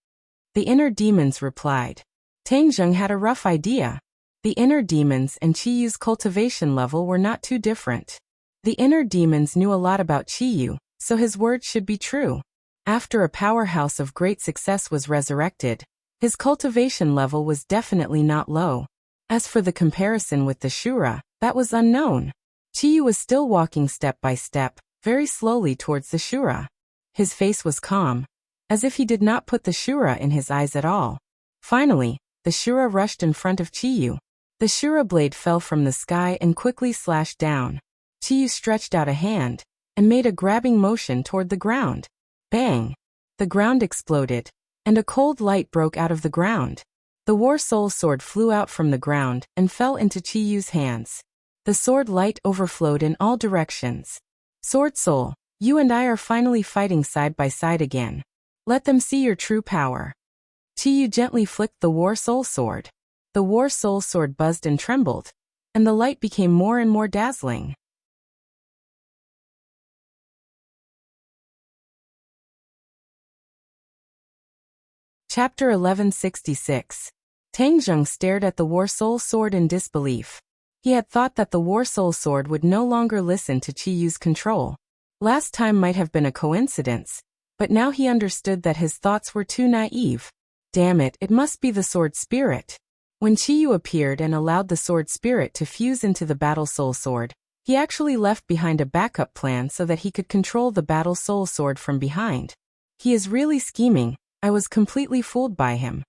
The inner demons replied. Tang Zheng had a rough idea. The inner demons and Chiyu's cultivation level were not too different. The inner demons knew a lot about Chiyu, so his words should be true. After a powerhouse of great success was resurrected, his cultivation level was definitely not low. As for the comparison with the Shura, that was unknown. Chiyu was still walking step by step, very slowly towards the Shura. His face was calm, as if he did not put the Shura in his eyes at all. Finally, the Shura rushed in front of Chiyu. The Shura blade fell from the sky and quickly slashed down. Chiyu stretched out a hand and made a grabbing motion toward the ground. Bang! The ground exploded, and a cold light broke out of the ground. The War Soul Sword flew out from the ground and fell into Chiyu's hands. The sword light overflowed in all directions. Sword Soul, you and I are finally fighting side by side again. Let them see your true power. Chiyu gently flicked the War Soul Sword. The War Soul Sword buzzed and trembled, and the light became more and more dazzling. Chapter 1166. Tang Zheng stared at the War Soul Sword in disbelief. He had thought that the War Soul Sword would no longer listen to Chiyu's control. Last time might have been a coincidence, but now he understood that his thoughts were too naive. Damn it, it must be the Sword Spirit. When Chiyu appeared and allowed the Sword Spirit to fuse into the Battle Soul Sword, he actually left behind a backup plan so that he could control the Battle Soul Sword from behind. He is really scheming. I was completely fooled by him.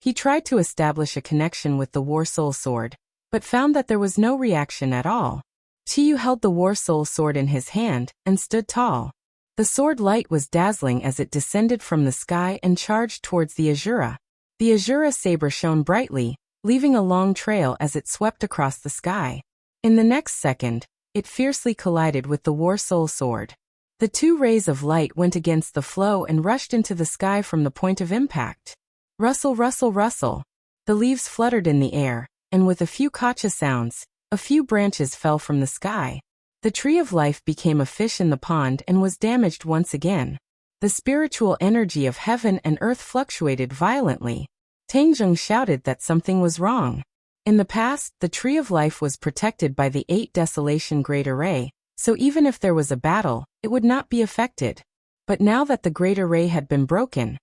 He tried to establish a connection with the War Soul Sword, but found that there was no reaction at all. Chiyu held the War Soul Sword in his hand and stood tall. The sword light was dazzling as it descended from the sky and charged towards the Azura. The Azura saber shone brightly, leaving a long trail as it swept across the sky. In the next second, it fiercely collided with the War Soul Sword. The two rays of light went against the flow and rushed into the sky from the point of impact. Rustle, rustle, rustle. The leaves fluttered in the air, and with a few kacha sounds, a few branches fell from the sky. The tree of life became a fish in the pond and was damaged once again. The spiritual energy of heaven and earth fluctuated violently. Tang Zheng shouted that something was wrong. In the past, the tree of life was protected by the 8 Desolation Great Array, so even if there was a battle, it would not be affected. But now that the Great Array had been broken,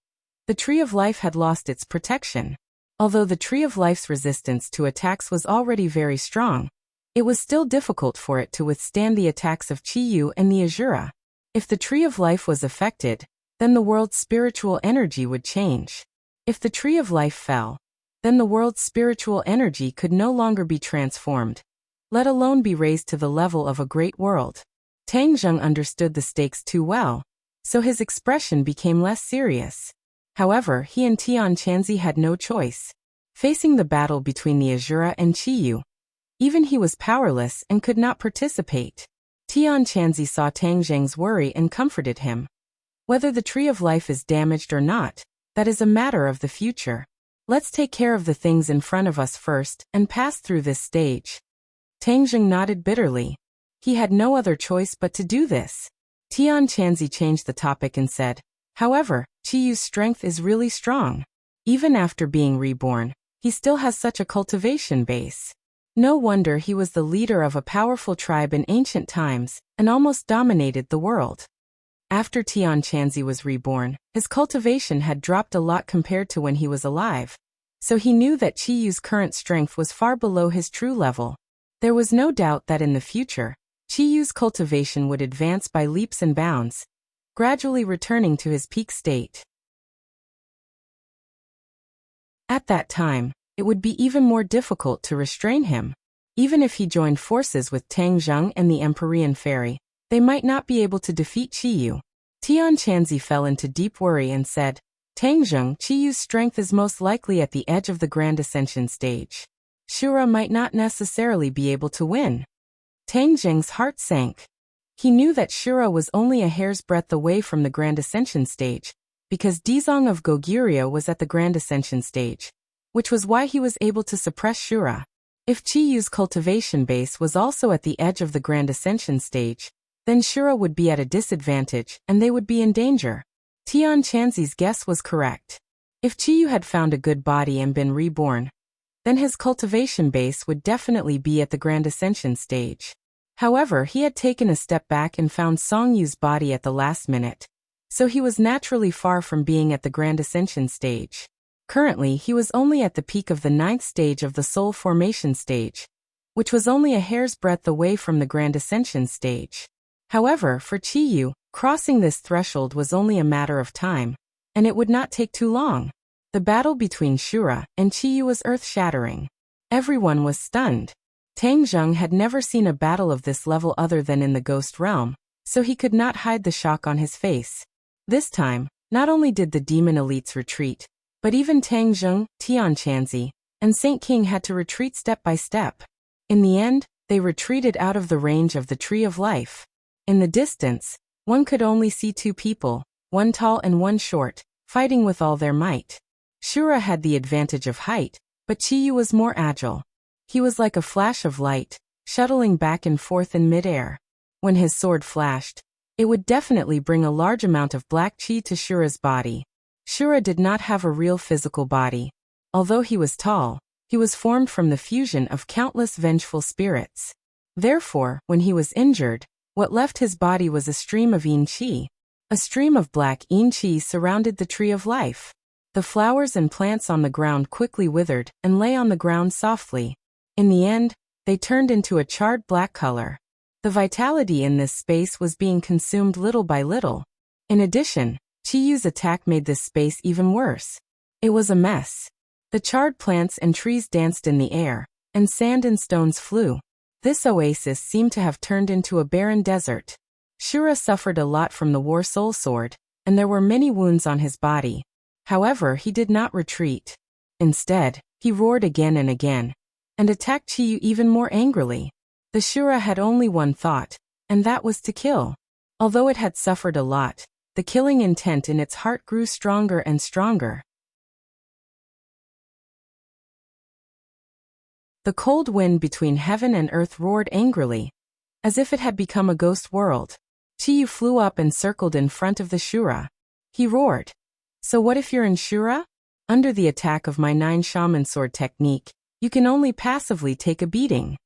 the tree of life had lost its protection. Although the tree of life's resistance to attacks was already very strong, it was still difficult for it to withstand the attacks of Chiyu and the Azura. If the tree of life was affected, then the world's spiritual energy would change. If the tree of life fell, then the world's spiritual energy could no longer be transformed, let alone be raised to the level of a great world. Tang Zheng understood the stakes too well, so his expression became less serious. However, he and Tian Chanzi had no choice. Facing the battle between the Azura and Chiyu, even he was powerless and could not participate. Tian Chanzi saw Tang Zheng's worry and comforted him. Whether the tree of life is damaged or not, that is a matter of the future. Let's take care of the things in front of us first and pass through this stage. Tang Zheng nodded bitterly. He had no other choice but to do this. Tian Chanzi changed the topic and said, however, Chiyu's strength is really strong. Even after being reborn, he still has such a cultivation base. No wonder he was the leader of a powerful tribe in ancient times and almost dominated the world. After Tian Chanzi was reborn, his cultivation had dropped a lot compared to when he was alive, so he knew that Chiyu's current strength was far below his true level. There was no doubt that in the future, Chiyu's cultivation would advance by leaps and bounds, gradually returning to his peak state. At that time, it would be even more difficult to restrain him. Even if he joined forces with Tang Zheng and the Empyrean Fairy, they might not be able to defeat Chiyu. Tian Chanzi fell into deep worry and said, Tang Zheng, Chiyu's strength is most likely at the edge of the Grand Ascension stage. Shura might not necessarily be able to win. Tang Zheng's heart sank. He knew that Shura was only a hair's breadth away from the Grand Ascension stage, because Dizong of Goguryeo was at the Grand Ascension stage, which was why he was able to suppress Shura. If Chiyu's cultivation base was also at the edge of the Grand Ascension stage, then Shura would be at a disadvantage and they would be in danger. Tian Chanzi's guess was correct. If Chiyu had found a good body and been reborn, then his cultivation base would definitely be at the Grand Ascension stage. However, he had taken a step back and found Songyu's body at the last minute, so he was naturally far from being at the Grand Ascension stage. Currently, he was only at the peak of the 9th stage of the Soul Formation stage, which was only a hair's breadth away from the Grand Ascension stage. However, for Chiyu, crossing this threshold was only a matter of time, and it would not take too long. The battle between Shura and Chiyu was earth-shattering. Everyone was stunned. Tang Zheng had never seen a battle of this level other than in the Ghost Realm, so he could not hide the shock on his face. This time, not only did the demon elites retreat, but even Tang Zheng, Tian Chanzi, and Saint King had to retreat step by step. In the end, they retreated out of the range of the Tree of Life. In the distance, one could only see two people, one tall and one short, fighting with all their might. Shura had the advantage of height, but Chiyu was more agile. He was like a flash of light, shuttling back and forth in midair. When his sword flashed, it would definitely bring a large amount of black chi to Shura's body. Shura did not have a real physical body. Although he was tall, he was formed from the fusion of countless vengeful spirits. Therefore, when he was injured, what left his body was a stream of yin chi. A stream of black yin chi surrounded the Tree of Life. The flowers and plants on the ground quickly withered and lay on the ground softly. In the end, they turned into a charred black color. The vitality in this space was being consumed little by little. In addition, Chiyu's attack made this space even worse. It was a mess. The charred plants and trees danced in the air, and sand and stones flew. This oasis seemed to have turned into a barren desert. Shura suffered a lot from the War Soul Sword, and there were many wounds on his body. However, he did not retreat. Instead, he roared again and again, and attacked Chiyu even more angrily. The Shura had only one thought, and that was to kill. Although it had suffered a lot, the killing intent in its heart grew stronger and stronger. The cold wind between heaven and earth roared angrily, as if it had become a ghost world. Chiyu flew up and circled in front of the Shura. He roared, "So what if you're in Shura? Under the attack of my 9 Shaman Sword technique, you can only passively take a beating."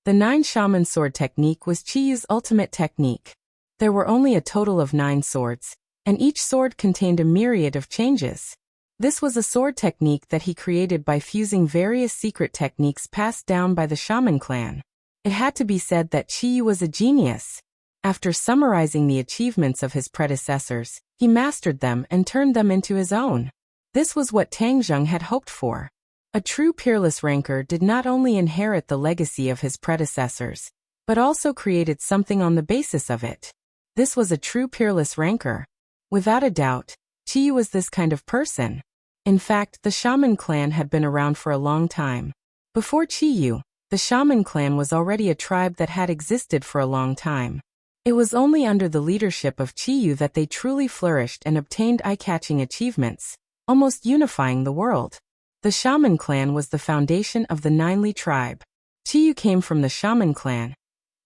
The 9 Shaman Sword technique was Chiyu's ultimate technique. There were only a total of 9 swords, and each sword contained a myriad of changes. This was a sword technique that he created by fusing various secret techniques passed down by the Shaman clan. It had to be said that Chiyu was a genius. After summarizing the achievements of his predecessors, he mastered them and turned them into his own. This was what Tang Zheng had hoped for. A true peerless ranker did not only inherit the legacy of his predecessors, but also created something on the basis of it. This was a true peerless ranker. Without a doubt, Chiyu was this kind of person. In fact, the Shaman clan had been around for a long time. Before Chiyu, the Shaman clan was already a tribe that had existed for a long time. It was only under the leadership of Chiyu that they truly flourished and obtained eye-catching achievements, almost unifying the world. The Shaman clan was the foundation of the Ninely tribe. Chiyu came from the Shaman clan,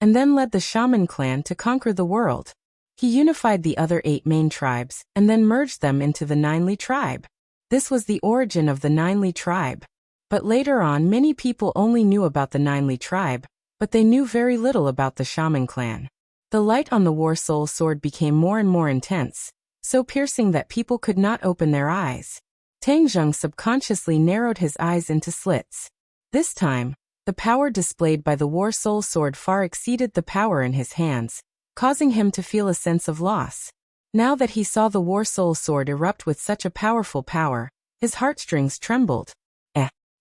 and then led the Shaman clan to conquer the world. He unified the other 8 main tribes and then merged them into the Ninely tribe. This was the origin of the Ninely tribe. But later on many people only knew about the Ninely tribe, but they knew very little about the Shaman clan. The light on the War Soul sword became more and more intense, so piercing that people could not open their eyes. Tang Zheng subconsciously narrowed his eyes into slits. This time, the power displayed by the War Soul sword far exceeded the power in his hands, causing him to feel a sense of loss. Now that he saw the War Soul sword erupt with such a powerful power, his heartstrings trembled.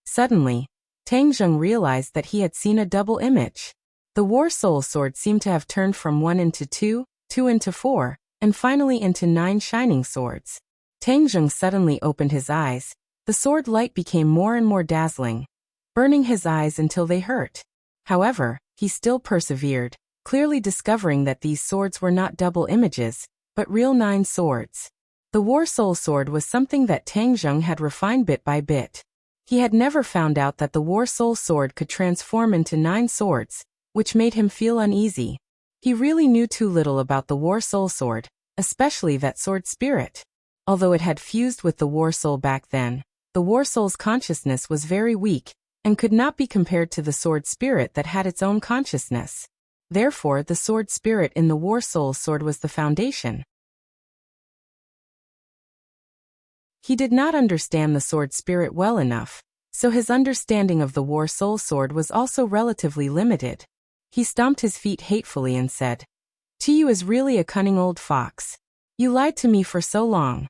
Suddenly, Tang Zheng realized that he had seen a double image. The War Soul sword seemed to have turned from 1 into 2, 2 into 4, and finally into 9 shining swords. Tang Zheng suddenly opened his eyes. The sword light became more and more dazzling, burning his eyes until they hurt. However, he still persevered, clearly discovering that these swords were not double images, but real 9 swords. The War Soul sword was something that Tang Zheng had refined bit by bit. He had never found out that the War Soul sword could transform into 9 swords, which made him feel uneasy. He really knew too little about the War Soul sword, especially that sword spirit. Although it had fused with the War Soul back then, the War Soul's consciousness was very weak, and could not be compared to the sword spirit that had its own consciousness. Therefore, the sword spirit in the War Soul sword was the foundation. He did not understand the sword spirit well enough, so his understanding of the War Soul sword was also relatively limited. He stomped his feet hatefully and said, "Chiyu is really a cunning old fox. You lied to me for so long."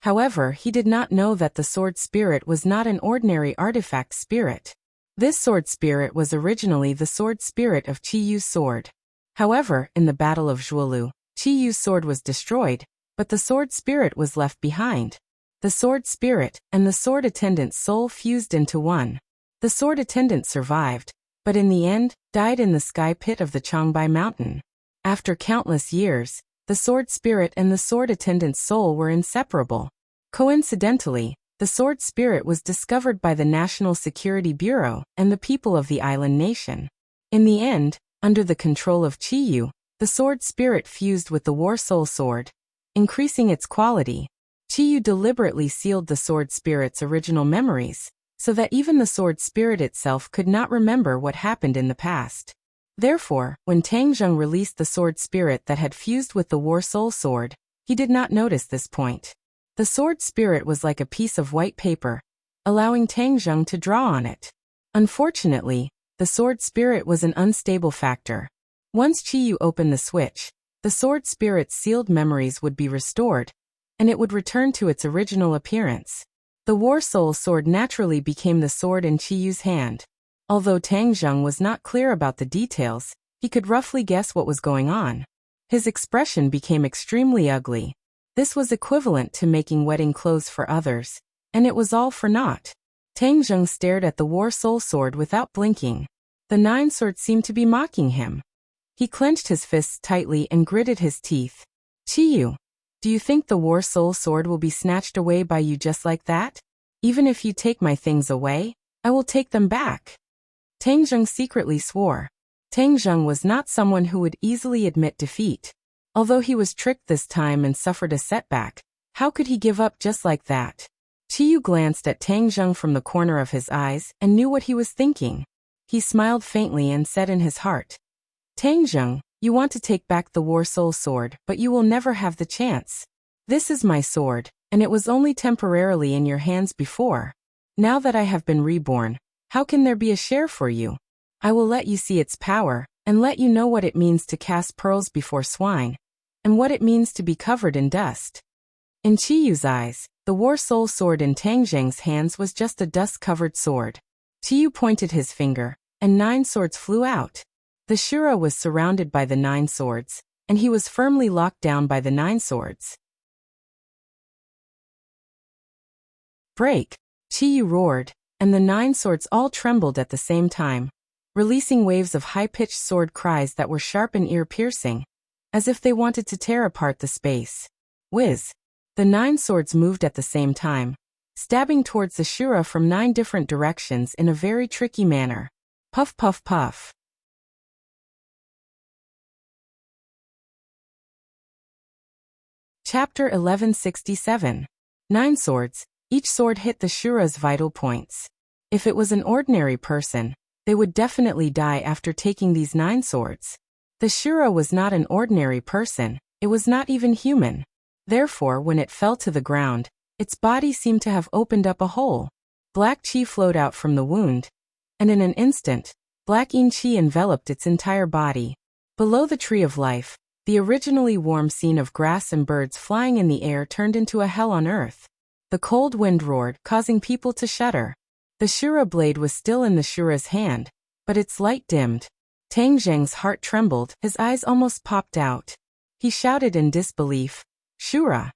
However, he did not know that the sword spirit was not an ordinary artifact spirit. This sword spirit was originally the sword spirit of Chiyu's sword. However, in the Battle of Zhuolu, Chiyu's sword was destroyed, but the sword spirit was left behind. The sword spirit and the sword attendant's soul fused into one. The sword attendant survived, but in the end, died in the sky pit of the Changbai mountain. After countless years, the sword spirit and the sword attendant's soul were inseparable. Coincidentally, the sword spirit was discovered by the National Security Bureau and the people of the island nation. In the end, under the control of Chiyu, the sword spirit fused with the War Soul sword, increasing its quality. Chiyu deliberately sealed the sword spirit's original memories, so that even the sword spirit itself could not remember what happened in the past. Therefore, when Tang Zheng released the sword spirit that had fused with the War Soul sword, he did not notice this point. The sword spirit was like a piece of white paper, allowing Tang Zheng to draw on it. Unfortunately, the sword spirit was an unstable factor. Once Chiyu opened the switch, the sword spirit's sealed memories would be restored, and it would return to its original appearance. The War Soul sword naturally became the sword in Chiyu's hand. Although Tang Zheng was not clear about the details, he could roughly guess what was going on. His expression became extremely ugly. This was equivalent to making wedding clothes for others, and it was all for naught. Tang Zheng stared at the War Soul sword without blinking. The 9 swords seemed to be mocking him. He clenched his fists tightly and gritted his teeth. "Chiyu, do you think the War Soul sword will be snatched away by you just like that? Even if you take my things away, I will take them back." Tang Zheng secretly swore. Tang Zheng was not someone who would easily admit defeat. Although he was tricked this time and suffered a setback, how could he give up just like that? Chiyu glanced at Tang Zheng from the corner of his eyes and knew what he was thinking. He smiled faintly and said in his heart, "Tang Zheng, you want to take back the War Soul sword, but you will never have the chance. This is my sword, and it was only temporarily in your hands before. Now that I have been reborn, how can there be a share for you? I will let you see its power, and let you know what it means to cast pearls before swine, and what it means to be covered in dust." In Chiyu's eyes, the War Soul sword in Tang Zheng's hands was just a dust-covered sword. Chiyu pointed his finger, and 9 swords flew out. The Shura was surrounded by the 9 swords, and he was firmly locked down by the 9 swords. "Break!" Chiyu roared, and the 9 swords all trembled at the same time, releasing waves of high-pitched sword cries that were sharp and ear-piercing, as if they wanted to tear apart the space. Whiz! The 9 swords moved at the same time, stabbing towards the Shura from 9 different directions in a very tricky manner. Puff puff puff. Chapter 1167. 9 swords. Each sword hit the Shura's vital points. If it was an ordinary person, they would definitely die after taking these 9 swords. The Shura was not an ordinary person, it was not even human. Therefore, when it fell to the ground, its body seemed to have opened up a hole. Black qi flowed out from the wound, and in an instant, black yin qi enveloped its entire body. Below the tree of life, the originally warm scene of grass and birds flying in the air turned into a hell on earth. The cold wind roared, causing people to shudder. The Shura blade was still in the Shura's hand, but its light dimmed. Tang Zheng's heart trembled, his eyes almost popped out. He shouted in disbelief, "Shura!"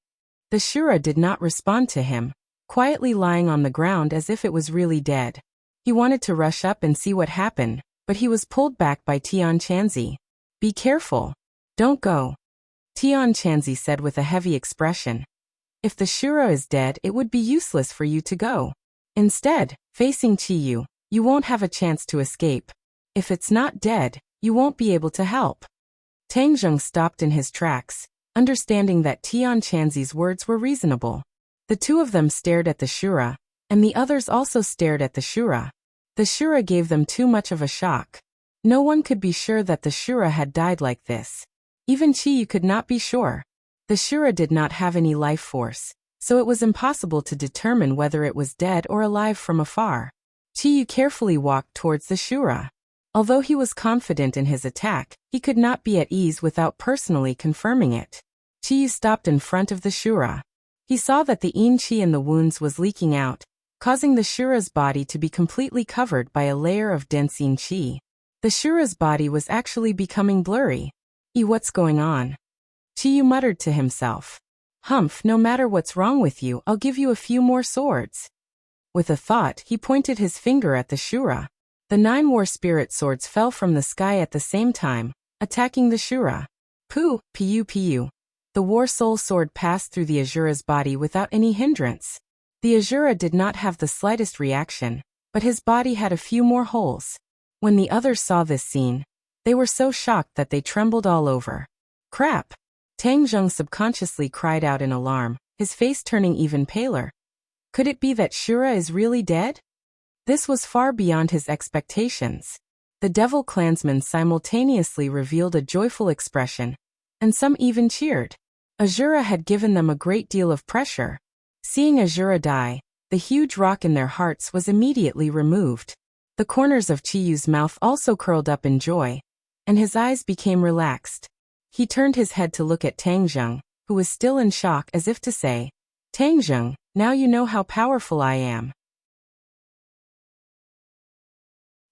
The Shura did not respond to him, quietly lying on the ground as if it was really dead. He wanted to rush up and see what happened, but he was pulled back by Tian Chanzi. "Be careful. Don't go," Tian Chanzi said with a heavy expression. "If the Shura is dead, it would be useless for you to go. Instead, facing Qiyu, you won't have a chance to escape. If it's not dead, you won't be able to help." Tang Zheng stopped in his tracks, understanding that Tian Chanzi's words were reasonable. The two of them stared at the Shura, and the others also stared at the Shura. The Shura gave them too much of a shock. No one could be sure that the Shura had died like this. Even Qiyu could not be sure. The Shura did not have any life force, so it was impossible to determine whether it was dead or alive from afar. Qiyu carefully walked towards the Shura. Although he was confident in his attack, he could not be at ease without personally confirming it. Qiyu stopped in front of the Shura. He saw that the yin qi in the wounds was leaking out, causing the Shura's body to be completely covered by a layer of dense yin qi. The Shura's body was actually becoming blurry. What's going on?" Qiyu muttered to himself. "Humph, no matter what's wrong with you, I'll give you a few more swords." With a thought, he pointed his finger at the Shura. The 9 war spirit swords fell from the sky at the same time, attacking the Shura. Pu, pu. The war soul sword passed through the Azura's body without any hindrance. The Azura did not have the slightest reaction, but his body had a few more holes. When the others saw this scene, they were so shocked that they trembled all over. "Crap!" Tang Zheng subconsciously cried out in alarm, his face turning even paler. Could it be that Shura is really dead? This was far beyond his expectations. The devil clansmen simultaneously revealed a joyful expression, and some even cheered. Azura had given them a great deal of pressure. Seeing Azura die, the huge rock in their hearts was immediately removed. The corners of Chiyu's mouth also curled up in joy, and his eyes became relaxed. He turned his head to look at Tang Zheng, who was still in shock, as if to say, "Tang Zheng, now you know how powerful I am."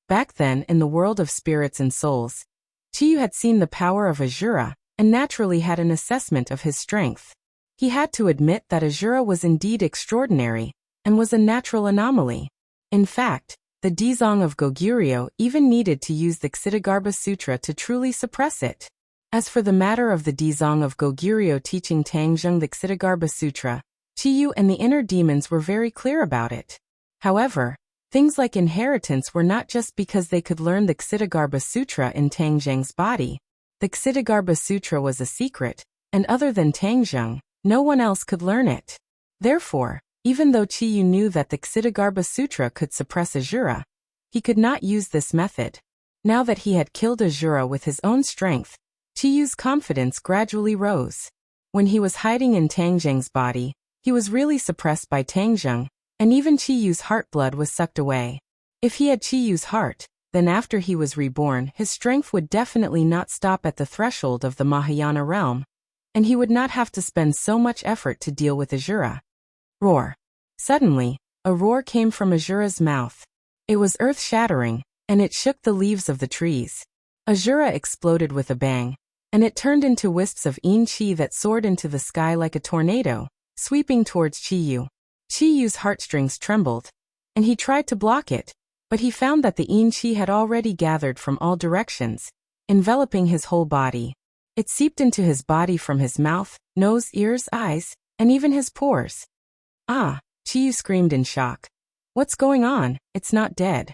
Back then, in the world of spirits and souls, Qiyu had seen the power of Azura, and naturally had an assessment of his strength. He had to admit that Azura was indeed extraordinary, and was a natural anomaly. In fact, the Dizong of Goguryeo even needed to use the Ksitigarbha Sutra to truly suppress it. As for the matter of the Dizong of Goguryeo teaching Tang Zheng the Ksitigarbha Sutra, Qiyu and the inner demons were very clear about it. However, things like inheritance were not just because they could learn the Ksitigarbha Sutra in Tang Zheng's body. The Ksitigarbha Sutra was a secret, and other than Tang Zheng, no one else could learn it. Therefore, even though Qiyu knew that the Ksitigarbha Sutra could suppress Azura, he could not use this method. Now that he had killed Azura with his own strength, Qiyu's confidence gradually rose. When he was hiding in Tang Zheng's body, he was really suppressed by Tang Zheng, and even Qiyu's heart blood was sucked away. If he had Qiyu's heart, then after he was reborn, his strength would definitely not stop at the threshold of the Mahayana realm, and he would not have to spend so much effort to deal with Azura. Roar. Suddenly, a roar came from Azura's mouth. It was earth-shattering, and it shook the leaves of the trees. Azura exploded with a bang, and it turned into wisps of yin qi that soared into the sky like a tornado, sweeping towards Qiyu. Qiyu's heartstrings trembled, and he tried to block it, but he found that the yin qi had already gathered from all directions, enveloping his whole body. It seeped into his body from his mouth, nose, ears, eyes, and even his pores. "Ah!" Qiyu screamed in shock. "What's going on? It's not dead."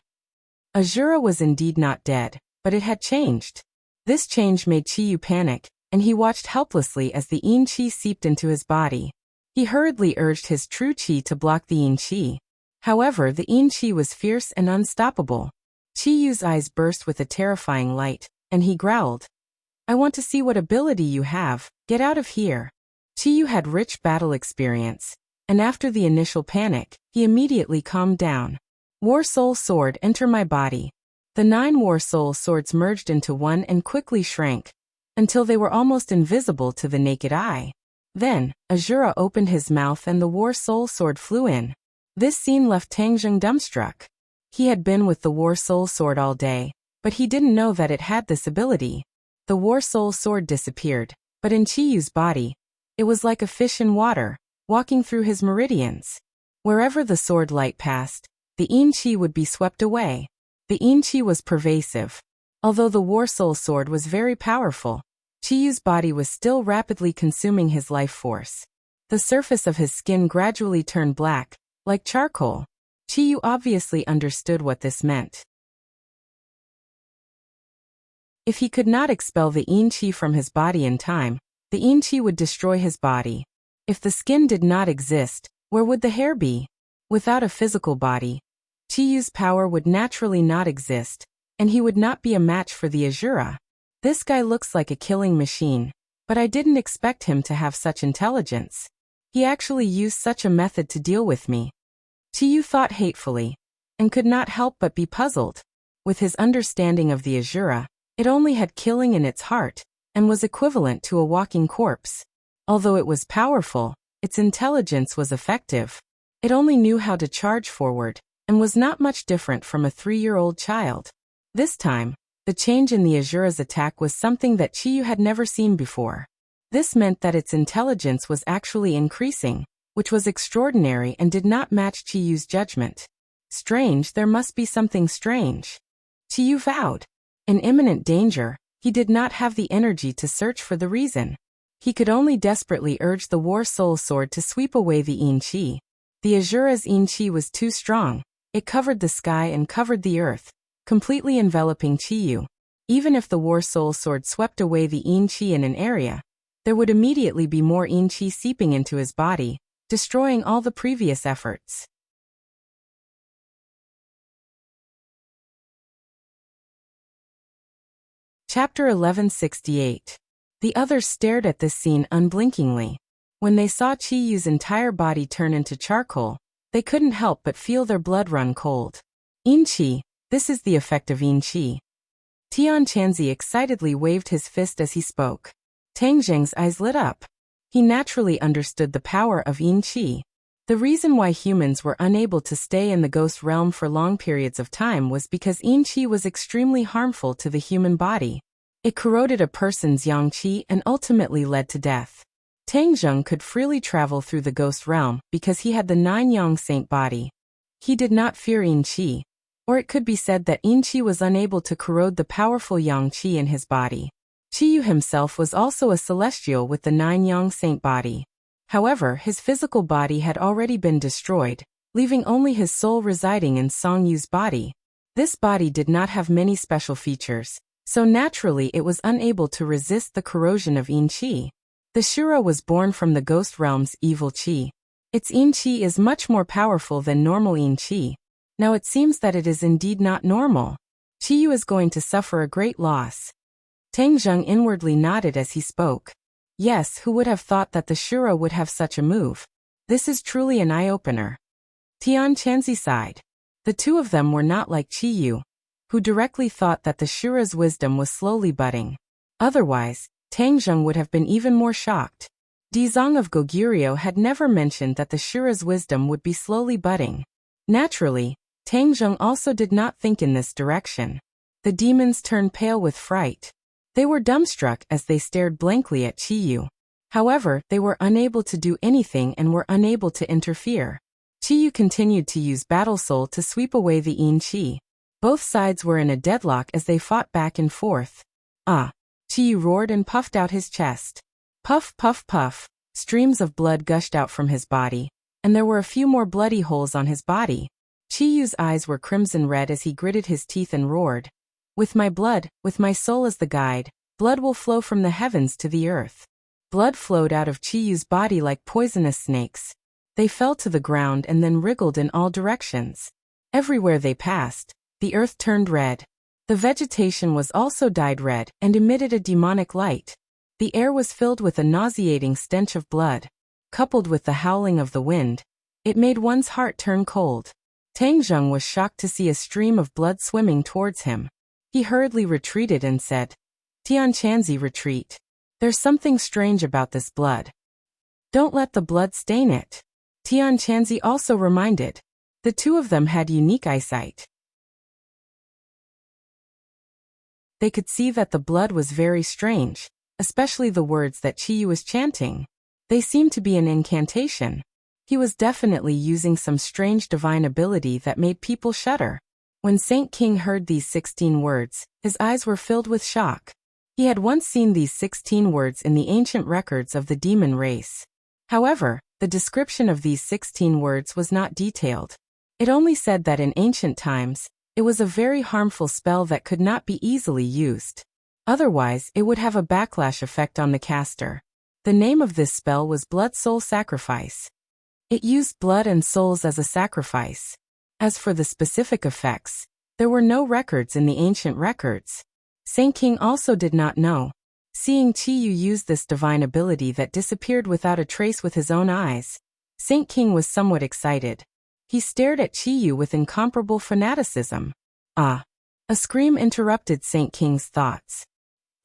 Azura was indeed not dead, but it had changed. This change made Qiyu panic, and he watched helplessly as the yin qi seeped into his body. He hurriedly urged his true qi to block the yin qi. However, the yin qi was fierce and unstoppable. Qiyu's eyes burst with a terrifying light, and he growled, "I want to see what ability you have, get out of here." Qiyu had rich battle experience, and after the initial panic, he immediately calmed down. War Soul Sword, enter my body. The 9 War Soul Swords merged into one and quickly shrank, until they were almost invisible to the naked eye. Then, Azura opened his mouth and the War Soul Sword flew in. This scene left Tang Zheng dumbstruck. He had been with the War Soul Sword all day, but he didn't know that it had this ability. The War Soul Sword disappeared, but in Qiyu's body, it was like a fish in water, walking through his meridians. Wherever the sword light passed, the yin qi would be swept away. The yin qi was pervasive. Although the War Soul Sword was very powerful, Qiyu's body was still rapidly consuming his life force. The surface of his skin gradually turned black, like charcoal. Qiyu obviously understood what this meant. If he could not expel the yin qi from his body in time, the yin qi would destroy his body. If the skin did not exist, where would the hair be? Without a physical body, Qiyu's power would naturally not exist, and he would not be a match for the Azura. This guy looks like a killing machine, but I didn't expect him to have such intelligence. He actually used such a method to deal with me. Qiyu thought hatefully, and could not help but be puzzled. With his understanding of the Azura, it only had killing in its heart, and was equivalent to a walking corpse. Although it was powerful, its intelligence was effective. It only knew how to charge forward, and was not much different from a 3-year-old child. This time, the change in the Azura's attack was something that Qiyu had never seen before. This meant that its intelligence was actually increasing, which was extraordinary and did not match Qiyu's judgment. Strange, there must be something strange. Qiyu vowed. In imminent danger, he did not have the energy to search for the reason. He could only desperately urge the War Soul Sword to sweep away the yin qi. The Azura's yin qi was too strong. It covered the sky and covered the earth, completely enveloping Qiyu. Even if the War Soul Sword swept away the yin qi in an area, there would immediately be more yin qi seeping into his body, destroying all the previous efforts. Chapter 1168. The others stared at this scene unblinkingly. When they saw Qiyu's entire body turn into charcoal, they couldn't help but feel their blood run cold. Yin qi, this is the effect of yin qi. Tian Chanzi excitedly waved his fist as he spoke. Tang Zheng's eyes lit up. He naturally understood the power of yin qi. The reason why humans were unable to stay in the ghost realm for long periods of time was because yin qi was extremely harmful to the human body. It corroded a person's yang qi and ultimately led to death. Tang Zheng could freely travel through the ghost realm because he had the 9 yang saint body. He did not fear yin qi, or it could be said that yin qi was unable to corrode the powerful yang qi in his body. Qiyu himself was also a celestial with the 9 yang saint body. However, his physical body had already been destroyed, leaving only his soul residing in Song Yu's body. This body did not have many special features, so naturally it was unable to resist the corrosion of yin qi. The Shura was born from the ghost realm's evil qi. Its yin qi is much more powerful than normal yin qi. Now it seems that it is indeed not normal. Qiyu is going to suffer a great loss. Tang Zheng inwardly nodded as he spoke. Yes, who would have thought that the Shura would have such a move? This is truly an eye-opener. Tian Chanzi sighed. The two of them were not like Qiyu, who directly thought that the Shura's wisdom was slowly budding. Otherwise, Tang Zheng would have been even more shocked. Dizong of Goguryeo had never mentioned that the Shura's wisdom would be slowly budding. Naturally, Tang Zheng also did not think in this direction. The demons turned pale with fright. They were dumbstruck as they stared blankly at Qiyu. However, they were unable to do anything and were unable to interfere. Qiyu continued to use Battle Soul to sweep away the yin qi. Both sides were in a deadlock as they fought back and forth. Ah! Qiyu roared and puffed out his chest. Puff, puff, puff. Streams of blood gushed out from his body, and there were a few more bloody holes on his body. Qiyu's eyes were crimson red as he gritted his teeth and roared. With my blood, with my soul as the guide, Blood will flow from the heavens to the earth. Blood flowed out of Chiyu's body like poisonous snakes. They fell to the ground and then wriggled in all directions. Everywhere they passed, the earth turned red. The vegetation was also dyed red and emitted a demonic light. The air was filled with a nauseating stench of blood. Coupled with the howling of the wind, it made one's heart turn cold. Tang Zheng was shocked to see a stream of blood swimming towards him. He hurriedly retreated and said, "Tianchanzi, retreat. There's something strange about this blood. Don't let the blood stain it." Tianchanzi also reminded. The two of them had unique eyesight. They could see that the blood was very strange, especially the words that Chiyu was chanting. They seemed to be an incantation. He was definitely using some strange divine ability that made people shudder. When Saint King heard these 16 words, his eyes were filled with shock. He had once seen these 16 words in the ancient records of the demon race. However, the description of these 16 words was not detailed. It only said that in ancient times, it was a very harmful spell that could not be easily used. Otherwise, it would have a backlash effect on the caster. The name of this spell was Blood Soul Sacrifice. It used blood and souls as a sacrifice. As for the specific effects, there were no records in the ancient records. Saint King also did not know. Seeing Chiyu use this divine ability that disappeared without a trace with his own eyes, Saint King was somewhat excited. He stared at Chiyu with incomparable fanaticism. Ah! A scream interrupted Saint King's thoughts.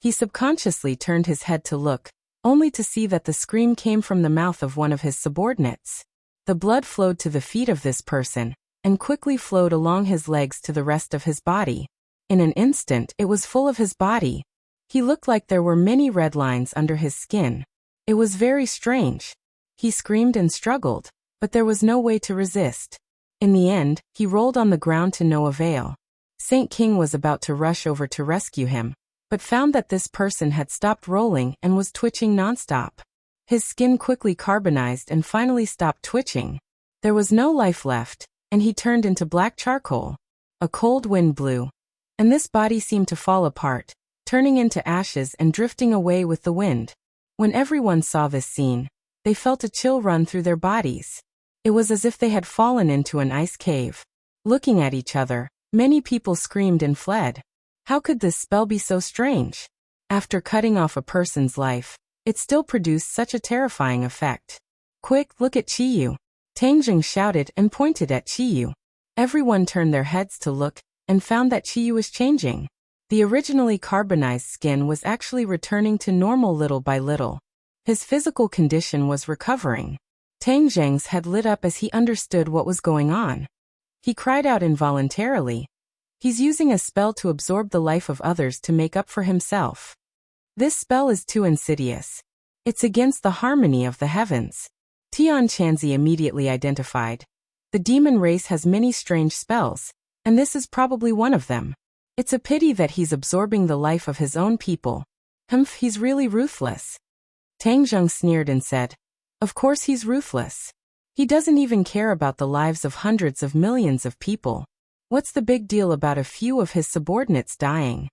He subconsciously turned his head to look, only to see that the scream came from the mouth of one of his subordinates. The blood flowed to the feet of this person, and quickly flowed along his legs to the rest of his body. In an instant, it was full of his body. He looked like there were many red lines under his skin. It was very strange. He screamed and struggled, but there was no way to resist. In the end, he rolled on the ground to no avail. Saint King was about to rush over to rescue him, but found that this person had stopped rolling and was twitching nonstop. His skin quickly carbonized and finally stopped twitching. There was no life left, and he turned into black charcoal. A cold wind blew, and this body seemed to fall apart, turning into ashes and drifting away with the wind. When everyone saw this scene, they felt a chill run through their bodies. It was as if they had fallen into an ice cave. Looking at each other, many people screamed and fled. How could this spell be so strange? After cutting off a person's life, it still produced such a terrifying effect. "Quick, look at Chiyu!" Tang Jing shouted and pointed at Chiyu. Everyone turned their heads to look, and found that Chiyu was changing. The originally carbonized skin was actually returning to normal little by little. His physical condition was recovering. Tang Zheng's head lit up as he understood what was going on. He cried out involuntarily. He's using a spell to absorb the life of others to make up for himself. This spell is too insidious. It's against the harmony of the heavens. Tianchanzi immediately identified. The demon race has many strange spells, and this is probably one of them. It's a pity that he's absorbing the life of his own people. Humph, he's really ruthless. Tang Zheng sneered and said, "Of course he's ruthless. He doesn't even care about the lives of hundreds of millions of people. What's the big deal about a few of his subordinates dying?"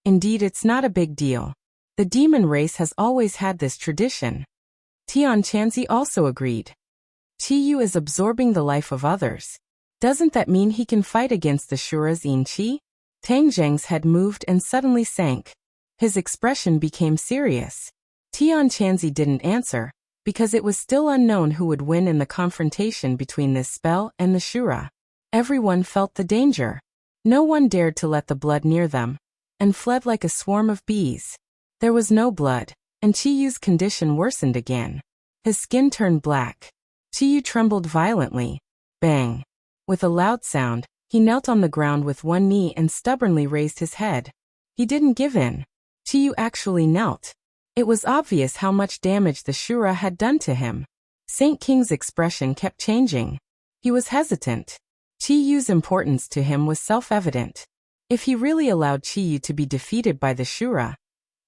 Indeed, it's not a big deal. The demon race has always had this tradition. Tianchanzi also agreed. Chiyu is absorbing the life of others. Doesn't that mean he can fight against the Shuras in Qi? Tang Zheng's head moved and suddenly sank. His expression became serious. Tianchanzi didn't answer, because it was still unknown who would win in the confrontation between this spell and the Shura. Everyone felt the danger. No one dared to let the blood near them, and fled like a swarm of bees. There was no blood, and Chiyu's condition worsened again. His skin turned black. Chiyu trembled violently. Bang! With a loud sound, he knelt on the ground with one knee and stubbornly raised his head. He didn't give in. Chiyu actually knelt. It was obvious how much damage the Shura had done to him. Saint King's expression kept changing. He was hesitant. Chiyu's importance to him was self-evident. If he really allowed Chiyu to be defeated by the Shura,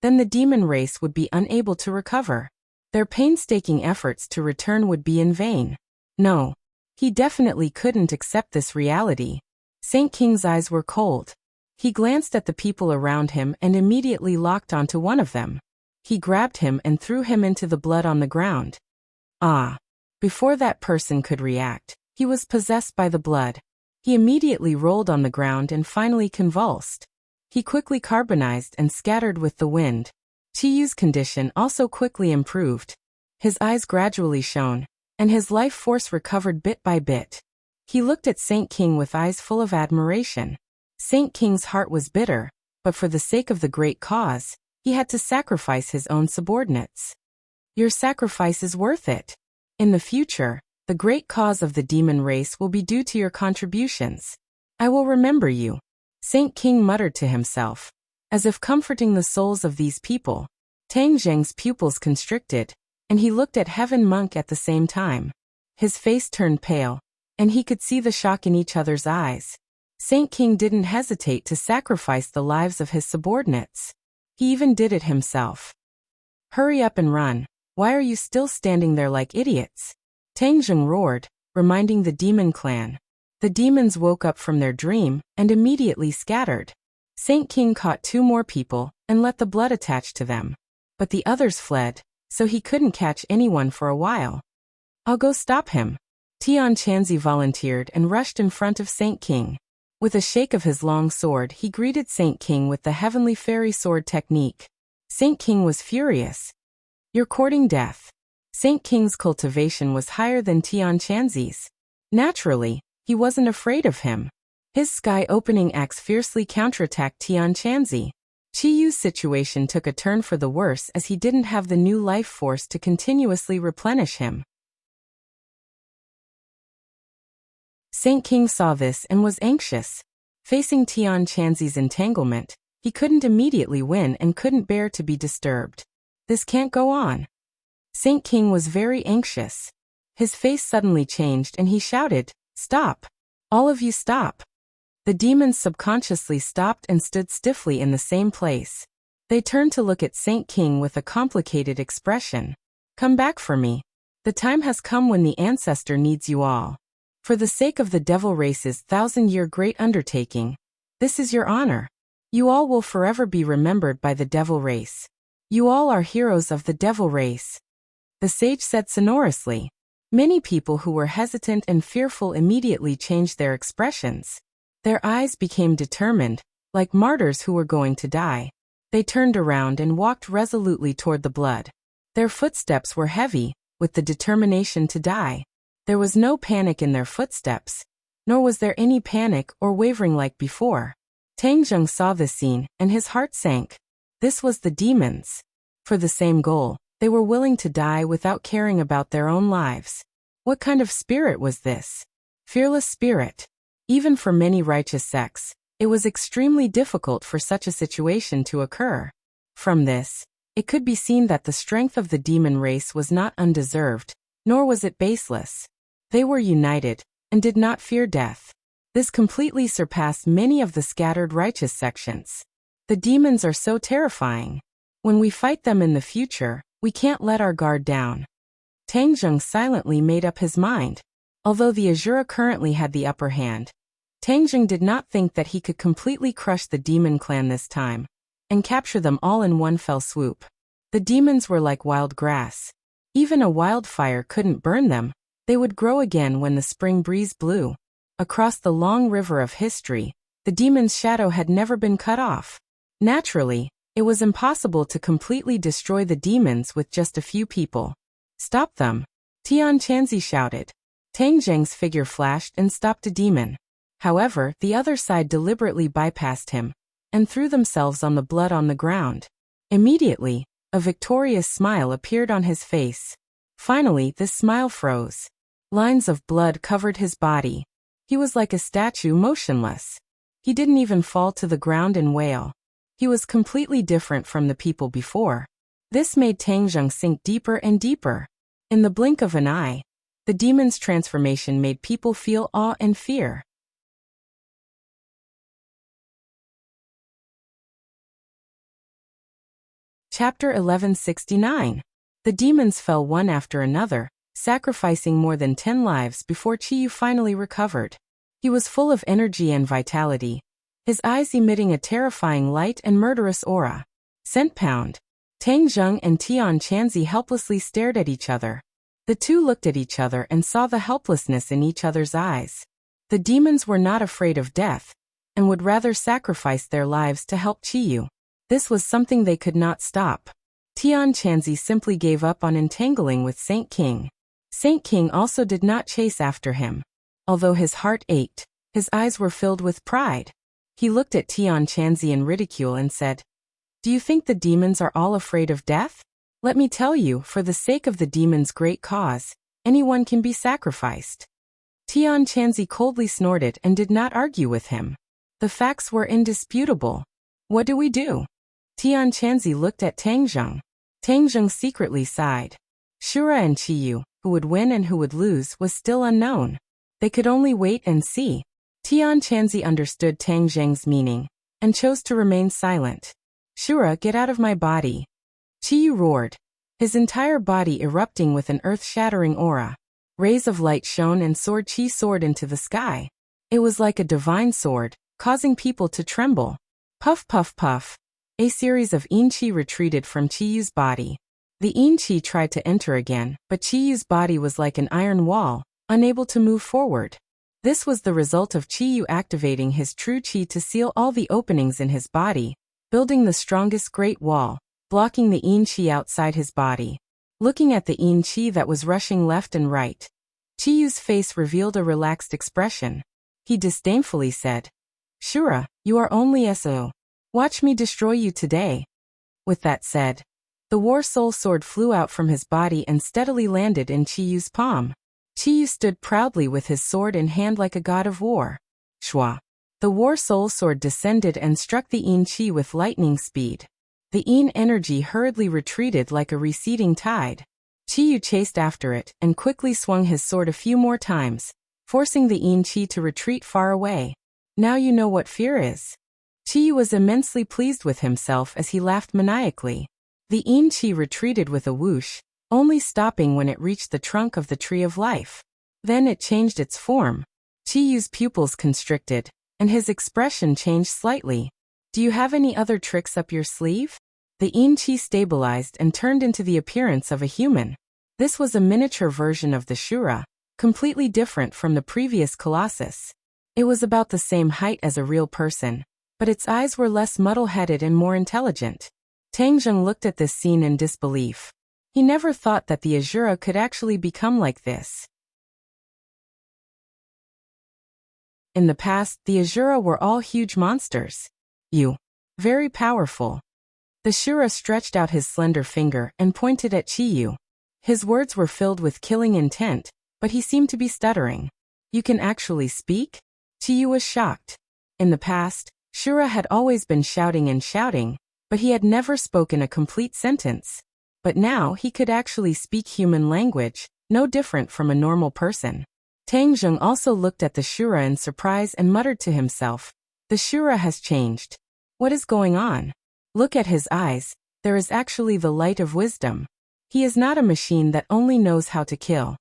then the demon race would be unable to recover. Their painstaking efforts to return would be in vain. No, he definitely couldn't accept this reality. Saint King's eyes were cold. He glanced at the people around him and immediately locked onto one of them. He grabbed him and threw him into the blood on the ground. Ah! Before that person could react, he was possessed by the blood. He immediately rolled on the ground and finally convulsed. He quickly carbonized and scattered with the wind. Chiyu's condition also quickly improved. His eyes gradually shone, and his life force recovered bit by bit. He looked at Saint King with eyes full of admiration. Saint King's heart was bitter, but for the sake of the great cause, he had to sacrifice his own subordinates. Your sacrifice is worth it. In the future, the great cause of the demon race will be due to your contributions. I will remember you. Saint King muttered to himself, as if comforting the souls of these people. Tang Zheng's pupils constricted, and he looked at Heaven Monk at the same time. His face turned pale, and he could see the shock in each other's eyes. Saint King didn't hesitate to sacrifice the lives of his subordinates. He even did it himself. Hurry up and run. Why are you still standing there like idiots? Tang Zheng roared, reminding the demon clan. The demons woke up from their dream and immediately scattered. Saint King caught 2 more people and let the blood attach to them. But the others fled, so he couldn't catch anyone for a while. I'll go stop him. Tian Chanzi volunteered and rushed in front of Saint King. With a shake of his long sword, he greeted Saint King with the heavenly fairy sword technique. Saint King was furious. You're courting death. Saint King's cultivation was higher than Tian Chanzi's. Naturally, he wasn't afraid of him. His sky-opening axe fiercely counterattacked Tian Chanzi. Chiyu's situation took a turn for the worse as he didn't have the new life force to continuously replenish him. Saint King saw this and was anxious. Facing Tian Chanzi's entanglement, he couldn't immediately win and couldn't bear to be disturbed. This can't go on. Saint King was very anxious. His face suddenly changed and he shouted, "Stop! All of you stop!" The demons subconsciously stopped and stood stiffly in the same place. They turned to look at Saint King with a complicated expression. Come back for me. The time has come when the ancestor needs you all. For the sake of the devil race's 1,000-year great undertaking, this is your honor. You all will forever be remembered by the devil race. You all are heroes of the devil race. The sage said sonorously. Many people who were hesitant and fearful immediately changed their expressions. Their eyes became determined, like martyrs who were going to die. They turned around and walked resolutely toward the blood. Their footsteps were heavy, with the determination to die. There was no panic in their footsteps, nor was there any panic or wavering like before. Tang Zheng saw this scene, and his heart sank. This was the demons. For the same goal, they were willing to die without caring about their own lives. What kind of spirit was this? Fearless spirit. Even for many righteous sects, it was extremely difficult for such a situation to occur. From this, it could be seen that the strength of the demon race was not undeserved, nor was it baseless. They were united, and did not fear death. This completely surpassed many of the scattered righteous sections. The demons are so terrifying. When we fight them in the future, we can't let our guard down. Tang Zheng silently made up his mind. Although the Azura currently had the upper hand, Tang Zheng did not think that he could completely crush the demon clan this time, and capture them all in one fell swoop. The demons were like wild grass. Even a wildfire couldn't burn them. They would grow again when the spring breeze blew. Across the long river of history, the demon's shadow had never been cut off. Naturally, it was impossible to completely destroy the demons with just a few people. Stop them! Tian Chanzi shouted. Tang Zheng's figure flashed and stopped a demon. However, the other side deliberately bypassed him, and threw themselves on the blood on the ground. Immediately, a victorious smile appeared on his face. Finally, this smile froze. Lines of blood covered his body. He was like a statue, motionless. He didn't even fall to the ground and wail. He was completely different from the people before. This made Tang Zheng sink deeper and deeper. In the blink of an eye, the demon's transformation made people feel awe and fear. Chapter 1169. The demons fell one after another, sacrificing more than 10 lives before Chiyu finally recovered. He was full of energy and vitality. his eyes emitting a terrifying light and murderous aura. Scent pound. Tang Zheng and Tian Chanzi helplessly stared at each other. The two looked at each other and saw the helplessness in each other's eyes. The demons were not afraid of death, and would rather sacrifice their lives to help Qiyu. This was something they could not stop. Tian Chanzi simply gave up on entangling with Saint King. Saint King also did not chase after him. Although his heart ached, his eyes were filled with pride. He looked at Tian Chanzi in ridicule and said, "Do you think the demons are all afraid of death? Let me tell you, for the sake of the demon's great cause, anyone can be sacrificed." Tian Chanzi coldly snorted and did not argue with him. The facts were indisputable. "What do we do?" Tian Chanzi looked at Tang Zheng. Tang Zheng secretly sighed. Shura and Qiyu, who would win and who would lose, was still unknown. They could only wait and see. Tian Chanzi understood Tang Zheng's meaning, and chose to remain silent. "Shura, get out of my body." Qiyu roared, his entire body erupting with an earth-shattering aura. Rays of light shone and Sword Qi soared into the sky. It was like a divine sword, causing people to tremble. Puff puff puff. A series of Yin Qi retreated from Qiyu's body. The Yin Qi tried to enter again, but Qiyu's body was like an iron wall, unable to move forward. This was the result of Qiyu activating his true Qi to seal all the openings in his body, building the strongest great wall, blocking the Yin Qi outside his body. Looking at the Yin Qi that was rushing left and right, Qiyu's face revealed a relaxed expression. He disdainfully said, "Shura, you are only SO. Watch me destroy you today." With that said, the War Soul Sword flew out from his body and steadily landed in Qiyu's palm. Qiyu stood proudly with his sword in hand like a god of war. Shua. The War Soul Sword descended and struck the Yin Qi with lightning speed. The Yin energy hurriedly retreated like a receding tide. Qiyu chased after it and quickly swung his sword a few more times, forcing the Yin Qi to retreat far away. "Now you know what fear is." Qiyu was immensely pleased with himself as he laughed maniacally. The Yin Qi retreated with a whoosh, only stopping when it reached the trunk of the Tree of Life. Then it changed its form. Qiyu's pupils constricted, and his expression changed slightly. "Do you have any other tricks up your sleeve?" The Yin Qi stabilized and turned into the appearance of a human. This was a miniature version of the Shura, completely different from the previous Colossus. It was about the same height as a real person, but its eyes were less muddle-headed and more intelligent. Tang Zheng looked at this scene in disbelief. He never thought that the Azura could actually become like this. In the past, the Azura were all huge monsters. Very powerful. The Shura stretched out his slender finger and pointed at Qiyu. His words were filled with killing intent, but he seemed to be stuttering. "You can actually speak?" Qiyu was shocked. In the past, Shura had always been shouting and shouting, but he had never spoken a complete sentence. But now he could actually speak human language, no different from a normal person. Tang Zheng also looked at the Shura in surprise and muttered to himself, "The Shura has changed. What is going on? Look at his eyes, there is actually the light of wisdom. He is not a machine that only knows how to kill."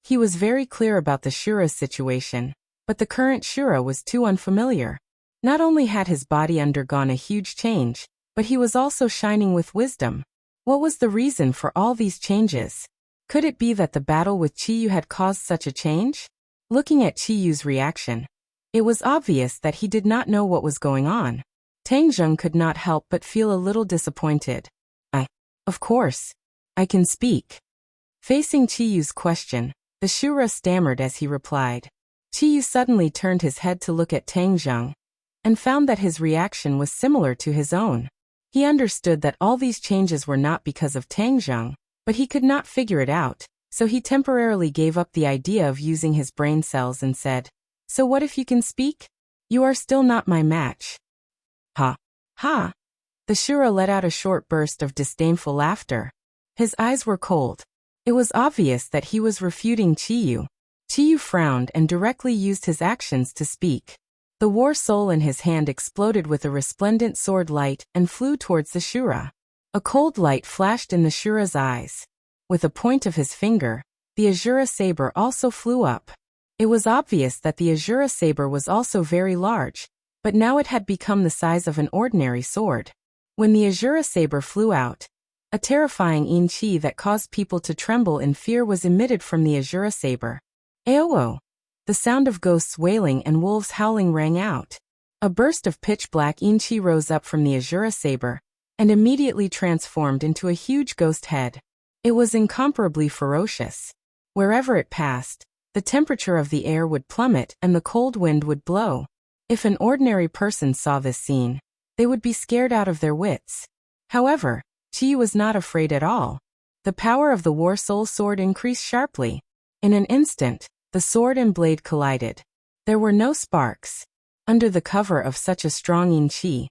He was very clear about the Shura's situation, but the current Shura was too unfamiliar. Not only had his body undergone a huge change, but he was also shining with wisdom. What was the reason for all these changes? Could it be that the battle with Qiyu had caused such a change? Looking at Qiyu's reaction, it was obvious that he did not know what was going on. Tang Zheng could not help but feel a little disappointed. Of course. I can speak." Facing Qiyu's question, the Shura stammered as he replied. Qiyu suddenly turned his head to look at Tang Zheng, and found that his reaction was similar to his own. He understood that all these changes were not because of Tang Zheng, but he could not figure it out, so he temporarily gave up the idea of using his brain cells and said, "So what if you can speak? You are still not my match." "Ha! Ha!" The Shura let out a short burst of disdainful laughter. His eyes were cold. It was obvious that he was refuting Qiyu. Qiyu frowned and directly used his actions to speak. The war soul in his hand exploded with a resplendent sword light and flew towards the Shura. A cold light flashed in the Shura's eyes. With a point of his finger, the Azura saber also flew up. It was obvious that the Azura saber was also very large, but now it had become the size of an ordinary sword. When the Azura saber flew out, a terrifying in-chi that caused people to tremble in fear was emitted from the Azura saber. Aowo! The sound of ghosts wailing and wolves howling rang out. A burst of pitch-black in-chi rose up from the Azura saber, and immediately transformed into a huge ghost head. It was incomparably ferocious. Wherever it passed, the temperature of the air would plummet and the cold wind would blow. If an ordinary person saw this scene, they would be scared out of their wits. However, Chi was not afraid at all. The power of the War Soul sword increased sharply. In an instant, the sword and blade collided. There were no sparks. Under the cover of such a strong in-chi,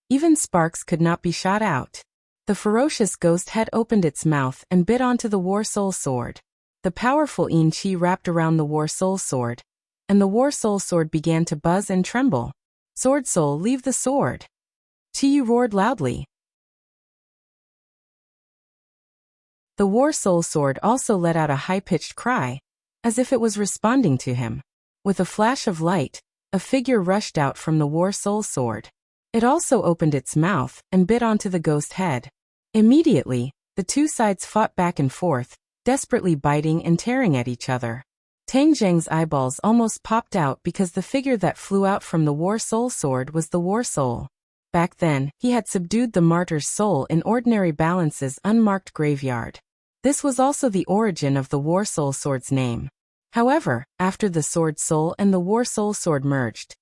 even sparks could not be shot out. The ferocious ghost head opened its mouth and bit onto the War Soul sword. The powerful in-chi wrapped around the War Soul sword, and the War Soul sword began to buzz and tremble. Sword Soul, leave the sword! Chi roared loudly. The War Soul sword also let out a high-pitched cry, as if it was responding to him. With a flash of light, a figure rushed out from the War Soul sword. It also opened its mouth and bit onto the ghost head. Immediately, the two sides fought back and forth, desperately biting and tearing at each other. Tang Zheng's eyeballs almost popped out because the figure that flew out from the War Soul sword was the War Soul. Back then, he had subdued the martyr's soul in ordinary balance's unmarked graveyard. This was also the origin of the War Soul sword's name. However, after the Sword Soul and the War Soul sword merged,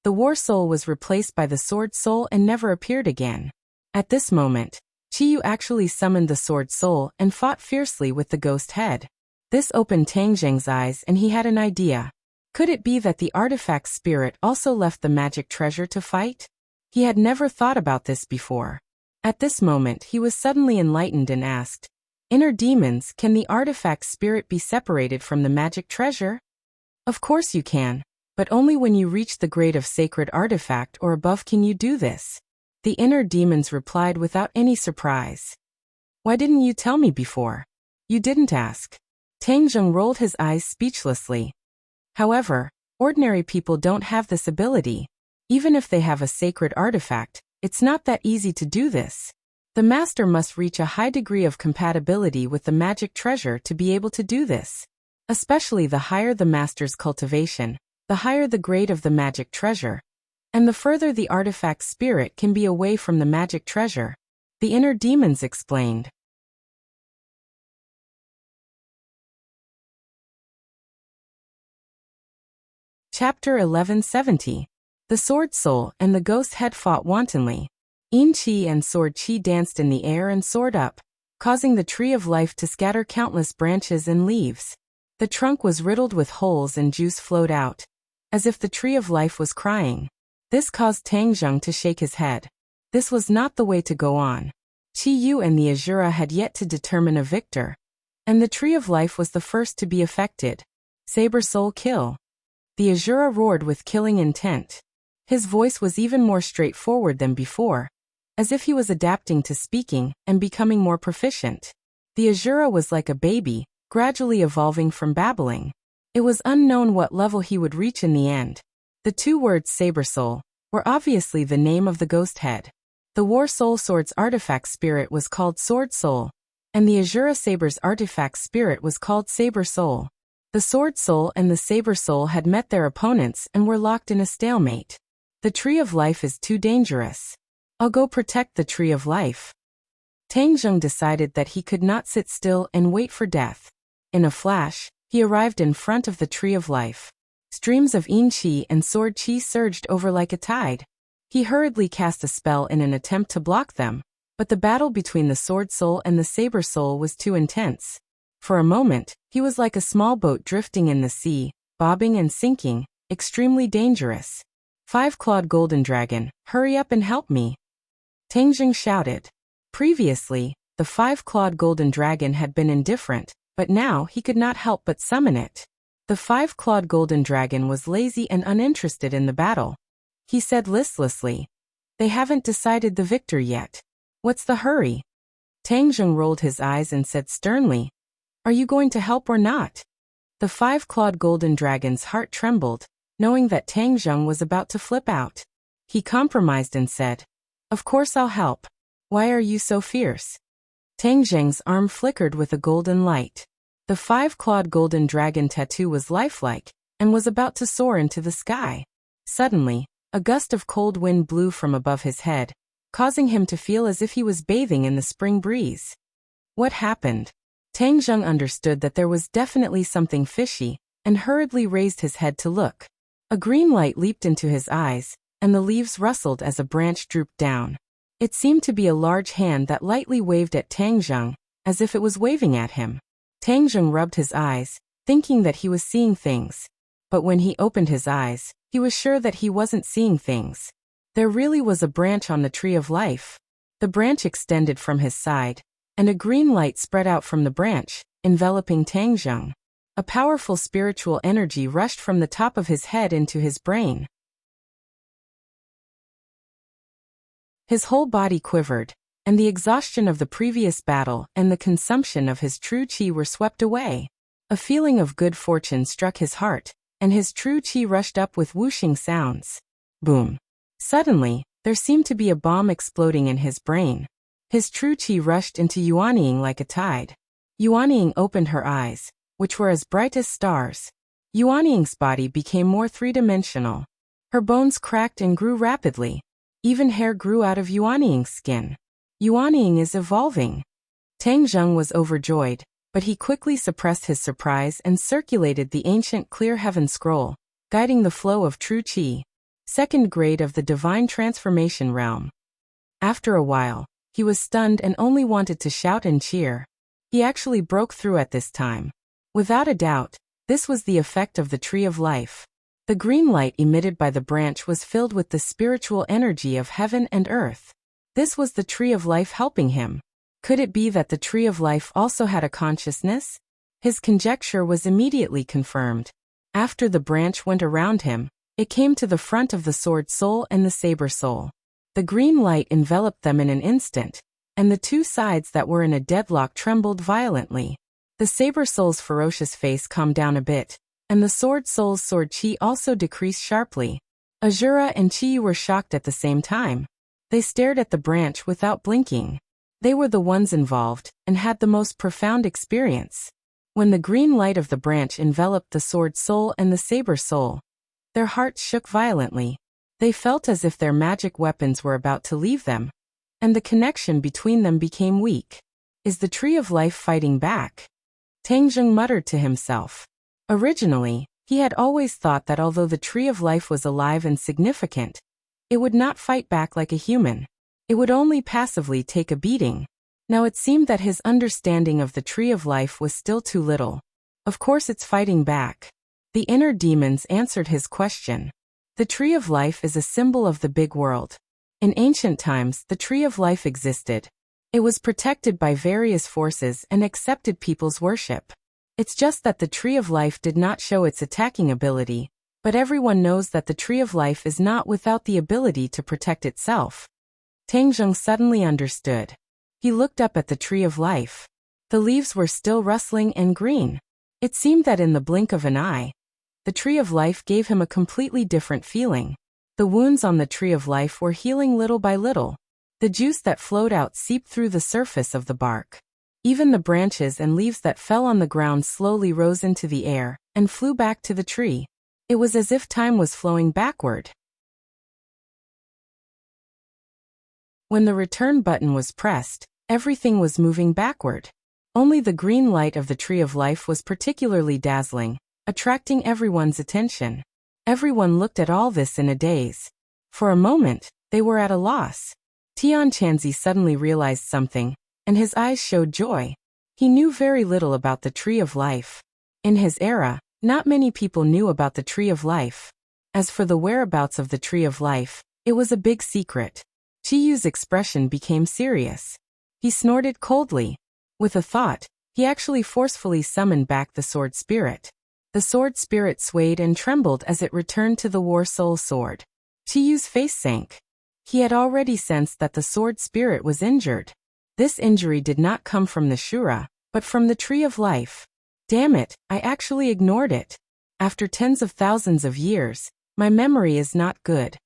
the War Soul was replaced by the Sword Soul and never appeared again. At this moment, Chiyu actually summoned the Sword Soul and fought fiercely with the ghost head. This opened Tang Zheng's eyes and he had an idea. Could it be that the artifact spirit also left the magic treasure to fight? He had never thought about this before. At this moment he was suddenly enlightened and asked, "Inner demons, can the artifact spirit be separated from the magic treasure?" "Of course you can, but only when you reach the grade of sacred artifact or above can you do this." The inner demons replied without any surprise. "Why didn't you tell me before? You didn't ask." Tang Zheng rolled his eyes speechlessly. However, ordinary people don't have this ability. Even if they have a sacred artifact, it's not that easy to do this. The master must reach a high degree of compatibility with the magic treasure to be able to do this. Especially the higher the master's cultivation, the higher the grade of the magic treasure, and the further the artifact spirit can be away from the magic treasure. The inner demons explained. Chapter 1170. The Sword Soul and the Ghost Head fought wantonly. Yin Qi and Sword Qi danced in the air and soared up, causing the Tree of Life to scatter countless branches and leaves. The trunk was riddled with holes and juice flowed out, as if the Tree of Life was crying. This caused Tang Zheng to shake his head. This was not the way to go on. Qi Yu and the Azura had yet to determine a victor, and the Tree of Life was the first to be affected. Saber Soul kill. The Azura roared with killing intent. His voice was even more straightforward than before, as if he was adapting to speaking and becoming more proficient. The Azura was like a baby, gradually evolving from babbling. It was unknown what level he would reach in the end. The two words Saber Soul were obviously the name of the ghost head. The War Soul sword's artifact spirit was called Sword Soul, and the Azura saber's artifact spirit was called Saber Soul. The Sword Soul and the Saber Soul had met their opponents and were locked in a stalemate. The Tree of Life is too dangerous. I'll go protect the Tree of Life. Tang Zheng decided that he could not sit still and wait for death. In a flash, he arrived in front of the Tree of Life. Streams of Yin Qi and Sword Qi surged over like a tide. He hurriedly cast a spell in an attempt to block them, but the battle between the Sword Soul and the Saber Soul was too intense. For a moment, he was like a small boat drifting in the sea, bobbing and sinking, extremely dangerous. Five-clawed golden dragon, hurry up and help me! Tang Zheng shouted. Previously, the five-clawed golden dragon had been indifferent, but now he could not help but summon it. The five-clawed golden dragon was lazy and uninterested in the battle. He said listlessly, "They haven't decided the victor yet. What's the hurry?" Tang Zheng rolled his eyes and said sternly, "Are you going to help or not?" The five-clawed golden dragon's heart trembled, knowing that Tang Zheng was about to flip out. He compromised and said, "Of course I'll help. Why are you so fierce?" Tang Zheng's arm flickered with a golden light. The 5-clawed golden dragon tattoo was lifelike, and was about to soar into the sky. Suddenly, a gust of cold wind blew from above his head, causing him to feel as if he was bathing in the spring breeze. What happened? Tang Zheng understood that there was definitely something fishy, and hurriedly raised his head to look. A green light leaped into his eyes, and the leaves rustled as a branch drooped down. It seemed to be a large hand that lightly waved at Tang Zheng, as if it was waving at him. Tang Zheng rubbed his eyes, thinking that he was seeing things. But when he opened his eyes, he was sure that he wasn't seeing things. There really was a branch on the tree of life. The branch extended from his side, and a green light spread out from the branch, enveloping Tang Zheng. A powerful spiritual energy rushed from the top of his head into his brain. His whole body quivered, and the exhaustion of the previous battle and the consumption of his true qi were swept away. A feeling of good fortune struck his heart, and his true qi rushed up with whooshing sounds. Boom! Suddenly, there seemed to be a bomb exploding in his brain. His true qi rushed into Yuanying like a tide. Yuanying opened her eyes, which were as bright as stars. Yuanying's body became more three-dimensional. Her bones cracked and grew rapidly. Even hair grew out of Yuanying's skin. Yuanying is evolving. Tang Zheng was overjoyed, but he quickly suppressed his surprise and circulated the ancient Clear Heaven Scroll, guiding the flow of true qi. Second grade of the Divine Transformation Realm. After a while, he was stunned and only wanted to shout and cheer. He actually broke through at this time. Without a doubt, this was the effect of the Tree of Life. The green light emitted by the branch was filled with the spiritual energy of heaven and earth. This was the Tree of Life helping him. Could it be that the Tree of Life also had a consciousness? His conjecture was immediately confirmed. After the branch went around him, it came to the front of the Sword Soul and the Saber Soul. The green light enveloped them in an instant, and the two sides that were in a deadlock trembled violently. The Saber Soul's ferocious face calmed down a bit, and the Sword Soul's sword qi also decreased sharply. Azura and Chi were shocked at the same time. They stared at the branch without blinking. They were the ones involved, and had the most profound experience. When the green light of the branch enveloped the Sword Soul and the Saber Soul, their hearts shook violently. They felt as if their magic weapons were about to leave them, and the connection between them became weak. Is the Tree of Life fighting back? Tang Zheng muttered to himself. Originally, he had always thought that although the Tree of Life was alive and significant, it would not fight back like a human. It would only passively take a beating. Now it seemed that his understanding of the Tree of Life was still too little. Of course it's fighting back. The inner demons answered his question. The Tree of Life is a symbol of the big world. In ancient times, the Tree of Life existed. It was protected by various forces and accepted people's worship. It's just that the Tree of Life did not show its attacking ability, but everyone knows that the Tree of Life is not without the ability to protect itself. Tang Zheng suddenly understood. He looked up at the Tree of Life. The leaves were still rustling and green. It seemed that in the blink of an eye, the Tree of Life gave him a completely different feeling. The wounds on the Tree of Life were healing little by little. The juice that flowed out seeped through the surface of the bark. Even the branches and leaves that fell on the ground slowly rose into the air and flew back to the tree. It was as if time was flowing backward. When the return button was pressed, everything was moving backward. Only the green light of the Tree of Life was particularly dazzling, attracting everyone's attention. Everyone looked at all this in a daze. For a moment, they were at a loss. Tian Chanzi suddenly realized something, and his eyes showed joy. He knew very little about the Tree of Life. In his era, not many people knew about the Tree of Life. As for the whereabouts of the Tree of Life, it was a big secret. Chiyu's expression became serious. He snorted coldly. With a thought, he actually forcefully summoned back the sword spirit. The sword spirit swayed and trembled as it returned to the War Soul sword. Chiyu's face sank. He had already sensed that the sword spirit was injured. This injury did not come from the Shura, but from the Tree of Life. Damn it, I actually ignored it. After tens of thousands of years, my memory is not good.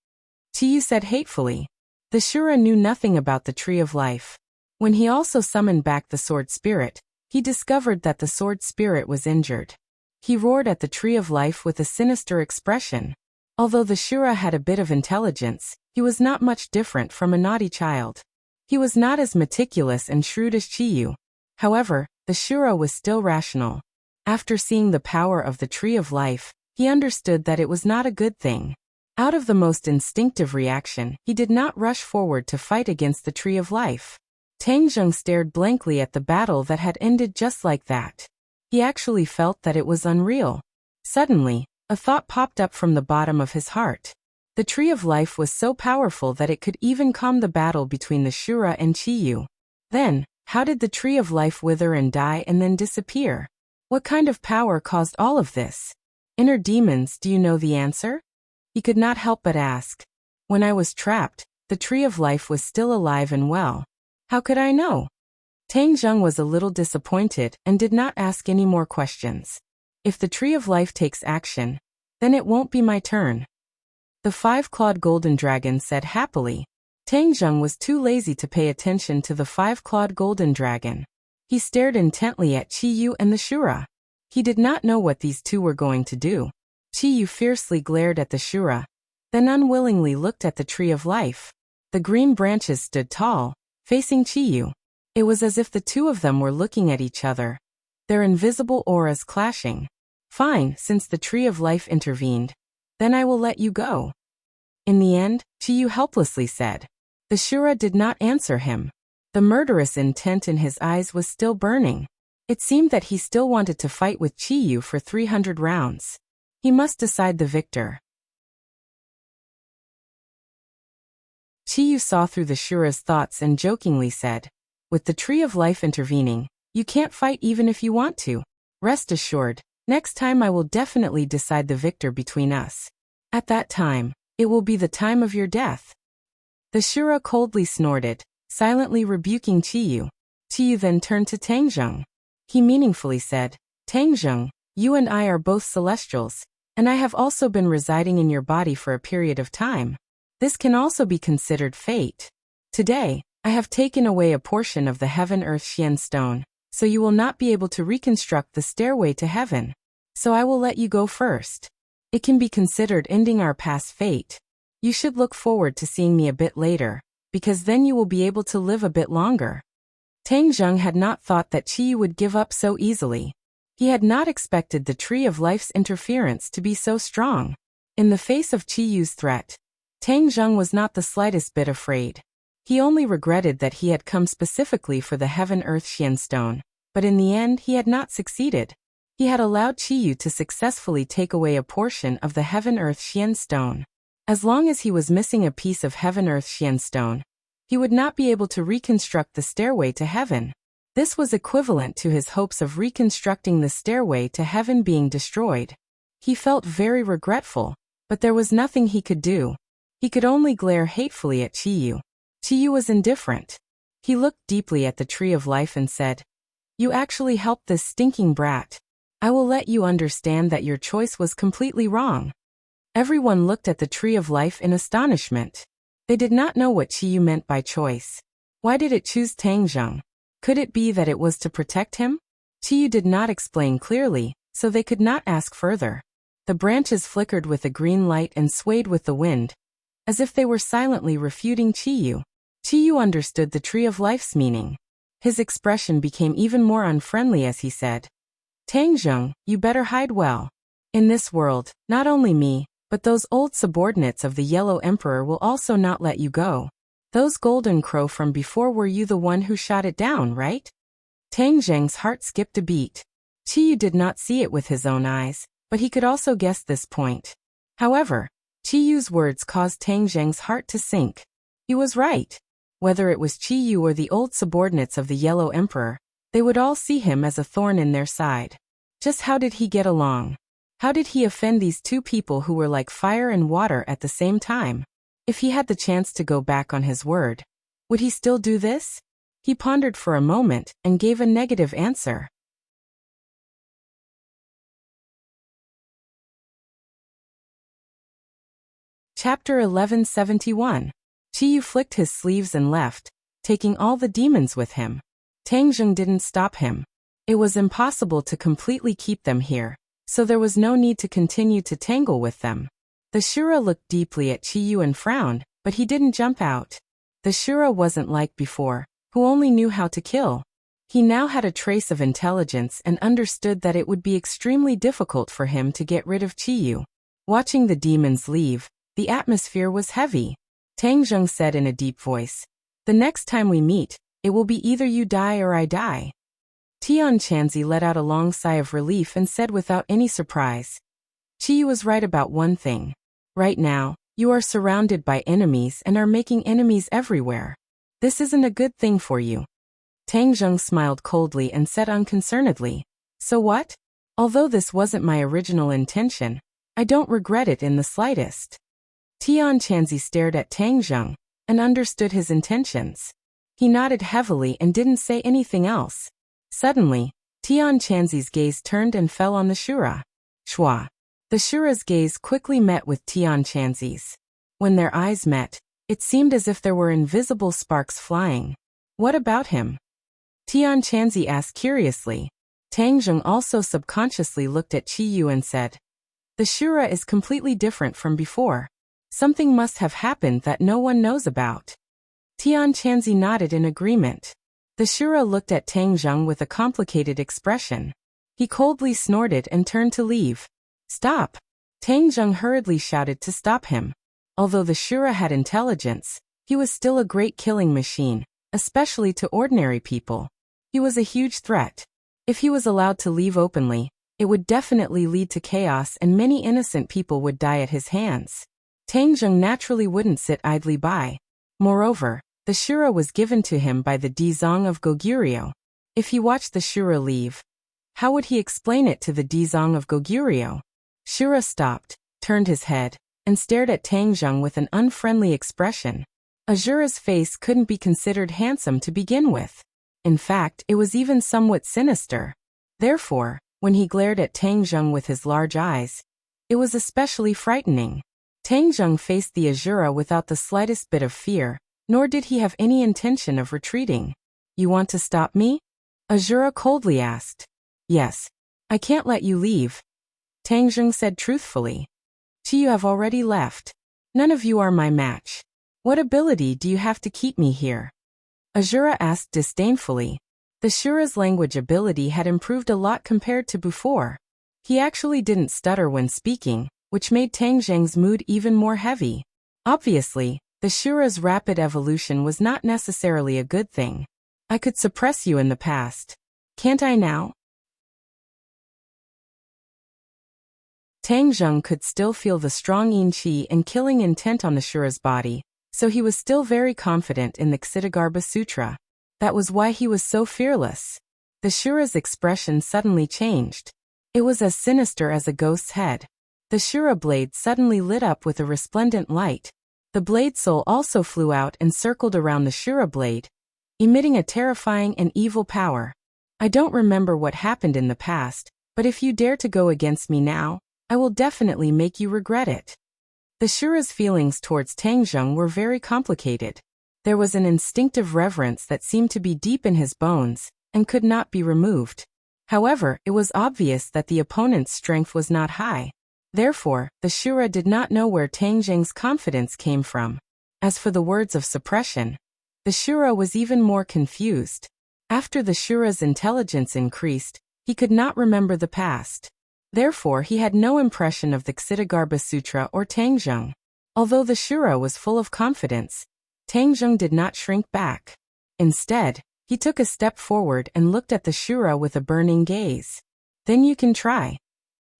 Qiyu said hatefully. The Shura knew nothing about the Tree of Life. When he also summoned back the Sword Spirit, he discovered that the Sword Spirit was injured. He roared at the Tree of Life with a sinister expression. Although the Shura had a bit of intelligence, he was not much different from a naughty child. He was not as meticulous and shrewd as Qiyu. However, the Shura was still rational. After seeing the power of the Tree of Life, he understood that it was not a good thing. Out of the most instinctive reaction, he did not rush forward to fight against the Tree of Life. Tang Zheng stared blankly at the battle that had ended just like that. He actually felt that it was unreal. Suddenly, a thought popped up from the bottom of his heart. The Tree of Life was so powerful that it could even calm the battle between the Shura and Qiyu. Then, how did the Tree of Life wither and die and then disappear? What kind of power caused all of this? Inner demons, do you know the answer? He could not help but ask. When I was trapped, the Tree of Life was still alive and well. How could I know? Tang Zheng was a little disappointed and did not ask any more questions. If the Tree of Life takes action, then it won't be my turn. The five-clawed golden dragon said happily. Tang Zheng was too lazy to pay attention to the five-clawed golden dragon. He stared intently at Qiyu and the Shura. He did not know what these two were going to do. Qiyu fiercely glared at the Shura, then unwillingly looked at the Tree of Life. The green branches stood tall, facing Qiyu. It was as if the two of them were looking at each other, their invisible auras clashing. Fine, since the Tree of Life intervened, then I will let you go. In the end, Qiyu helplessly said. The Shura did not answer him. The murderous intent in his eyes was still burning. It seemed that he still wanted to fight with Qiyu for 300 rounds. He must decide the victor. Qiyu saw through the Shura's thoughts and jokingly said, with the Tree of Life intervening, you can't fight even if you want to. Rest assured, next time I will definitely decide the victor between us. At that time, it will be the time of your death. The Shura coldly snorted, silently rebuking Qiyu. Qiyu then turned to Tang Zheng. He meaningfully said, Tang Zheng, you and I are both celestials, and I have also been residing in your body for a period of time. This can also be considered fate. Today, I have taken away a portion of the Heaven-Earth Xian Stone, so you will not be able to reconstruct the stairway to heaven. So I will let you go first. It can be considered ending our past fate. You should look forward to seeing me a bit later, because then you will be able to live a bit longer. Tang Zheng had not thought that Qiyu would give up so easily. He had not expected the Tree of Life's interference to be so strong. In the face of Qiyu's threat, Tang Zheng was not the slightest bit afraid. He only regretted that he had come specifically for the Heaven-Earth Xian Stone, but in the end he had not succeeded. He had allowed Qiyu to successfully take away a portion of the Heaven-Earth Xian Stone. As long as he was missing a piece of Heaven-Earth Xian Stone, he would not be able to reconstruct the stairway to heaven. This was equivalent to his hopes of reconstructing the stairway to heaven being destroyed. He felt very regretful, but there was nothing he could do. He could only glare hatefully at Qiyu. Qiyu was indifferent. He looked deeply at the Tree of Life and said, You actually helped this stinking brat. I will let you understand that your choice was completely wrong. Everyone looked at the Tree of Life in astonishment. They did not know what Qiyu meant by choice. Why did it choose Tang Zheng? Could it be that it was to protect him? Qiyu did not explain clearly, so they could not ask further. The branches flickered with a green light and swayed with the wind, as if they were silently refuting Qiyu. Qiyu understood the Tree of Life's meaning. His expression became even more unfriendly as he said, Tang Zheng, you better hide well. In this world, not only me, but those old subordinates of the Yellow Emperor will also not let you go. Those golden crow from before, were you the one who shot it down, right? Tang Zheng's heart skipped a beat. Qiyu did not see it with his own eyes, but he could also guess this point. However, Qiyu's words caused Tang Zheng's heart to sink. He was right. Whether it was Qiyu or the old subordinates of the Yellow Emperor, they would all see him as a thorn in their side. Just how did he get along? How did he offend these two people who were like fire and water at the same time? If he had the chance to go back on his word, would he still do this? He pondered for a moment and gave a negative answer. Chapter 1171. Qiyu flicked his sleeves and left, taking all the demons with him. Tang Zheng didn't stop him. It was impossible to completely keep them here, so there was no need to continue to tangle with them. The Shura looked deeply at Qiyu and frowned, but he didn't jump out. The Shura wasn't like before, who only knew how to kill. He now had a trace of intelligence and understood that it would be extremely difficult for him to get rid of Qiyu. Watching the demons leave, the atmosphere was heavy. Tang Zheng said in a deep voice, "The next time we meet, it will be either you die or I die." Tian Chanzi let out a long sigh of relief and said without any surprise, "Qiyu was right about one thing. Right now, you are surrounded by enemies and are making enemies everywhere. This isn't a good thing for you." Tang Zheng smiled coldly and said unconcernedly, "So what? Although this wasn't my original intention, I don't regret it in the slightest." Tian Chanzi stared at Tang Zheng and understood his intentions. He nodded heavily and didn't say anything else. Suddenly, Tian Chanzi's gaze turned and fell on the Shura. Shua. The Shura's gaze quickly met with Tian Chanzi's. When their eyes met, it seemed as if there were invisible sparks flying. "What about him?" Tian Chanzi asked curiously. Tang Zheng also subconsciously looked at Qiyu and said, "The Shura is completely different from before. Something must have happened that no one knows about." Tian Chanzi nodded in agreement. The Shura looked at Tang Zheng with a complicated expression. He coldly snorted and turned to leave. "Stop!" Tang Zheng hurriedly shouted to stop him. Although the Shura had intelligence, he was still a great killing machine, especially to ordinary people. He was a huge threat. If he was allowed to leave openly, it would definitely lead to chaos and many innocent people would die at his hands. Tang Zheng naturally wouldn't sit idly by. Moreover, the Shura was given to him by the Dizong of Goguryeo. If he watched the Shura leave, how would he explain it to the Dizong of Goguryeo? Shura stopped, turned his head, and stared at Tang Zheng with an unfriendly expression. Azura's face couldn't be considered handsome to begin with. In fact, it was even somewhat sinister. Therefore, when he glared at Tang Zheng with his large eyes, it was especially frightening. Tang Zheng faced the Azura without the slightest bit of fear, nor did he have any intention of retreating. "You want to stop me?" Azura coldly asked. "Yes. I can't let you leave," Tang Zheng said truthfully. "You have already left. None of you are my match. What ability do you have to keep me here?" Azura asked disdainfully. The Shura's language ability had improved a lot compared to before. He actually didn't stutter when speaking, which made Tang Zheng's mood even more heavy. Obviously, the Shura's rapid evolution was not necessarily a good thing. "I could suppress you in the past. Can't I now?" Tang Zheng could still feel the strong yin qi and killing intent on the Shura's body, so he was still very confident in the Ksitigarbha Sutra. That was why he was so fearless. The Shura's expression suddenly changed. It was as sinister as a ghost's head. The Shura blade suddenly lit up with a resplendent light. The blade soul also flew out and circled around the Shura blade, emitting a terrifying and evil power. "I don't remember what happened in the past, but if you dare to go against me now, I will definitely make you regret it." The Shura's feelings towards Tang Zheng were very complicated. There was an instinctive reverence that seemed to be deep in his bones, and could not be removed. However, it was obvious that the opponent's strength was not high. Therefore, the Shura did not know where Tang Zheng's confidence came from. As for the words of suppression, the Shura was even more confused. After the Shura's intelligence increased, he could not remember the past. Therefore, he had no impression of the Ksitigarbha Sutra or Tang Zheng. Although the Shura was full of confidence, Tang Zheng did not shrink back. Instead, he took a step forward and looked at the Shura with a burning gaze. "Then you can try."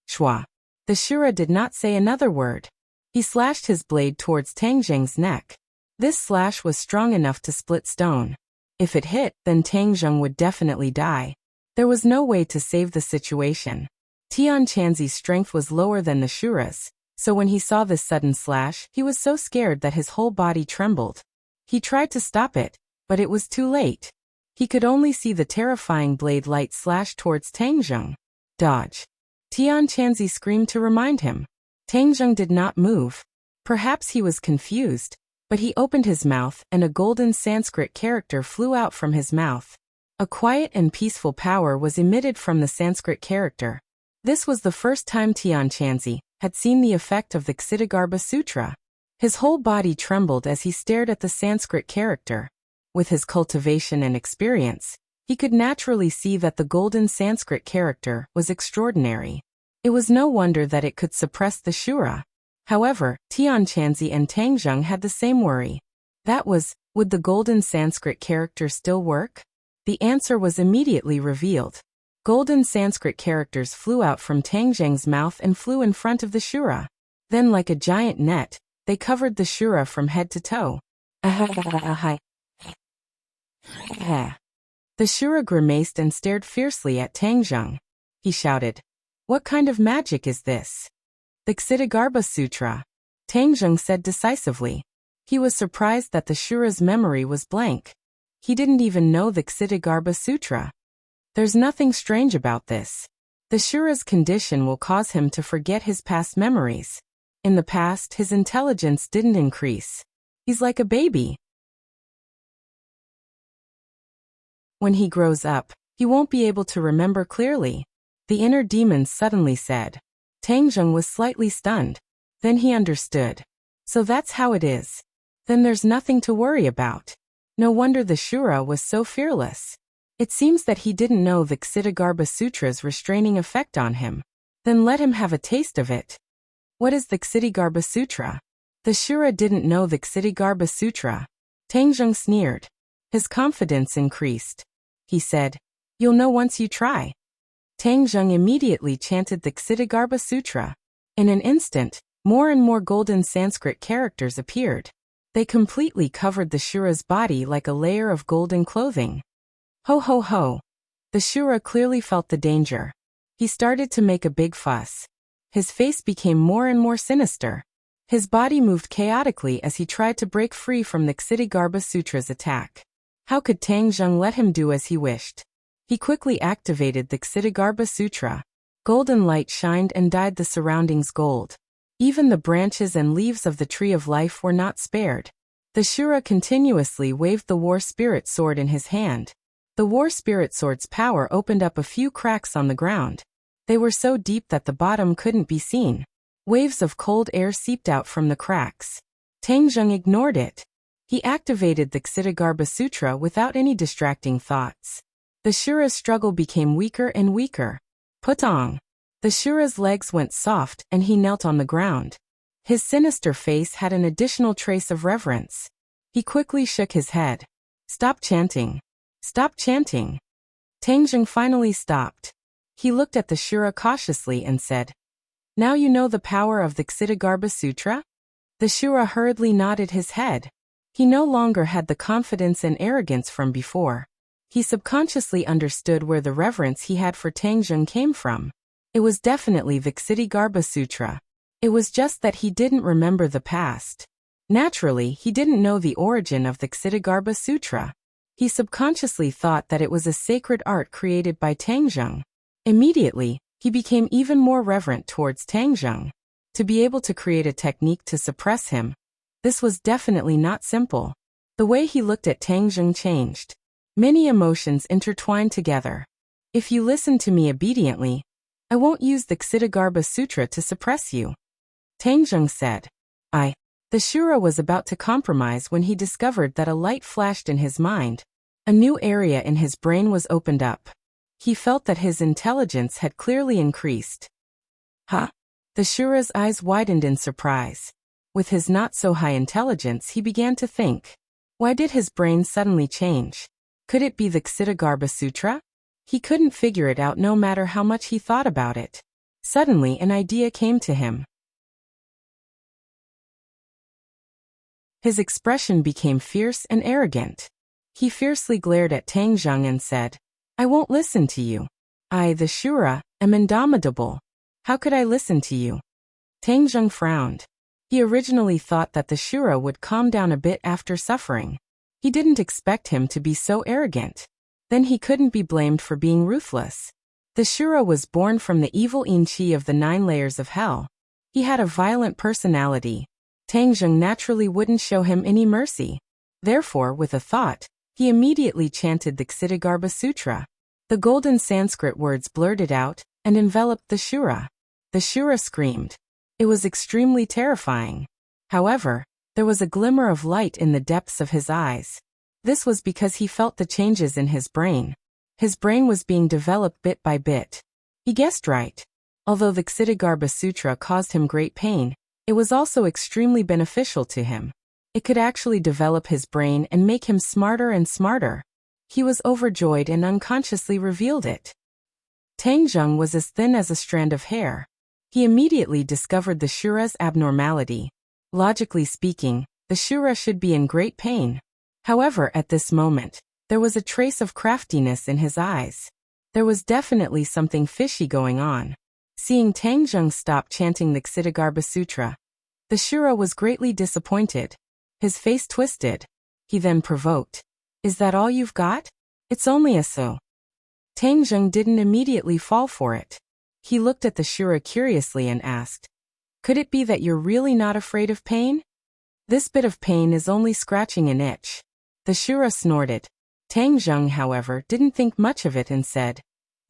Shua. The Shura did not say another word. He slashed his blade towards Tang Zheng's neck. This slash was strong enough to split stone. If it hit, then Tang Zheng would definitely die. There was no way to save the situation. Tian Chanzi's strength was lower than the Shura's, so when he saw this sudden slash, he was so scared that his whole body trembled. He tried to stop it, but it was too late. He could only see the terrifying blade light slash towards Tang Zheng. "Dodge!" Tian Chanzi screamed to remind him. Tang Zheng did not move. Perhaps he was confused, but he opened his mouth and a golden Sanskrit character flew out from his mouth. A quiet and peaceful power was emitted from the Sanskrit character. This was the first time Tian Chanzi had seen the effect of the Ksitigarbha Sutra. His whole body trembled as he stared at the Sanskrit character. With his cultivation and experience, he could naturally see that the golden Sanskrit character was extraordinary. It was no wonder that it could suppress the Shura. However, Tian Chanzi and Tang Zheng had the same worry. That was, would the golden Sanskrit character still work? The answer was immediately revealed. Golden Sanskrit characters flew out from Tang Zheng's mouth and flew in front of the Shura. Then, like a giant net, they covered the Shura from head to toe. The Shura grimaced and stared fiercely at Tang Zheng. He shouted, "What kind of magic is this?" "The Ksitigarbha Sutra," Tang Zheng said decisively. He was surprised that the Shura's memory was blank. He didn't even know the Ksitigarbha Sutra. There's nothing strange about this. The Shura's condition will cause him to forget his past memories. In the past, his intelligence didn't increase. He's like a baby. When he grows up, he won't be able to remember clearly. The inner demon suddenly said. Tang Zheng was slightly stunned. Then he understood. So that's how it is. Then there's nothing to worry about. No wonder the Shura was so fearless. It seems that he didn't know the Ksitigarbha Sutra's restraining effect on him. Then let him have a taste of it. What is the Ksitigarbha Sutra? The Shura didn't know the Ksitigarbha Sutra. Tang Zheng sneered. His confidence increased. He said, "You'll know once you try." Tang Zheng immediately chanted the Ksitigarbha Sutra. In an instant, more and more golden Sanskrit characters appeared. They completely covered the Shura's body like a layer of golden clothing. Ho ho ho! The Shura clearly felt the danger. He started to make a big fuss. His face became more and more sinister. His body moved chaotically as he tried to break free from the Ksitigarbha Sutra's attack. How could Tang Zheng let him do as he wished? He quickly activated the Ksitigarbha Sutra. Golden light shined and dyed the surroundings gold. Even the branches and leaves of the Tree of Life were not spared. The Shura continuously waved the War Spirit Sword in his hand. The War Spirit Sword's power opened up a few cracks on the ground. They were so deep that the bottom couldn't be seen. Waves of cold air seeped out from the cracks. Tang Zheng ignored it. He activated the Ksitigarbha Sutra without any distracting thoughts. The Shura's struggle became weaker and weaker. Putong! The Shura's legs went soft and he knelt on the ground. His sinister face had an additional trace of reverence. He quickly shook his head. Stop chanting. Stop chanting. Tang Zheng finally stopped. He looked at the Shura cautiously and said, "Now you know the power of the Ksitigarbha Sutra?" The Shura hurriedly nodded his head. He no longer had the confidence and arrogance from before. He subconsciously understood where the reverence he had for Tang Zheng came from. It was definitely the Ksitigarbha Sutra. It was just that he didn't remember the past. Naturally, he didn't know the origin of the Ksitigarbha Sutra. He subconsciously thought that it was a sacred art created by Tang Zheng. Immediately, he became even more reverent towards Tang Zheng. To be able to create a technique to suppress him, this was definitely not simple. The way he looked at Tang Zheng changed. Many emotions intertwined together. If you listen to me obediently, I won't use the Ksitigarbha Sutra to suppress you. Tang Zheng said. The Shura was about to compromise when he discovered that a light flashed in his mind. A new area in his brain was opened up. He felt that his intelligence had clearly increased. Huh? The Shura's eyes widened in surprise. With his not-so-high intelligence, he began to think. Why did his brain suddenly change? Could it be the Ksitigarbha Sutra? He couldn't figure it out no matter how much he thought about it. Suddenly an idea came to him. His expression became fierce and arrogant. He fiercely glared at Tang Zheng and said, I won't listen to you. I, the Shura, am indomitable. How could I listen to you? Tang Zheng frowned. He originally thought that the Shura would calm down a bit after suffering. He didn't expect him to be so arrogant. Then he couldn't be blamed for being ruthless. The Shura was born from the evil yin chi of the 9 layers of hell. He had a violent personality. Tang Zheng naturally wouldn't show him any mercy. Therefore, with a thought, he immediately chanted the Ksitigarbha Sutra. The golden Sanskrit words blurted out and enveloped the Shura. The Shura screamed. It was extremely terrifying. However, there was a glimmer of light in the depths of his eyes. This was because he felt the changes in his brain. His brain was being developed bit by bit. He guessed right. Although the Ksitigarbha Sutra caused him great pain, it was also extremely beneficial to him. It could actually develop his brain and make him smarter and smarter. He was overjoyed and unconsciously revealed it. Tang Zheng was as thin as a strand of hair. He immediately discovered the Shura's abnormality. Logically speaking, the Shura should be in great pain. However, at this moment, there was a trace of craftiness in his eyes. There was definitely something fishy going on. Seeing Tang Zheng stop chanting the Ksitigarbha Sutra, the Shura was greatly disappointed. His face twisted. He then provoked. Is that all you've got? It's only a so. Tang Zheng didn't immediately fall for it. He looked at the Shura curiously and asked, could it be that you're really not afraid of pain? This bit of pain is only scratching an itch. The Shura snorted. Tang Zheng, however, didn't think much of it and said,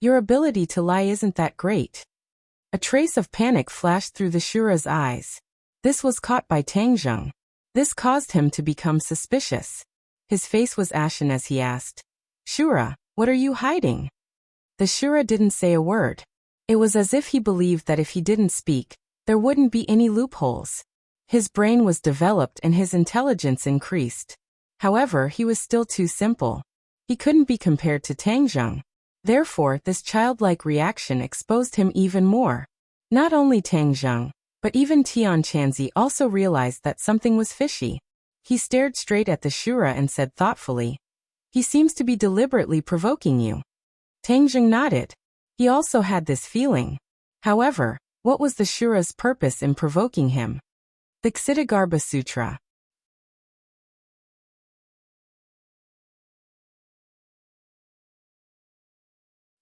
your ability to lie isn't that great. A trace of panic flashed through the Shura's eyes. This was caught by Tang Zheng. This caused him to become suspicious. His face was ashen as he asked, Shura, what are you hiding? The Shura didn't say a word. It was as if he believed that if he didn't speak, there wouldn't be any loopholes. His brain was developed and his intelligence increased. However, he was still too simple. He couldn't be compared to Tang Zheng. Therefore, this childlike reaction exposed him even more. Not only Tang Zheng, but even Tian Chanzi also realized that something was fishy. He stared straight at the Shura and said thoughtfully, he seems to be deliberately provoking you. Tang Zheng nodded. He also had this feeling. However, what was the Shura's purpose in provoking him? The Ksitigarbha Sutra.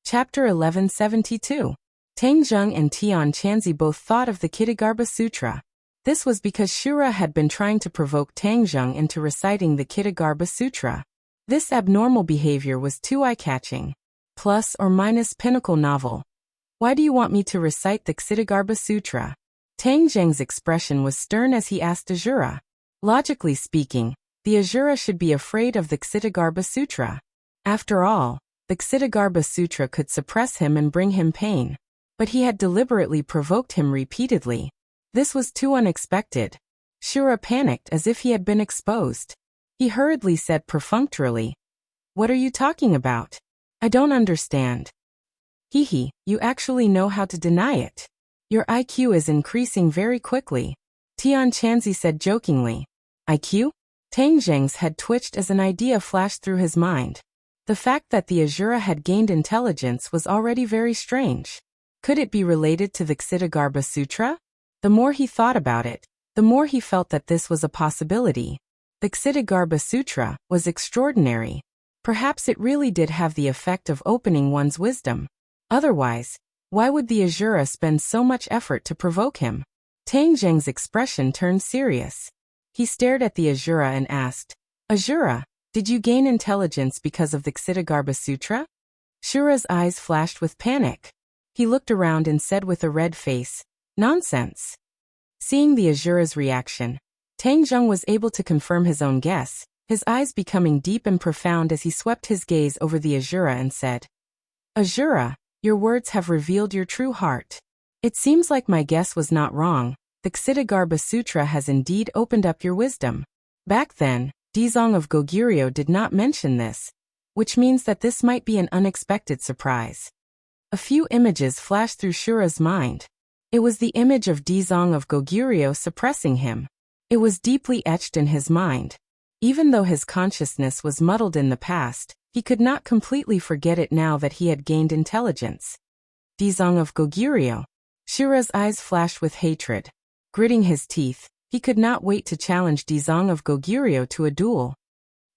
Chapter 1172. Tang Zheng and Tian Chanzi both thought of the Ksitigarbha Sutra. This was because Shura had been trying to provoke Tang Zheng into reciting the Ksitigarbha Sutra. This abnormal behavior was too eye-catching. Plus or minus pinnacle novel. Why do you want me to recite the Ksitigarbha Sutra? Tang Zheng's expression was stern as he asked Azura. Logically speaking, the Azura should be afraid of the Ksitigarbha Sutra. After all, the Ksitigarbha Sutra could suppress him and bring him pain. But he had deliberately provoked him repeatedly. This was too unexpected. Shura panicked as if he had been exposed. He hurriedly said perfunctorily, what are you talking about? I don't understand. Hehe, you actually know how to deny it. Your IQ is increasing very quickly. Tian Chanzi said jokingly. IQ? Tang Zheng's head twitched as an idea flashed through his mind. The fact that the Azura had gained intelligence was already very strange. Could it be related to the Ksitigarbha Sutra? The more he thought about it, the more he felt that this was a possibility. The Ksitigarbha Sutra was extraordinary. Perhaps it really did have the effect of opening one's wisdom. Otherwise, why would the Azura spend so much effort to provoke him? Tang Zheng's expression turned serious. He stared at the Azura and asked, Azura, did you gain intelligence because of the Ksitigarbha Sutra? Shura's eyes flashed with panic. He looked around and said with a red face, nonsense. Seeing the Azura's reaction, Tang Zheng was able to confirm his own guess, his eyes becoming deep and profound as he swept his gaze over the Azura and said, Azura, your words have revealed your true heart. It seems like my guess was not wrong. The Ksitigarbha Sutra has indeed opened up your wisdom. Back then, Dizong of Goguryeo did not mention this, which means that this might be an unexpected surprise. A few images flashed through Shura's mind. It was the image of Dizong of Goguryeo suppressing him. It was deeply etched in his mind. Even though his consciousness was muddled in the past, he could not completely forget it now that he had gained intelligence. Dizong of Goguryeo. Shura's eyes flashed with hatred. Gritting his teeth, he could not wait to challenge Dizong of Goguryeo to a duel.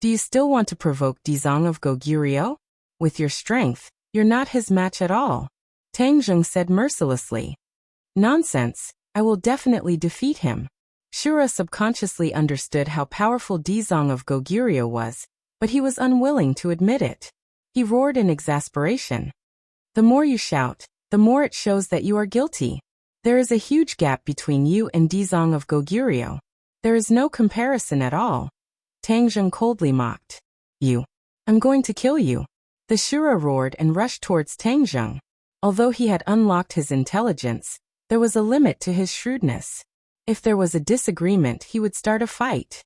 Do you still want to provoke Dizong of Goguryeo? With your strength, you're not his match at all. Tang Zheng said mercilessly. Nonsense, I will definitely defeat him. Shura subconsciously understood how powerful Dizong of Goguryeo was, but he was unwilling to admit it. He roared in exasperation. The more you shout, the more it shows that you are guilty. There is a huge gap between you and Dizong of Goguryeo. There is no comparison at all. Tang Zheng coldly mocked. You. I'm going to kill you. The Shura roared and rushed towards Tang Zheng. Although he had unlocked his intelligence, there was a limit to his shrewdness. If there was a disagreement, he would start a fight.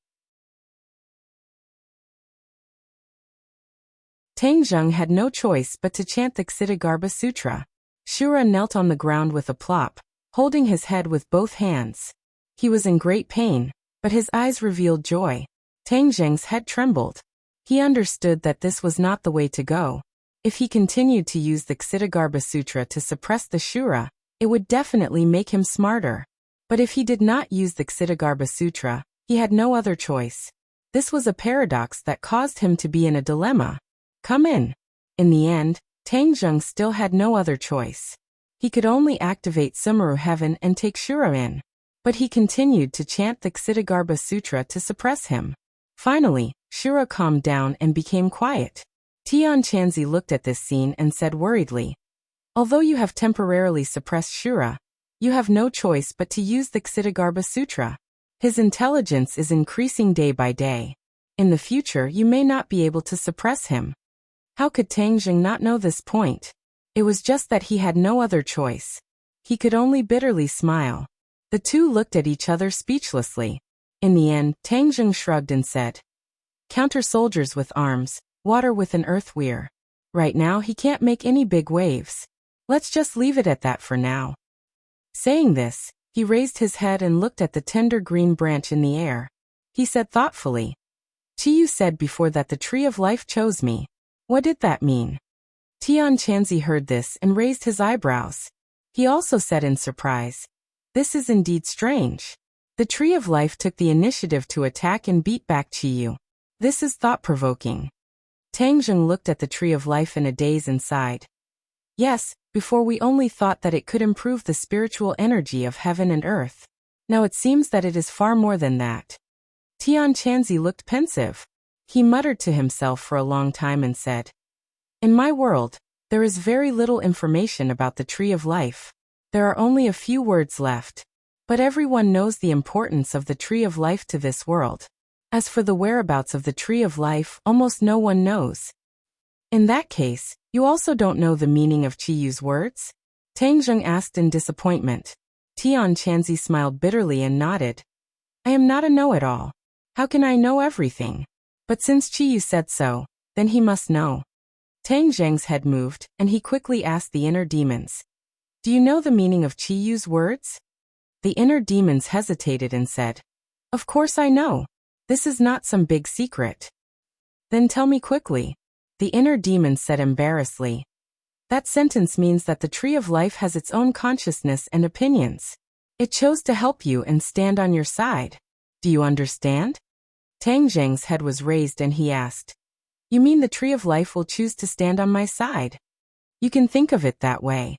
Tang Zheng had no choice but to chant the Ksitigarbha Sutra. Shura knelt on the ground with a plop, holding his head with both hands. He was in great pain, but his eyes revealed joy. Tang Zheng's head trembled. He understood that this was not the way to go. If he continued to use the Ksitigarbha Sutra to suppress the Shura, it would definitely make him smarter. But if he did not use the Ksitigarbha Sutra, he had no other choice. This was a paradox that caused him to be in a dilemma. Come in. In the end, Tang Zheng still had no other choice. He could only activate Sumeru Heaven and take Shura in. But he continued to chant the Ksitigarbha Sutra to suppress him. Finally, Shura calmed down and became quiet. Tian Chanzi looked at this scene and said worriedly, although you have temporarily suppressed Shura, you have no choice but to use the Ksitigarbha Sutra. His intelligence is increasing day by day. In the future, you may not be able to suppress him. How could Tang Zheng not know this point? It was just that he had no other choice. He could only bitterly smile. The two looked at each other speechlessly. In the end, Tang Zheng shrugged and said, counter soldiers with arms, water with an earth weir. Right now he can't make any big waves. Let's just leave it at that for now. Saying this, he raised his head and looked at the tender green branch in the air. He said thoughtfully, Chiyu said before that the tree of life chose me. What did that mean? Tian Chanzi heard this and raised his eyebrows. He also said in surprise, this is indeed strange. The tree of life took the initiative to attack and beat back Chiyu. This is thought-provoking. Tang Zheng looked at the tree of life in a daze and sighed. Yes, before we only thought that it could improve the spiritual energy of heaven and earth. Now it seems that it is far more than that. Tian Chanzi looked pensive. He muttered to himself for a long time and said, in my world, there is very little information about the tree of life. There are only a few words left. But everyone knows the importance of the tree of life to this world. As for the whereabouts of the tree of life, almost no one knows. In that case, you also don't know the meaning of Chiyu's words? Tang Zheng asked in disappointment. Tian Chanzi smiled bitterly and nodded. I am not a know-it-all. How can I know everything? But since Chiyu said so, then he must know. Tang Zheng's head moved, and he quickly asked the inner demons. Do you know the meaning of Chiyu's words? The inner demons hesitated and said, of course I know. This is not some big secret. Then tell me quickly. The inner demon said embarrassedly. That sentence means that the tree of life has its own consciousness and opinions. It chose to help you and stand on your side. Do you understand? Tang Zheng's head was raised and he asked, you mean the tree of life will choose to stand on my side? You can think of it that way.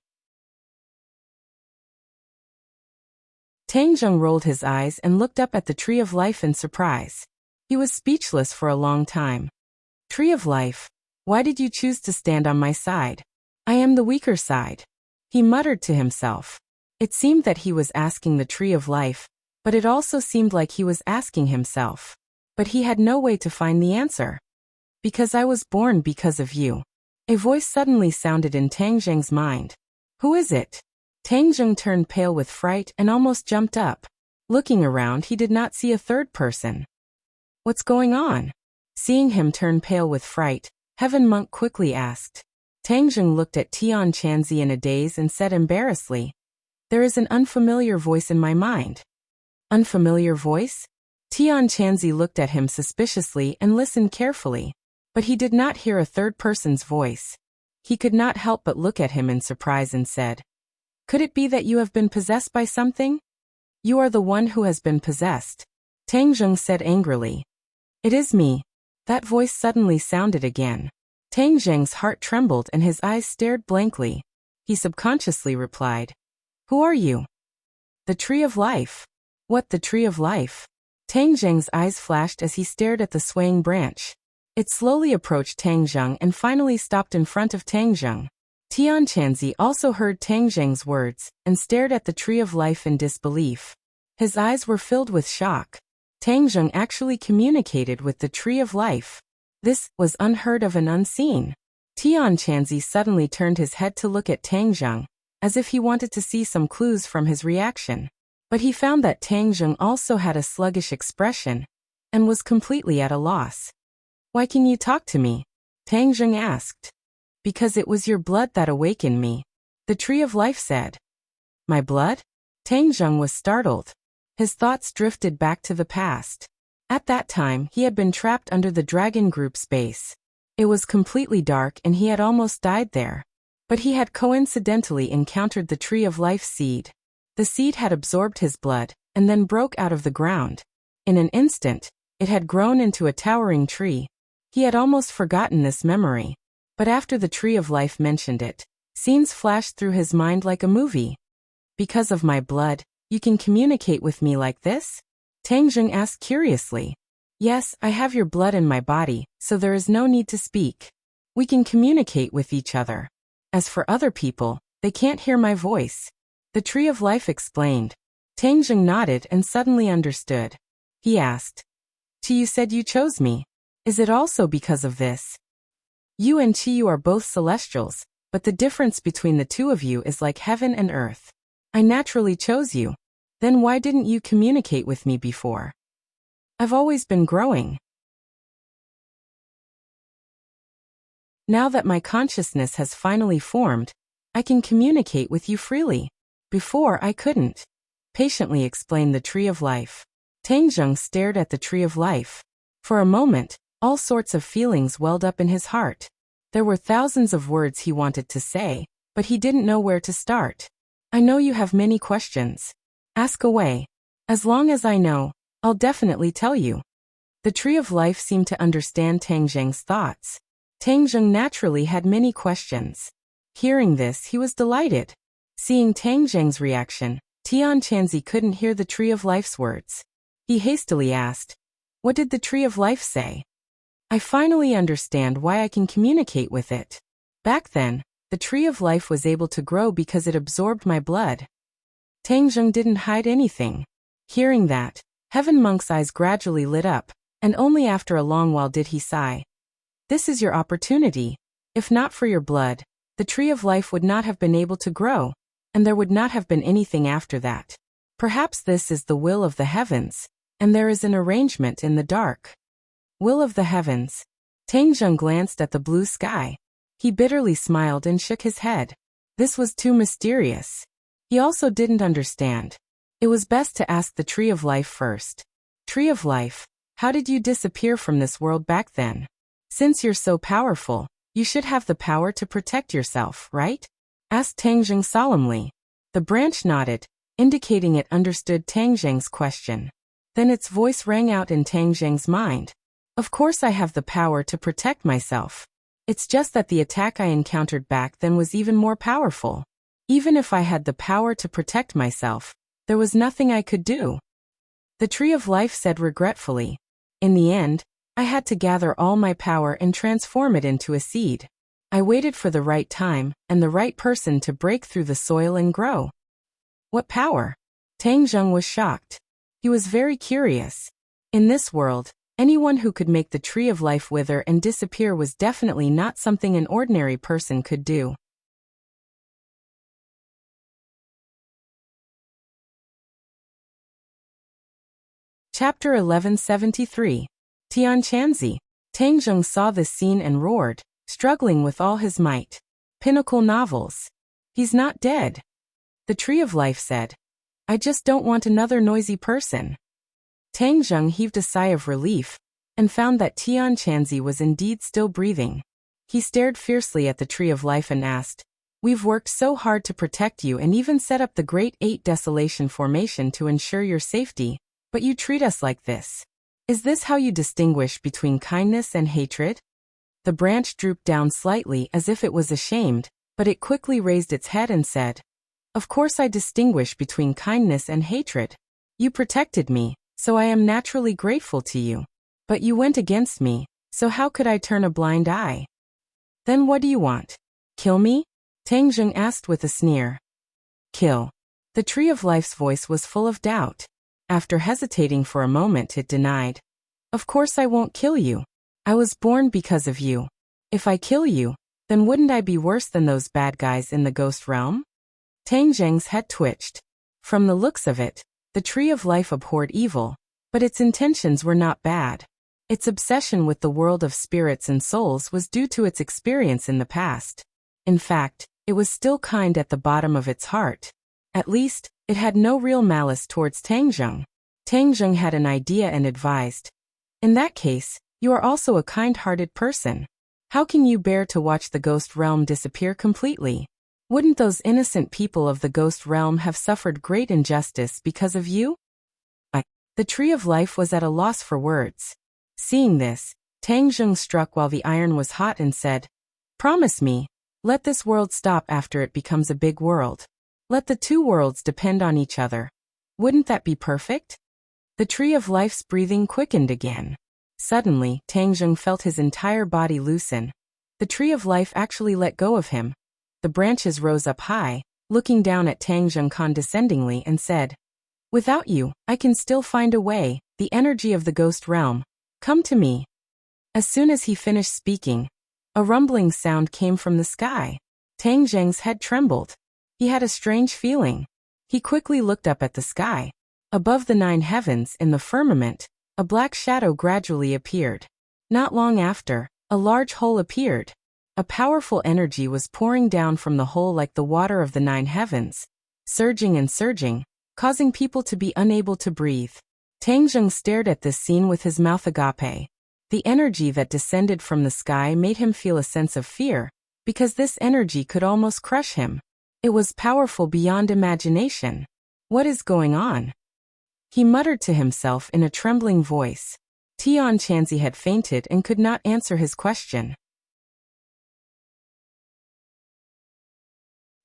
Tang Zheng rolled his eyes and looked up at the tree of life in surprise. He was speechless for a long time. Tree of life, why did you choose to stand on my side? I am the weaker side. He muttered to himself. It seemed that he was asking the tree of life, but it also seemed like he was asking himself. But he had no way to find the answer. Because I was born because of you. A voice suddenly sounded in Tang Zheng's mind. Who is it? Tang Zheng turned pale with fright and almost jumped up. Looking around, he did not see a third person. What's going on? Seeing him turn pale with fright, Heaven Monk quickly asked. Tang Zheng looked at Tian Chanzi in a daze and said embarrassedly, there is an unfamiliar voice in my mind. Unfamiliar voice? Tian Chanzi looked at him suspiciously and listened carefully. But he did not hear a third person's voice. He could not help but look at him in surprise and said, could it be that you have been possessed by something? You are the one who has been possessed. Tang Zheng said angrily. It is me. That voice suddenly sounded again. Tang Zheng's heart trembled and his eyes stared blankly. He subconsciously replied, who are you? The tree of life. What, the tree of life? Tang Zheng's eyes flashed as he stared at the swaying branch. It slowly approached Tang Zheng and finally stopped in front of Tang Zheng. Tian Chanzi also heard Tang Zheng's words and stared at the tree of life in disbelief. His eyes were filled with shock. Tang Zheng actually communicated with the tree of life. This was unheard of and unseen. Tian Chanzi suddenly turned his head to look at Tang Zheng, as if he wanted to see some clues from his reaction. But he found that Tang Zheng also had a sluggish expression and was completely at a loss. "Why can you talk to me?" Tang Zheng asked. "Because it was your blood that awakened me," the tree of life said. "My blood?" Tang Zheng was startled. His thoughts drifted back to the past. At that time, he had been trapped under the dragon group's base. It was completely dark and he had almost died there. But he had coincidentally encountered the tree of life seed. The seed had absorbed his blood and then broke out of the ground. In an instant, it had grown into a towering tree. He had almost forgotten this memory. But after the tree of life mentioned it, scenes flashed through his mind like a movie. "Because of my blood, you can communicate with me like this?" Tang Zheng asked curiously. "Yes, I have your blood in my body, so there is no need to speak. We can communicate with each other. As for other people, they can't hear my voice," the tree of life explained. Tang Zheng nodded and suddenly understood. He asked, "You said you chose me. Is it also because of this?" "You and Qiyu are both celestials, but the difference between the two of you is like heaven and earth. I naturally chose you. Then why didn't you communicate with me before?" "I've always been growing. Now that my consciousness has finally formed, I can communicate with you freely. Before I couldn't," patiently explained the tree of life. Tang Zheng stared at the tree of life. For a moment, all sorts of feelings welled up in his heart. There were thousands of words he wanted to say, but he didn't know where to start. "I know you have many questions. Ask away. As long as I know, I'll definitely tell you." The tree of life seemed to understand Tang Zheng's thoughts. Tang Zheng naturally had many questions. Hearing this, he was delighted. Seeing Tang Zheng's reaction, Tian Chanzi couldn't hear the tree of life's words. He hastily asked, "What did the tree of life say?" "I finally understand why I can communicate with it. Back then, the tree of life was able to grow because it absorbed my blood." Tang Zheng didn't hide anything. Hearing that, Heaven Monk's eyes gradually lit up, and only after a long while did he sigh. "This is your opportunity. If not for your blood, the tree of life would not have been able to grow, and there would not have been anything after that. Perhaps this is the will of the heavens, and there is an arrangement in the dark." Will of the heavens. Tang Zheng glanced at the blue sky. He bitterly smiled and shook his head. This was too mysterious. He also didn't understand. It was best to ask the tree of life first. "Tree of life, how did you disappear from this world back then? Since you're so powerful, you should have the power to protect yourself, right?" asked Tang Zheng solemnly. The branch nodded, indicating it understood Tang Zheng's question. Then its voice rang out in Tang Zheng's mind. "Of course I have the power to protect myself. It's just that the attack I encountered back then was even more powerful. Even if I had the power to protect myself, there was nothing I could do," the tree of life said regretfully. "In the end, I had to gather all my power and transform it into a seed. I waited for the right time and the right person to break through the soil and grow." "What power?" Tang Zheng was shocked. He was very curious. In this world, anyone who could make the tree of life wither and disappear was definitely not something an ordinary person could do. Chapter 1173. Tian Chanzi. Tang Zheng saw this scene and roared, struggling with all his might. "Pinnacle novels. He's not dead," the tree of life said. "I just don't want another noisy person." Tang Zheng heaved a sigh of relief and found that Tian Chanzi was indeed still breathing. He stared fiercely at the tree of life and asked, "We've worked so hard to protect you and even set up the Great Eight Desolation Formation to ensure your safety, but you treat us like this. Is this how you distinguish between kindness and hatred?" The branch drooped down slightly as if it was ashamed, but it quickly raised its head and said, "Of course I distinguish between kindness and hatred. You protected me, so I am naturally grateful to you. But you went against me, so how could I turn a blind eye? Then what do you want? Kill me? Tang Zheng asked with a sneer. Kill. The Tree of Life's voice was full of doubt. After hesitating for a moment, it denied. Of course I won't kill you. I was born because of you. If I kill you, then wouldn't I be worse than those bad guys in the ghost realm? Tang Zheng's head twitched. From the looks of it, the Tree of Life abhorred evil, but its intentions were not bad. Its obsession with the world of spirits and souls was due to its experience in the past. In fact, it was still kind at the bottom of its heart. At least, it had no real malice towards Tang Zheng. Tang Zheng had an idea and advised. In that case, you are also a kind-hearted person. How can you bear to watch the ghost realm disappear completely? Wouldn't those innocent people of the ghost realm have suffered great injustice because of you? The Tree of Life was at a loss for words. Seeing this, Tang Zheng struck while the iron was hot and said, Promise me, let this world stop after it becomes a big world. Let the two worlds depend on each other. Wouldn't that be perfect? The Tree of Life's breathing quickened again. Suddenly, Tang Zheng felt his entire body loosen. The Tree of Life actually let go of him. The branches rose up high, looking down at Tang Zheng condescendingly and said, Without you, I can still find a way, the energy of the ghost realm. Come to me. As soon as he finished speaking, a rumbling sound came from the sky. Tang Zheng's head trembled. He had a strange feeling. He quickly looked up at the sky. Above the 9 heavens in the firmament, a black shadow gradually appeared. Not long after, a large hole appeared. A powerful energy was pouring down from the hole like the water of the 9 heavens, surging and surging, causing people to be unable to breathe. Tang Zheng stared at this scene with his mouth agape. The energy that descended from the sky made him feel a sense of fear, because this energy could almost crush him. It was powerful beyond imagination. What is going on? He muttered to himself in a trembling voice. Tian Chanzi had fainted and could not answer his question.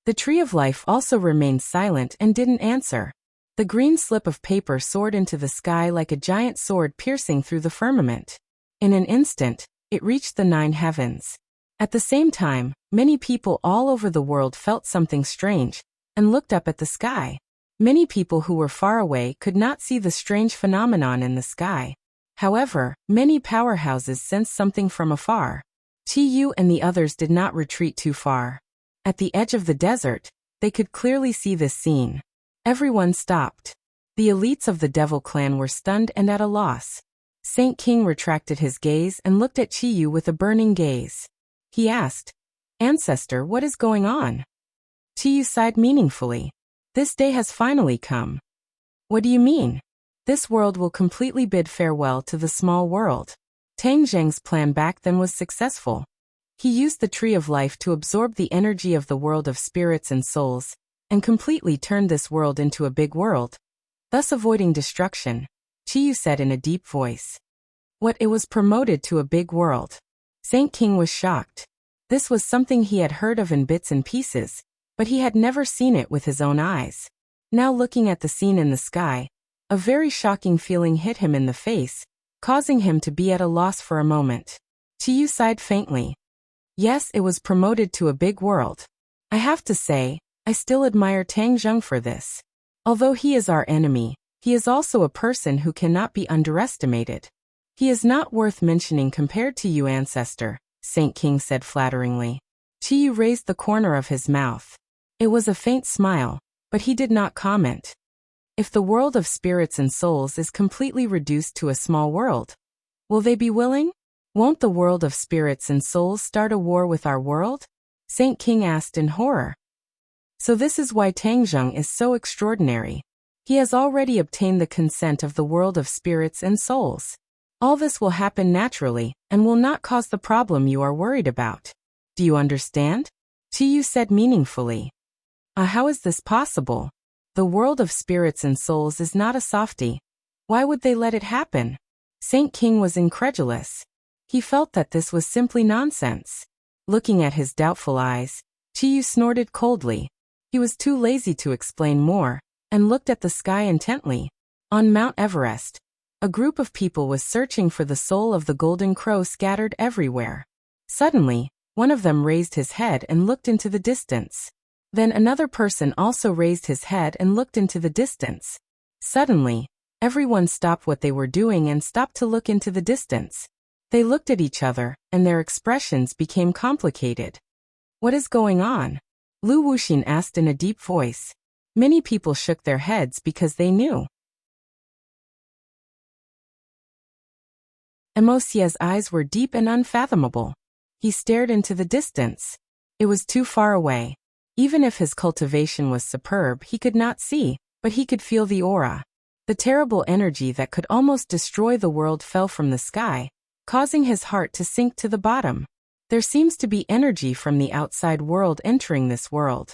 The Tree of Life also remained silent and didn't answer. The green slip of paper soared into the sky like a giant sword piercing through the firmament. In an instant, it reached the 9 heavens. At the same time, many people all over the world felt something strange and looked up at the sky. Many people who were far away could not see the strange phenomenon in the sky. However, many powerhouses sensed something from afar. Qi Yu and the others did not retreat too far. At the edge of the desert, they could clearly see this scene. Everyone stopped. The elites of the Devil clan were stunned and at a loss. Saint King retracted his gaze and looked at Qi Yu with a burning gaze. He asked, Ancestor, what is going on? Qi Yu sighed meaningfully. This day has finally come. What do you mean? This world will completely bid farewell to the small world. Tang Zheng's plan back then was successful. He used the Tree of Life to absorb the energy of the world of spirits and souls, and completely turned this world into a big world, thus avoiding destruction. Qi Yu said in a deep voice. What, it was promoted to a big world? Saint King was shocked. This was something he had heard of in bits and pieces, but he had never seen it with his own eyes. Now looking at the scene in the sky, a very shocking feeling hit him in the face, causing him to be at a loss for a moment. Qi Yu sighed faintly. Yes, it was promoted to a big world. I have to say, I still admire Tang Zheng for this. Although he is our enemy, he is also a person who cannot be underestimated. He is not worth mentioning compared to you, Ancestor, Saint King said flatteringly. Qi Yu raised the corner of his mouth. It was a faint smile, but he did not comment. If the world of spirits and souls is completely reduced to a small world, will they be willing? Won't the world of spirits and souls start a war with our world? Saint King asked in horror. So this is why Tang Zheng is so extraordinary. He has already obtained the consent of the world of spirits and souls. All this will happen naturally, and will not cause the problem you are worried about. Do you understand? Qi Yu said meaningfully. How is this possible? The world of spirits and souls is not a softie. Why would they let it happen? Saint King was incredulous. He felt that this was simply nonsense. Looking at his doubtful eyes, Qi Yu snorted coldly. He was too lazy to explain more, and looked at the sky intently. On Mount Everest, a group of people was searching for the soul of the golden crow scattered everywhere. Suddenly, one of them raised his head and looked into the distance. Then another person also raised his head and looked into the distance. Suddenly, everyone stopped what they were doing and stopped to look into the distance. They looked at each other, and their expressions became complicated. "What is going on?" Lu Wuxin asked in a deep voice. Many people shook their heads because they knew. Wuxia's eyes were deep and unfathomable. He stared into the distance. It was too far away. Even if his cultivation was superb, he could not see, but he could feel the aura. The terrible energy that could almost destroy the world fell from the sky, causing his heart to sink to the bottom. There seems to be energy from the outside world entering this world.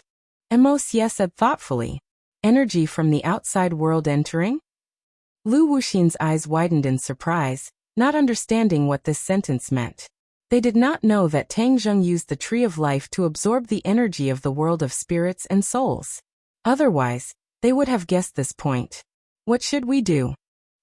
Wuxia said thoughtfully. Energy from the outside world entering? Lu Wuxin's eyes widened in surprise, not understanding what this sentence meant. They did not know that Tang Zheng used the Tree of Life to absorb the energy of the world of spirits and souls. Otherwise, they would have guessed this point. "What should we do?"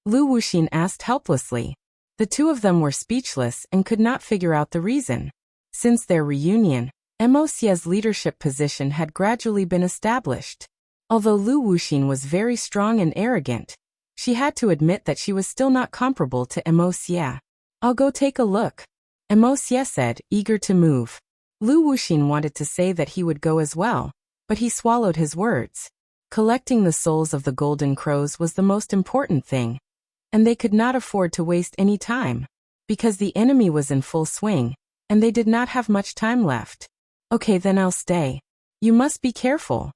Lu Wuxin asked helplessly. The two of them were speechless and could not figure out the reason. Since their reunion, Wuxia's leadership position had gradually been established. Although Lu Wuxin was very strong and arrogant, she had to admit that she was still not comparable to Wuxia. "I'll go take a look," Wuxia said, eager to move. Lu Wuxin wanted to say that he would go as well, but he swallowed his words. Collecting the souls of the golden crows was the most important thing, and they could not afford to waste any time, because the enemy was in full swing, and they did not have much time left. "Okay, then I'll stay. You must be careful,"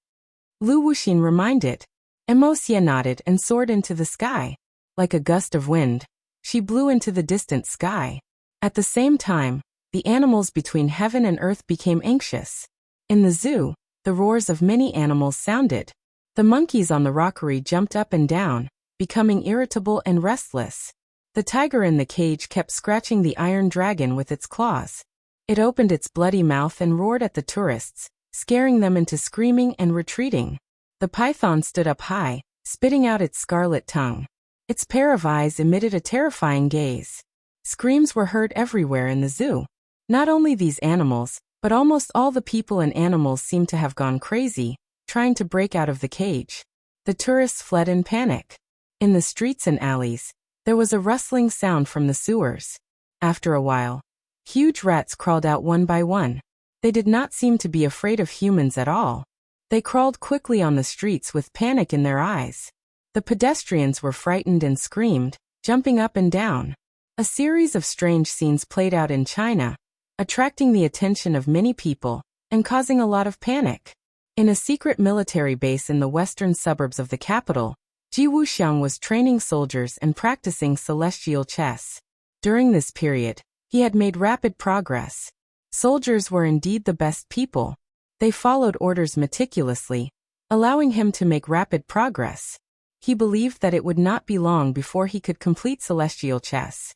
Lu Wuxin reminded. Wuxia nodded and soared into the sky. Like a gust of wind, she blew into the distant sky. At the same time, the animals between heaven and earth became anxious. In the zoo, the roars of many animals sounded. The monkeys on the rockery jumped up and down, becoming irritable and restless. The tiger in the cage kept scratching the iron dragon with its claws. It opened its bloody mouth and roared at the tourists, scaring them into screaming and retreating. The python stood up high, spitting out its scarlet tongue. Its pair of eyes emitted a terrifying gaze. Screams were heard everywhere in the zoo. Not only these animals, but almost all the people and animals seemed to have gone crazy, trying to break out of the cage. The tourists fled in panic. In the streets and alleys, there was a rustling sound from the sewers. After a while, huge rats crawled out one by one. They did not seem to be afraid of humans at all. They crawled quickly on the streets with panic in their eyes. The pedestrians were frightened and screamed, jumping up and down. A series of strange scenes played out in China, attracting the attention of many people and causing a lot of panic. In a secret military base in the western suburbs of the capital, Ji Wuxiang was training soldiers and practicing celestial chess. During this period, he had made rapid progress. Soldiers were indeed the best people. They followed orders meticulously, allowing him to make rapid progress. He believed that it would not be long before he could complete celestial chess.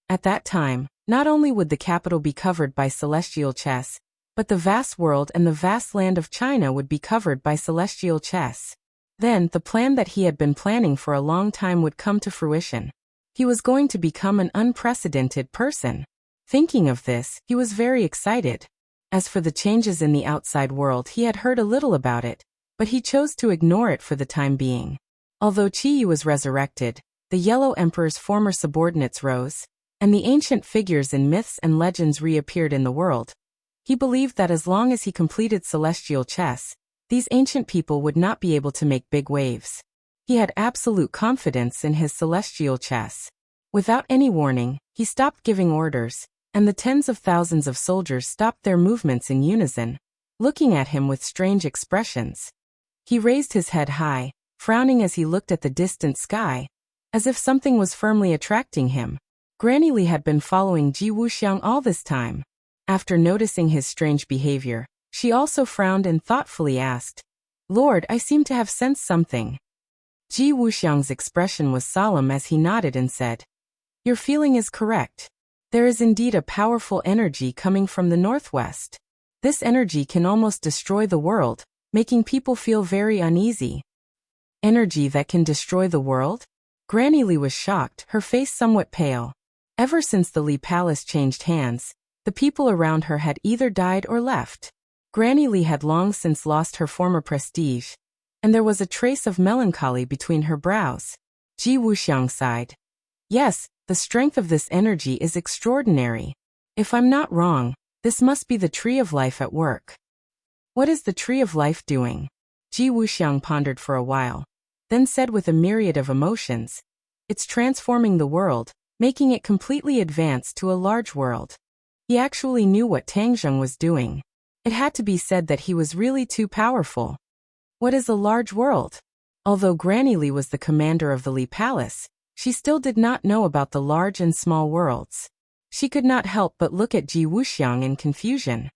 At that time, not only would the capital be covered by celestial chess, but the vast world and the vast land of China would be covered by celestial chess. Then, the plan that he had been planning for a long time would come to fruition. He was going to become an unprecedented person. Thinking of this, he was very excited. As for the changes in the outside world, he had heard a little about it, but he chose to ignore it for the time being. Although Qi Yi was resurrected, the Yellow Emperor's former subordinates rose, and the ancient figures in myths and legends reappeared in the world. He believed that as long as he completed celestial chess, these ancient people would not be able to make big waves. He had absolute confidence in his celestial chess. Without any warning, he stopped giving orders, and the tens of thousands of soldiers stopped their movements in unison, looking at him with strange expressions. He raised his head high, frowning as he looked at the distant sky, as if something was firmly attracting him. Granny Li had been following Ji Wuxiang all this time. After noticing his strange behavior, she also frowned and thoughtfully asked, "Lord, I seem to have sensed something." Ji Wuxiang's expression was solemn as he nodded and said, "Your feeling is correct. There is indeed a powerful energy coming from the northwest. This energy can almost destroy the world, making people feel very uneasy. Energy that can destroy the world? Granny Li was shocked, her face somewhat pale. Ever since the Li Palace changed hands, the people around her had either died or left. Granny Li had long since lost her former prestige, and there was a trace of melancholy between her brows. Ji Wuxiang sighed. Yes, the strength of this energy is extraordinary. If I'm not wrong, this must be the Tree of Life at work. What is the Tree of Life doing? Ji Wuxiang pondered for a while, then said with a myriad of emotions, it's transforming the world, making it completely advance to a large world. He actually knew what Tangzheng was doing. It had to be said that he was really too powerful. What is a large world? Although Granny Li was the commander of the Li Palace, she still did not know about the large and small worlds. She could not help but look at Ji Wuxiang in confusion.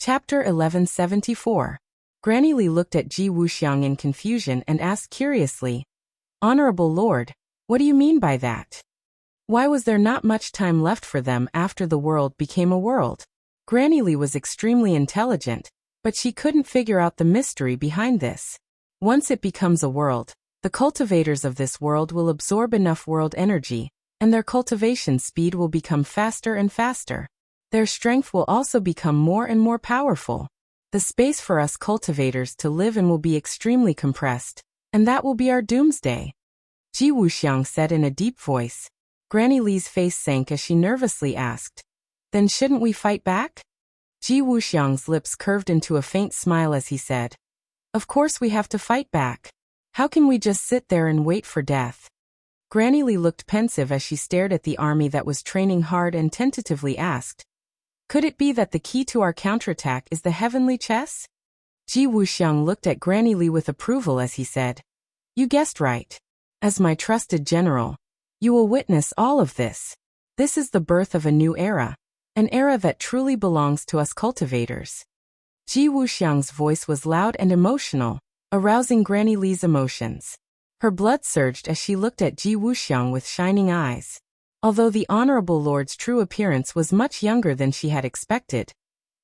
Chapter 1174. Granny Li looked at Ji Wuxiang in confusion and asked curiously, Honorable Lord, what do you mean by that? Why was there not much time left for them after the world became a world? Granny Li was extremely intelligent, but she couldn't figure out the mystery behind this. Once it becomes a world, the cultivators of this world will absorb enough world energy, and their cultivation speed will become faster and faster. Their strength will also become more and more powerful. The space for us cultivators to live in will be extremely compressed, and that will be our doomsday. Ji Wuxiang said in a deep voice. Granny Li's face sank as she nervously asked, Then shouldn't we fight back? Ji Wuxiang's lips curved into a faint smile as he said, Of course we have to fight back. How can we just sit there and wait for death? Granny Li looked pensive as she stared at the army that was training hard and tentatively asked, Could it be that the key to our counterattack is the heavenly chess? Ji Wuxiang looked at Granny Li with approval as he said, You guessed right. As my trusted general, you will witness all of this. This is the birth of a new era, an era that truly belongs to us cultivators. Ji Wuxiang's voice was loud and emotional, arousing Granny Li's emotions. Her blood surged as she looked at Ji Wuxiang with shining eyes. Although the Honorable Lord's true appearance was much younger than she had expected,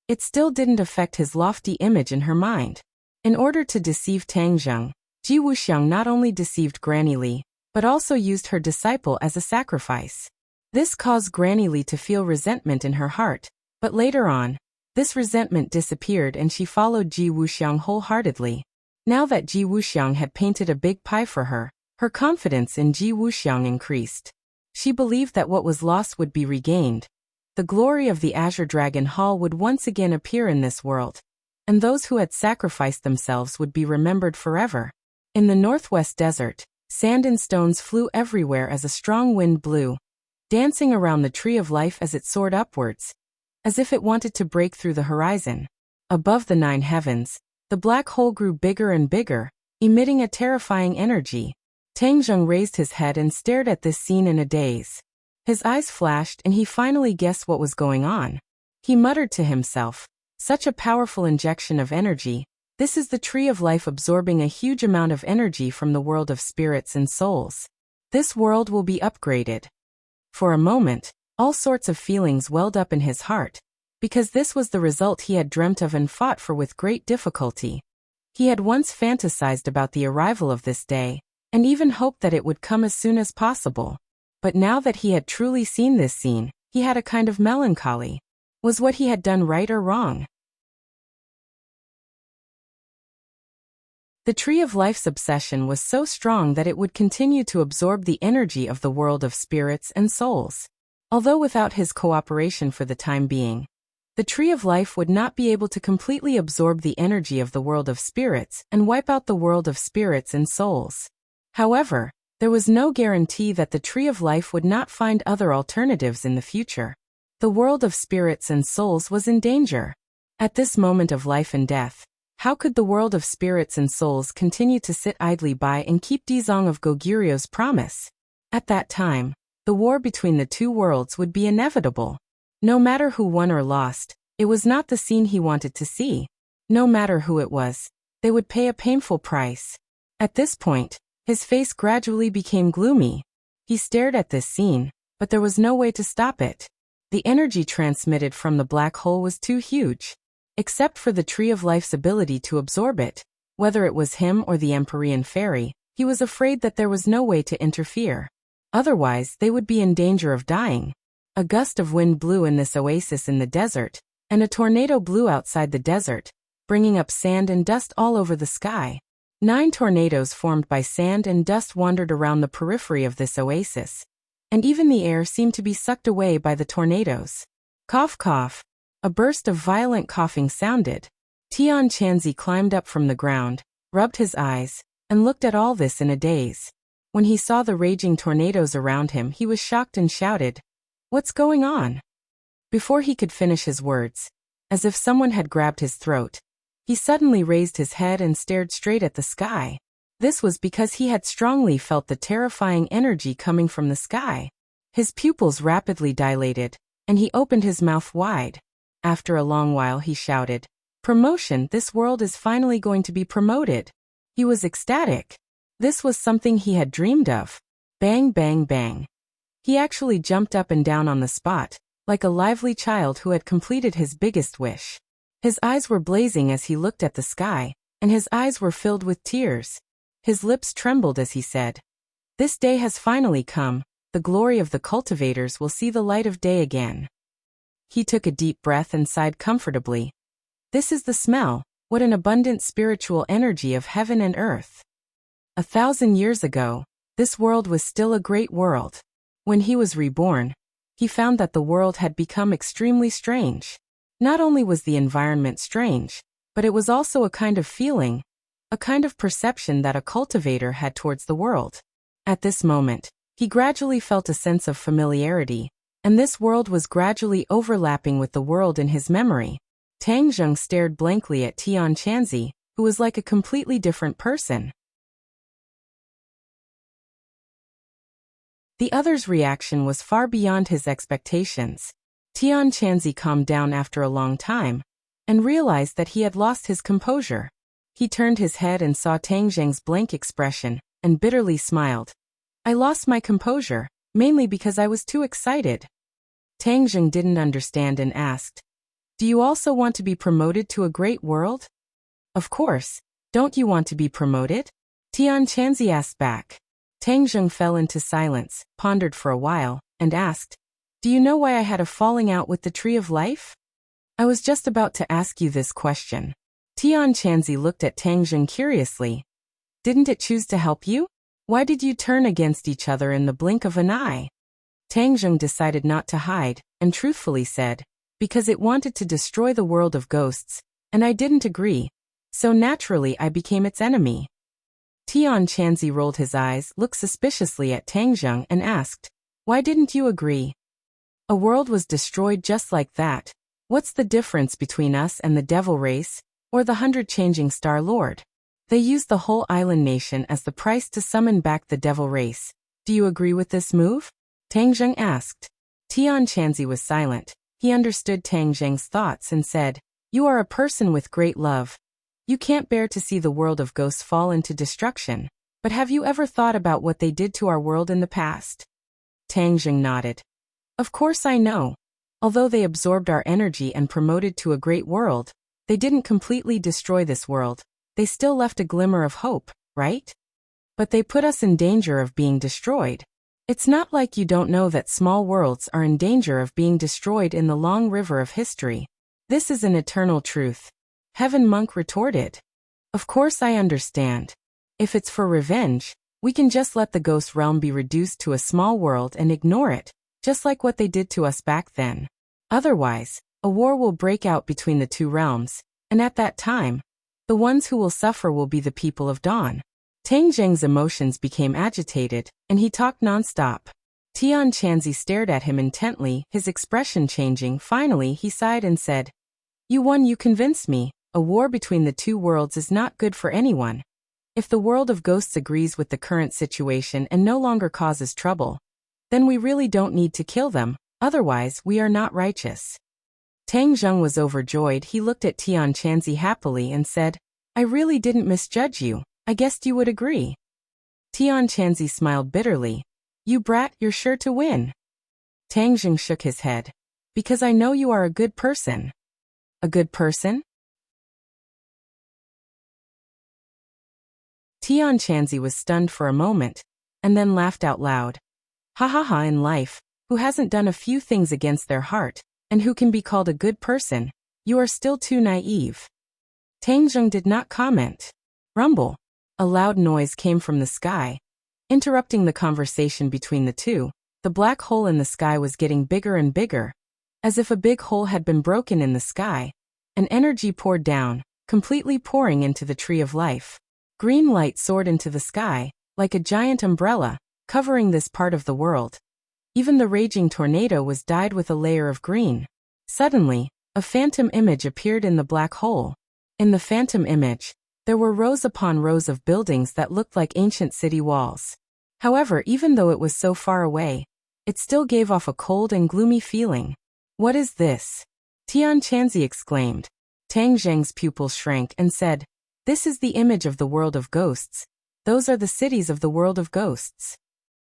it still didn't affect his lofty image in her mind. In order to deceive Tangzheng, Ji Wuxiang not only deceived Granny Li, but also used her disciple as a sacrifice. This caused Granny Li to feel resentment in her heart, but later on, this resentment disappeared and she followed Ji Wuxiang wholeheartedly. Now that Ji Wuxiang had painted a big pie for her, her confidence in Ji Wuxiang increased. She believed that what was lost would be regained. The glory of the Azure Dragon Hall would once again appear in this world, and those who had sacrificed themselves would be remembered forever. In the northwest desert, sand and stones flew everywhere as a strong wind blew, dancing around the Tree of Life as it soared upwards, as if it wanted to break through the horizon. Above the 9 heavens, the black hole grew bigger and bigger, emitting a terrifying energy. Tangzheng raised his head and stared at this scene in a daze. His eyes flashed and he finally guessed what was going on. He muttered to himself, Such a powerful injection of energy. This is the Tree of Life absorbing a huge amount of energy from the world of spirits and souls. This world will be upgraded. For a moment, all sorts of feelings welled up in his heart, because this was the result he had dreamt of and fought for with great difficulty. He had once fantasized about the arrival of this day, and even hoped that it would come as soon as possible. But now that he had truly seen this scene, he had a kind of melancholy. Was what he had done right or wrong? The Tree of Life's obsession was so strong that it would continue to absorb the energy of the world of spirits and souls. Although without his cooperation for the time being, the Tree of Life would not be able to completely absorb the energy of the world of spirits and wipe out the world of spirits and souls. However, there was no guarantee that the Tree of Life would not find other alternatives in the future. The world of spirits and souls was in danger. At this moment of life and death, how could the world of spirits and souls continue to sit idly by and keep Dizong of Goguryu's promise? At that time, the war between the two worlds would be inevitable. No matter who won or lost, it was not the scene he wanted to see. No matter who it was, they would pay a painful price. At this point, his face gradually became gloomy. He stared at this scene, but there was no way to stop it. The energy transmitted from the black hole was too huge. Except for the Tree of Life's ability to absorb it, whether it was him or the Empyrean fairy, he was afraid that there was no way to interfere. Otherwise, they would be in danger of dying. A gust of wind blew in this oasis in the desert, and a tornado blew outside the desert, bringing up sand and dust all over the sky. 9 tornadoes formed by sand and dust wandered around the periphery of this oasis, and even the air seemed to be sucked away by the tornadoes. Cough, cough. A burst of violent coughing sounded. Tian Chanzi climbed up from the ground, rubbed his eyes, and looked at all this in a daze. When he saw the raging tornadoes around him, he was shocked and shouted, "What's going on?" Before he could finish his words, as if someone had grabbed his throat, he suddenly raised his head and stared straight at the sky. This was because he had strongly felt the terrifying energy coming from the sky. His pupils rapidly dilated, and he opened his mouth wide. After a long while he shouted, "Promotion! This world is finally going to be promoted." He was ecstatic. This was something he had dreamed of. Bang, bang, bang. He actually jumped up and down on the spot, like a lively child who had completed his biggest wish. His eyes were blazing as he looked at the sky, and his eyes were filled with tears. His lips trembled as he said, "This day has finally come. The glory of the cultivators will see the light of day again." He took a deep breath and sighed comfortably. This is the smell. What an abundant spiritual energy of heaven and earth. 1,000 years ago, this world was still a great world. When he was reborn, he found that the world had become extremely strange. Not only was the environment strange, but it was also a kind of feeling, a kind of perception that a cultivator had towards the world. At this moment, he gradually felt a sense of familiarity, and this world was gradually overlapping with the world in his memory. Tang Zheng stared blankly at Tian Chanzi, who was like a completely different person. The other's reaction was far beyond his expectations. Tian Chanzi calmed down after a long time, and realized that he had lost his composure. He turned his head and saw Tang Zheng's blank expression, and bitterly smiled. "I lost my composure, mainly because I was too excited." Tang Zheng didn't understand and asked, "Do you also want to be promoted to a great world?" "Of course. Don't you want to be promoted?" Tian Chanzi asked back. Tang Zheng fell into silence, pondered for a while, and asked, "Do you know why I had a falling out with the Tree of Life?" "I was just about to ask you this question." Tian Chanzi looked at Tang Zheng curiously. "Didn't it choose to help you? Why did you turn against each other in the blink of an eye?" Tang Zheng decided not to hide, and truthfully said, "Because it wanted to destroy the world of ghosts, and I didn't agree. So naturally I became its enemy." Tian Chanzi rolled his eyes, looked suspiciously at Tang Zheng, and asked, "Why didn't you agree? A world was destroyed just like that. What's the difference between us and the Devil Race, or the 100 Changing Star Lord? They used the whole island nation as the price to summon back the Devil Race. Do you agree with this move?" Tang Zheng asked. Tian Chanzi was silent. He understood Tang Zheng's thoughts and said, "You are a person with great love. You can't bear to see the world of ghosts fall into destruction. But have you ever thought about what they did to our world in the past?" Tang Zheng nodded. "Of course I know. Although they absorbed our energy and promoted to a great world, they didn't completely destroy this world. They still left a glimmer of hope, right? But they put us in danger of being destroyed. It's not like you don't know that small worlds are in danger of being destroyed in the long river of history. This is an eternal truth." Heaven Monk retorted. "Of course I understand. If it's for revenge, we can just let the ghost realm be reduced to a small world and ignore it, just like what they did to us back then. Otherwise, a war will break out between the two realms, and at that time, the ones who will suffer will be the people of Dawn." Tang Zheng's emotions became agitated, and he talked non-stop. Tian Chanzi stared at him intently, his expression changing. Finally, he sighed and said, "You won. You convinced me. A war between the two worlds is not good for anyone. If the world of ghosts agrees with the current situation and no longer causes trouble, then we really don't need to kill them, otherwise we are not righteous." Tang Zheng was overjoyed. He looked at Tian Chanzi happily and said, "I really didn't misjudge you. I guessed you would agree." Tian Chanzi smiled bitterly. "You brat, you're sure to win." Tang Zheng shook his head. Because I know you are a good person. A good person? Tian Chanzi was stunned for a moment, and then laughed out loud. Ha ha ha, in life, who hasn't done a few things against their heart, and who can be called a good person? You are still too naive. Tang Zheng did not comment. Rumble. A loud noise came from the sky, interrupting the conversation between the two. The black hole in the sky was getting bigger and bigger, as if a big hole had been broken in the sky, and energy poured down, completely pouring into the tree of life. Green light soared into the sky, like a giant umbrella, covering this part of the world. Even the raging tornado was dyed with a layer of green. Suddenly, a phantom image appeared in the black hole. In the phantom image, there were rows upon rows of buildings that looked like ancient city walls. However, even though it was so far away, it still gave off a cold and gloomy feeling. What is this? Tian Chanzi exclaimed. Tang Zheng's pupils shrank and said, This is the image of the world of ghosts. Those are the cities of the world of ghosts.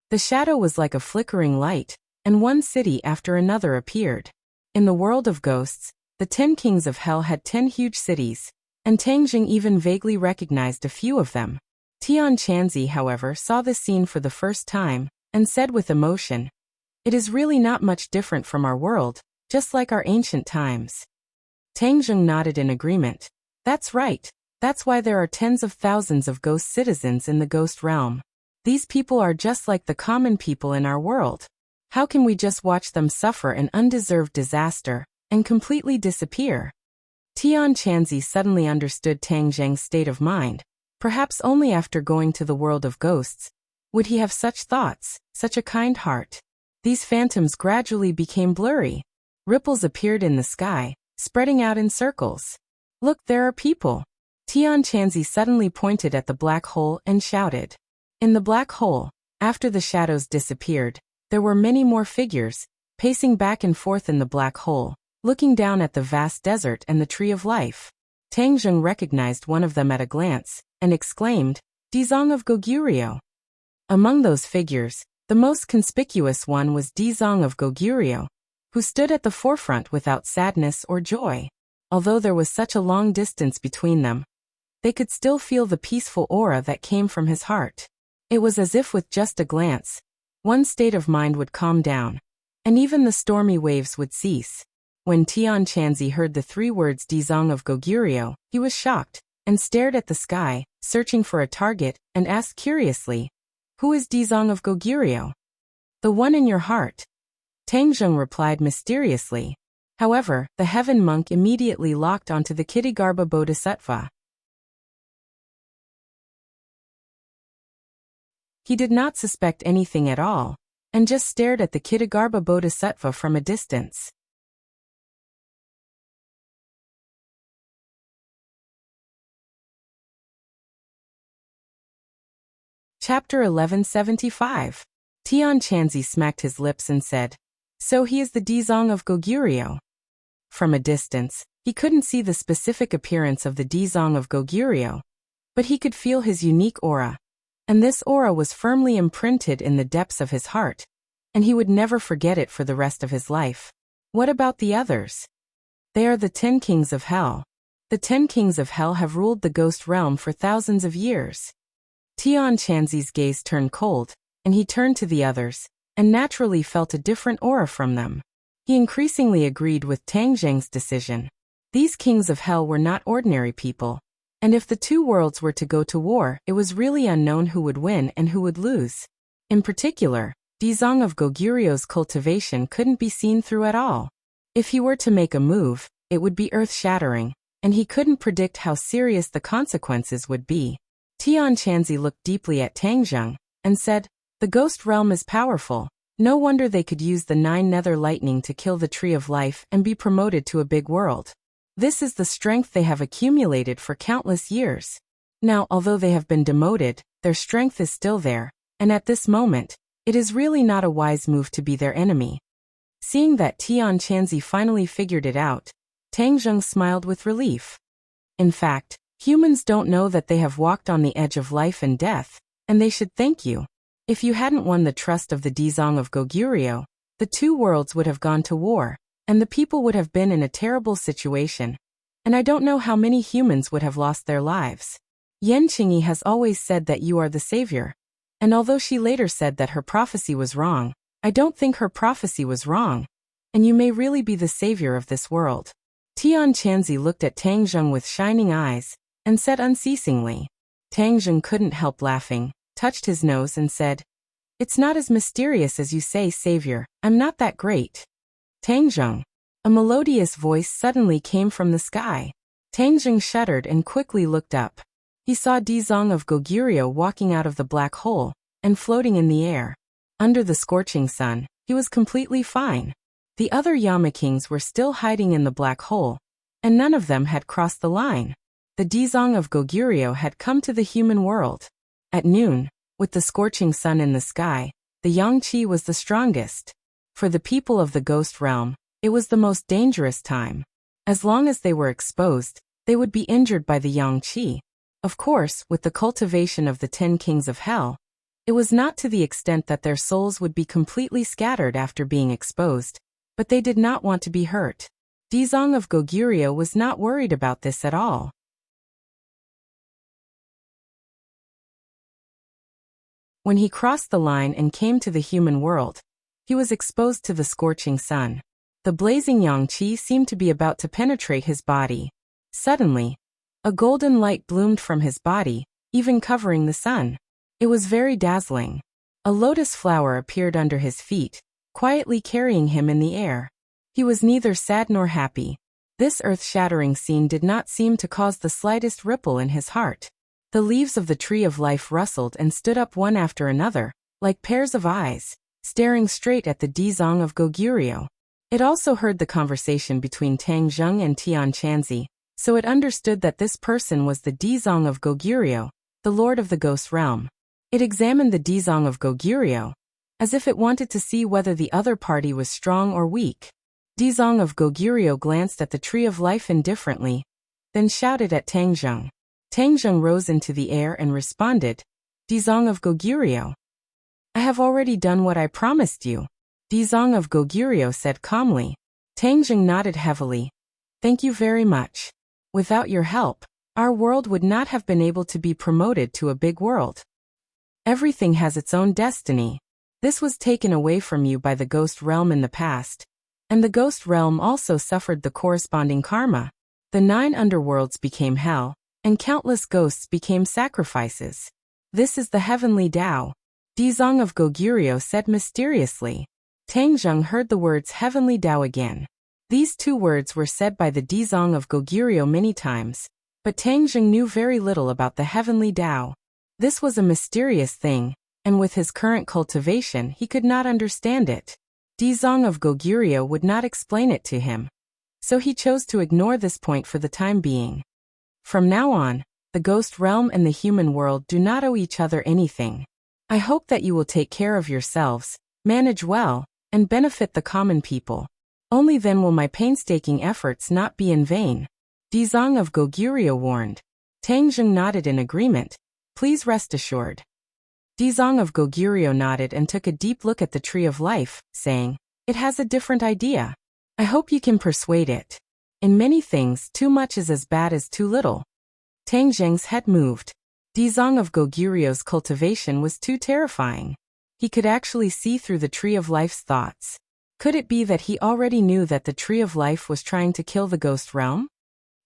The shadow was like a flickering light, and one city after another appeared. In the world of ghosts, the 10 kings of hell had 10 huge cities, and Tang Zheng even vaguely recognized a few of them. Tian Chanzi, however, saw the scene for the first time, and said with emotion, It is really not much different from our world, just like our ancient times. Tang Zheng nodded in agreement. That's right. That's why there are tens of thousands of ghost citizens in the ghost realm. These people are just like the common people in our world. How can we just watch them suffer an undeserved disaster and completely disappear? Tian Chanzi suddenly understood Tang Zheng's state of mind. Perhaps only after going to the world of ghosts would he have such thoughts, such a kind heart. These phantoms gradually became blurry. Ripples appeared in the sky, spreading out in circles. Look, there are people. Tian Chanzi suddenly pointed at the black hole and shouted. In the black hole, after the shadows disappeared, there were many more figures, pacing back and forth in the black hole, looking down at the vast desert and the tree of life. Tang Zheng recognized one of them at a glance, and exclaimed, Dizong of Goguryeo. Among those figures, the most conspicuous one was Dizong of Goguryeo, who stood at the forefront without sadness or joy. Although there was such a long distance between them, they could still feel the peaceful aura that came from his heart. It was as if with just a glance, one state of mind would calm down, and even the stormy waves would cease. When Tian Chanzi heard the 3 words Dizong of Goguryeo, he was shocked, and stared at the sky, searching for a target, and asked curiously, Who is Dizong of Goguryeo? The one in your heart. Tang Zheng replied mysteriously. However, the heaven monk immediately locked onto the Kittigarbha Bodhisattva. He did not suspect anything at all, and just stared at the Kittigarbha Bodhisattva from a distance. Chapter 1175. Tian Chanzi smacked his lips and said, So he is the Dizong of Goguryeo. From a distance, he couldn't see the specific appearance of the Dizong of Goguryeo, but he could feel his unique aura, and this aura was firmly imprinted in the depths of his heart, and he would never forget it for the rest of his life. What about the others? They are the 10 kings of hell. The 10 kings of hell have ruled the ghost realm for thousands of years. Tian Chanzi's gaze turned cold, and he turned to the others, and naturally felt a different aura from them. He increasingly agreed with Tang Zheng's decision. These kings of hell were not ordinary people, and if the 2 worlds were to go to war, it was really unknown who would win and who would lose. In particular, Dizong of Goguryeo's cultivation couldn't be seen through at all. If he were to make a move, it would be earth-shattering, and he couldn't predict how serious the consequences would be. Tian Chanzi looked deeply at Tang Zheng, and said, The ghost realm is powerful. No wonder they could use the 9 nether lightning to kill the tree of life and be promoted to a big world. This is the strength they have accumulated for countless years. Now, although they have been demoted, their strength is still there, and at this moment, it is really not a wise move to be their enemy. Seeing that Tian Chanzi finally figured it out, Tang Zheng smiled with relief. In fact, humans don't know that they have walked on the edge of life and death, and they should thank you. If you hadn't won the trust of the Dizong of Goguryeo, The two worlds would have gone to war, and the people would have been in a terrible situation, and I don't know how many humans would have lost their lives. Yan Qingyi has always said that you are the savior, and although she later said that her prophecy was wrong, I don't think her prophecy was wrong, and you may really be the savior of this world. Tian Chanzi looked at Tang Zheng with shining eyes, and said unceasingly. Tang Zheng couldn't help laughing, touched his nose and said, "It's not as mysterious as you say, savior, I'm not that great." Tang Zheng. A melodious voice suddenly came from the sky. Tang Zheng shuddered and quickly looked up. He saw Dizong of Goguryeo walking out of the black hole, and floating in the air. Under the scorching sun, he was completely fine. The other Yama kings were still hiding in the black hole, and none of them had crossed the line. The Dizong of Goguryeo had come to the human world. At noon, with the scorching sun in the sky, the Yang Qi was the strongest. For the people of the ghost realm, it was the most dangerous time. As long as they were exposed, they would be injured by the Yang Qi. Of course, with the cultivation of the 10 kings of hell, it was not to the extent that their souls would be completely scattered after being exposed, but they did not want to be hurt. Dizong of Goguryeo was not worried about this at all. When he crossed the line and came to the human world, he was exposed to the scorching sun. The blazing Yang Qi seemed to be about to penetrate his body. Suddenly, a golden light bloomed from his body, even covering the sun. It was very dazzling. A lotus flower appeared under his feet, quietly carrying him in the air. He was neither sad nor happy. This earth-shattering scene did not seem to cause the slightest ripple in his heart. The leaves of the tree of life rustled and stood up one after another, like pairs of eyes, staring straight at the Dizong of Goguryeo. It also heard the conversation between Tang Zheng and Tian Chanzi, so it understood that this person was the Dizong of Goguryeo, the lord of the ghost realm. It examined the Dizong of Goguryeo, as if it wanted to see whether the other party was strong or weak. Dizong of Goguryeo glanced at the tree of life indifferently, then shouted at Tang Zheng. Tang Zheng rose into the air and responded, "Dizong of Goguryeo, I have already done what I promised you." Dizong of Goguryeo said calmly. Tang Zheng nodded heavily. "Thank you very much. Without your help, our world would not have been able to be promoted to a big world. Everything has its own destiny. This was taken away from you by the ghost realm in the past, and the ghost realm also suffered the corresponding karma. The 9 underworlds became hell, and countless ghosts became sacrifices. This is the heavenly Tao," Dizong of Goguryeo said mysteriously. Tang Zheng heard the words heavenly Tao again. These 2 words were said by the Dizong of Goguryeo many times, but Tang Zheng knew very little about the heavenly Tao. This was a mysterious thing, and with his current cultivation he could not understand it. Dizong of Goguryeo would not explain it to him, so he chose to ignore this point for the time being. From now on, the ghost realm and the human world do not owe each other anything. I hope that you will take care of yourselves, manage well, and benefit the common people. Only then will my painstaking efforts not be in vain," Dizong of Goguryeo warned. Tang Zheng nodded in agreement. "Please rest assured." Dizong of Goguryeo nodded and took a deep look at the tree of life, saying, "It has a different idea. I hope you can persuade it. In many things, too much is as bad as too little." Tang Zheng's head moved. Dizong of Goguryeo's cultivation was too terrifying. He could actually see through the tree of life's thoughts. Could it be that he already knew that the tree of life was trying to kill the ghost realm?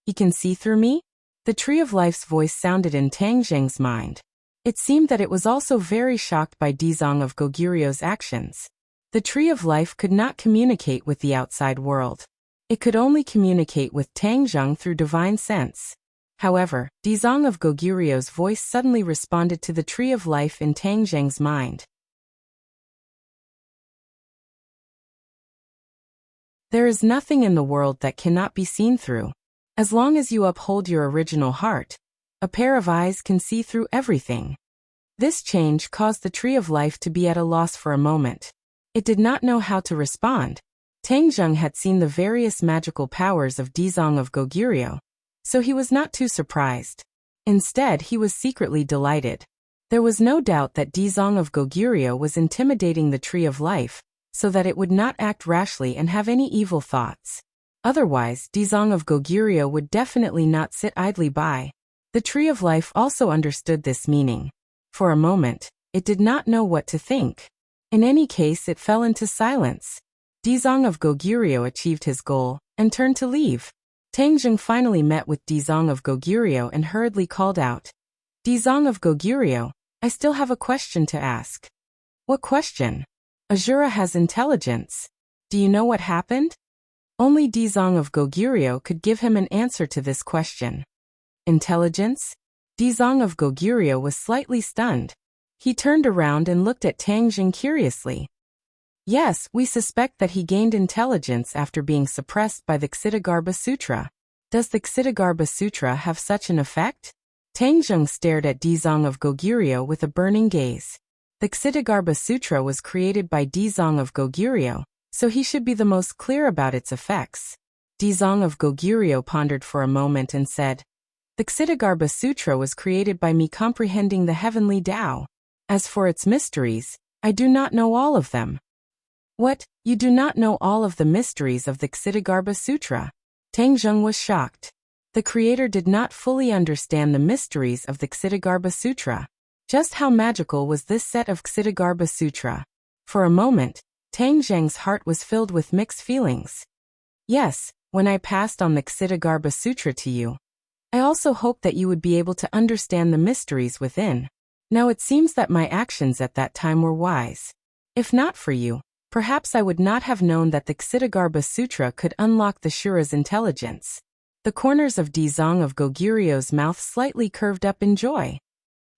"He can see through me?" The tree of life's voice sounded in Tang Zheng's mind. It seemed that it was also very shocked by Dizong of Goguryeo's actions. The tree of life could not communicate with the outside world. It could only communicate with Tang Zheng through divine sense. However, Dizong of Goguryeo's voice suddenly responded to the tree of life in Tang Zheng's mind. There is nothing in the world that cannot be seen through. As long as you uphold your original heart, a pair of eyes can see through everything. This change caused the tree of life to be at a loss for a moment. It did not know how to respond. Tang Zheng had seen the various magical powers of Dizong of Goguryeo, so he was not too surprised. Instead, he was secretly delighted. There was no doubt that Dizong of Goguryeo was intimidating the tree of life, so that it would not act rashly and have any evil thoughts. Otherwise, Dizong of Goguryeo would definitely not sit idly by. The Tree of Life also understood this meaning. For a moment, it did not know what to think. In any case, it fell into silence. Dizong of Goguryeo achieved his goal and turned to leave. Tangjung finally met with Dizong of Goguryeo and hurriedly called out, "Dizong of Goguryeo, I still have a question to ask." "What question?" "Azura has intelligence. Do you know what happened?" Only Dizong of Goguryeo could give him an answer to this question. Intelligence? Dizong of Goguryeo was slightly stunned. He turned around and looked at Tangjung curiously. "Yes, we suspect that he gained intelligence after being suppressed by the Ksitigarbha Sutra. Does the Ksitigarbha Sutra have such an effect?" Tangjung stared at Dizong of Goguryeo with a burning gaze. The Ksitigarbha Sutra was created by Dizong of Goguryeo, so he should be the most clear about its effects. Dizong of Goguryeo pondered for a moment and said, "The Ksitigarbha Sutra was created by me comprehending the heavenly Tao. As for its mysteries, I do not know all of them." "What, you do not know all of the mysteries of the Ksitigarbha Sutra?" Tangjung was shocked. The creator did not fully understand the mysteries of the Ksitigarbha Sutra. Just how magical was this set of Ksitigarbha Sutra? For a moment, Tangjung's heart was filled with mixed feelings. "Yes, when I passed on the Ksitigarbha Sutra to you, I also hoped that you would be able to understand the mysteries within. Now it seems that my actions at that time were wise. If not for you, perhaps I would not have known that the Ksitigarbha Sutra could unlock the Shura's intelligence." The corners of Dizong of Goguryeo's mouth slightly curved up in joy.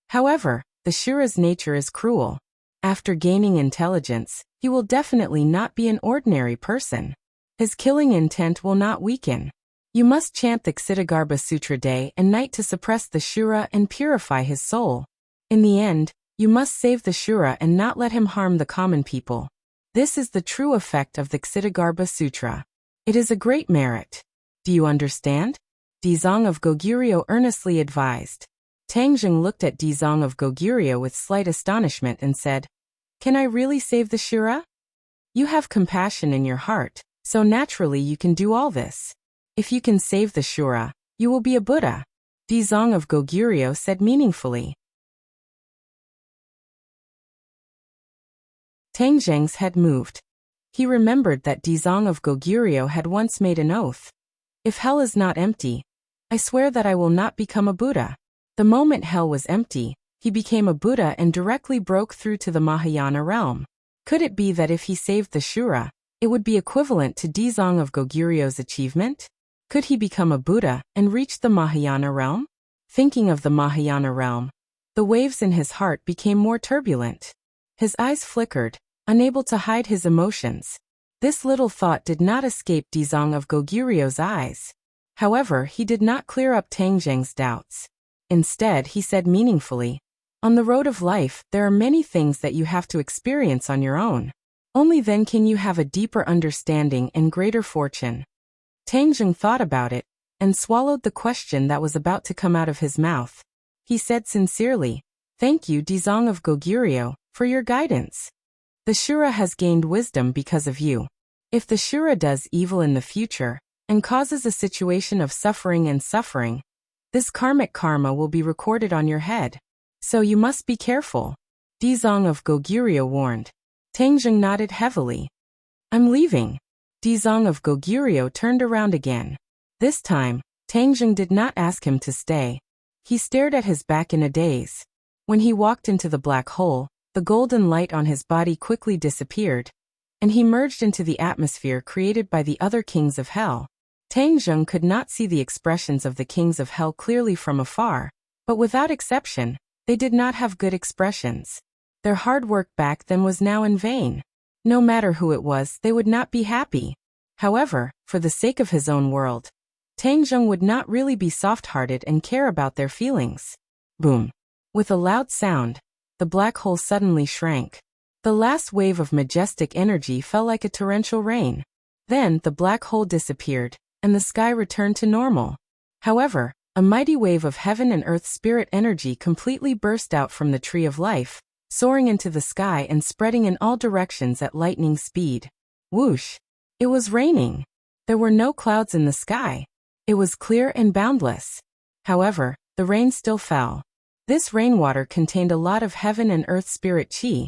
However, the Shura's nature is cruel. After gaining intelligence, he will definitely not be an ordinary person. His killing intent will not weaken. You must chant the Ksitigarbha Sutra day and night to suppress the Shura and purify his soul. In the end, you must save the Shura and not let him harm the common people. This is the true effect of the Ksitigarbha Sutra. It is a great merit. Do you understand? Dizong of Goguryeo earnestly advised. Tangjung looked at Dizong of Goguryeo with slight astonishment and said, "Can I really save the Shura?" "You have compassion in your heart, so naturally you can do all this. If you can save the Shura, you will be a Buddha," Dizong of Goguryeo said meaningfully. Tangjung's head moved. He remembered that Dizong of Goguryeo had once made an oath. "If hell is not empty, I swear that I will not become a Buddha." The moment hell was empty, he became a Buddha and directly broke through to the Mahayana realm. Could it be that if he saved the Shura, it would be equivalent to Dizong of Goguryeo's achievement? Could he become a Buddha and reach the Mahayana realm? Thinking of the Mahayana realm, the waves in his heart became more turbulent. His eyes flickered, unable to hide his emotions. This little thought did not escape Dizong of Goguryeo's eyes. However, he did not clear up Tangjung's doubts. Instead, he said meaningfully, "On the road of life, there are many things that you have to experience on your own. Only then can you have a deeper understanding and greater fortune." Tangjung thought about it, and swallowed the question that was about to come out of his mouth. He said sincerely, "Thank you, Dizong of Goguryeo, for your guidance. The Shura has gained wisdom because of you. If the Shura does evil in the future, and causes a situation of suffering, this karmic karma will be recorded on your head. So you must be careful," Dizong of Goguryeo warned. Tangjung nodded heavily. "I'm leaving." Dizong of Goguryeo turned around again. This time, Tangjung did not ask him to stay. He stared at his back in a daze. When he walked into the black hole, the golden light on his body quickly disappeared, and he merged into the atmosphere created by the other kings of hell. Tangjung could not see the expressions of the kings of hell clearly from afar, but without exception, they did not have good expressions. Their hard work back then was now in vain. No matter who it was, they would not be happy. However, for the sake of his own world, Tangjung would not really be soft-hearted and care about their feelings. Boom! With a loud sound, the black hole suddenly shrank. The last wave of majestic energy fell like a torrential rain. Then the black hole disappeared, and the sky returned to normal. However, a mighty wave of heaven and earth spirit energy completely burst out from the Tree of Life, soaring into the sky and spreading in all directions at lightning speed. Whoosh! It was raining. There were no clouds in the sky. It was clear and boundless. However, the rain still fell. This rainwater contained a lot of heaven and earth spirit chi,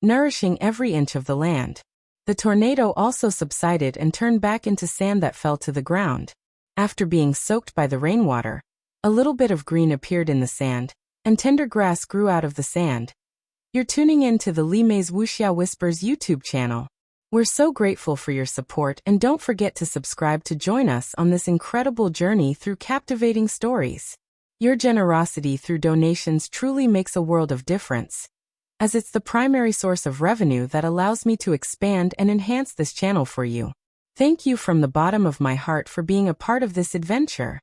nourishing every inch of the land. The tornado also subsided and turned back into sand that fell to the ground. After being soaked by the rainwater, a little bit of green appeared in the sand, and tender grass grew out of the sand. You're tuning in to the Li Mei's Wuxia Whispers YouTube channel. We're so grateful for your support, and don't forget to subscribe to join us on this incredible journey through captivating stories. Your generosity through donations truly makes a world of difference, as it's the primary source of revenue that allows me to expand and enhance this channel for you. Thank you from the bottom of my heart for being a part of this adventure.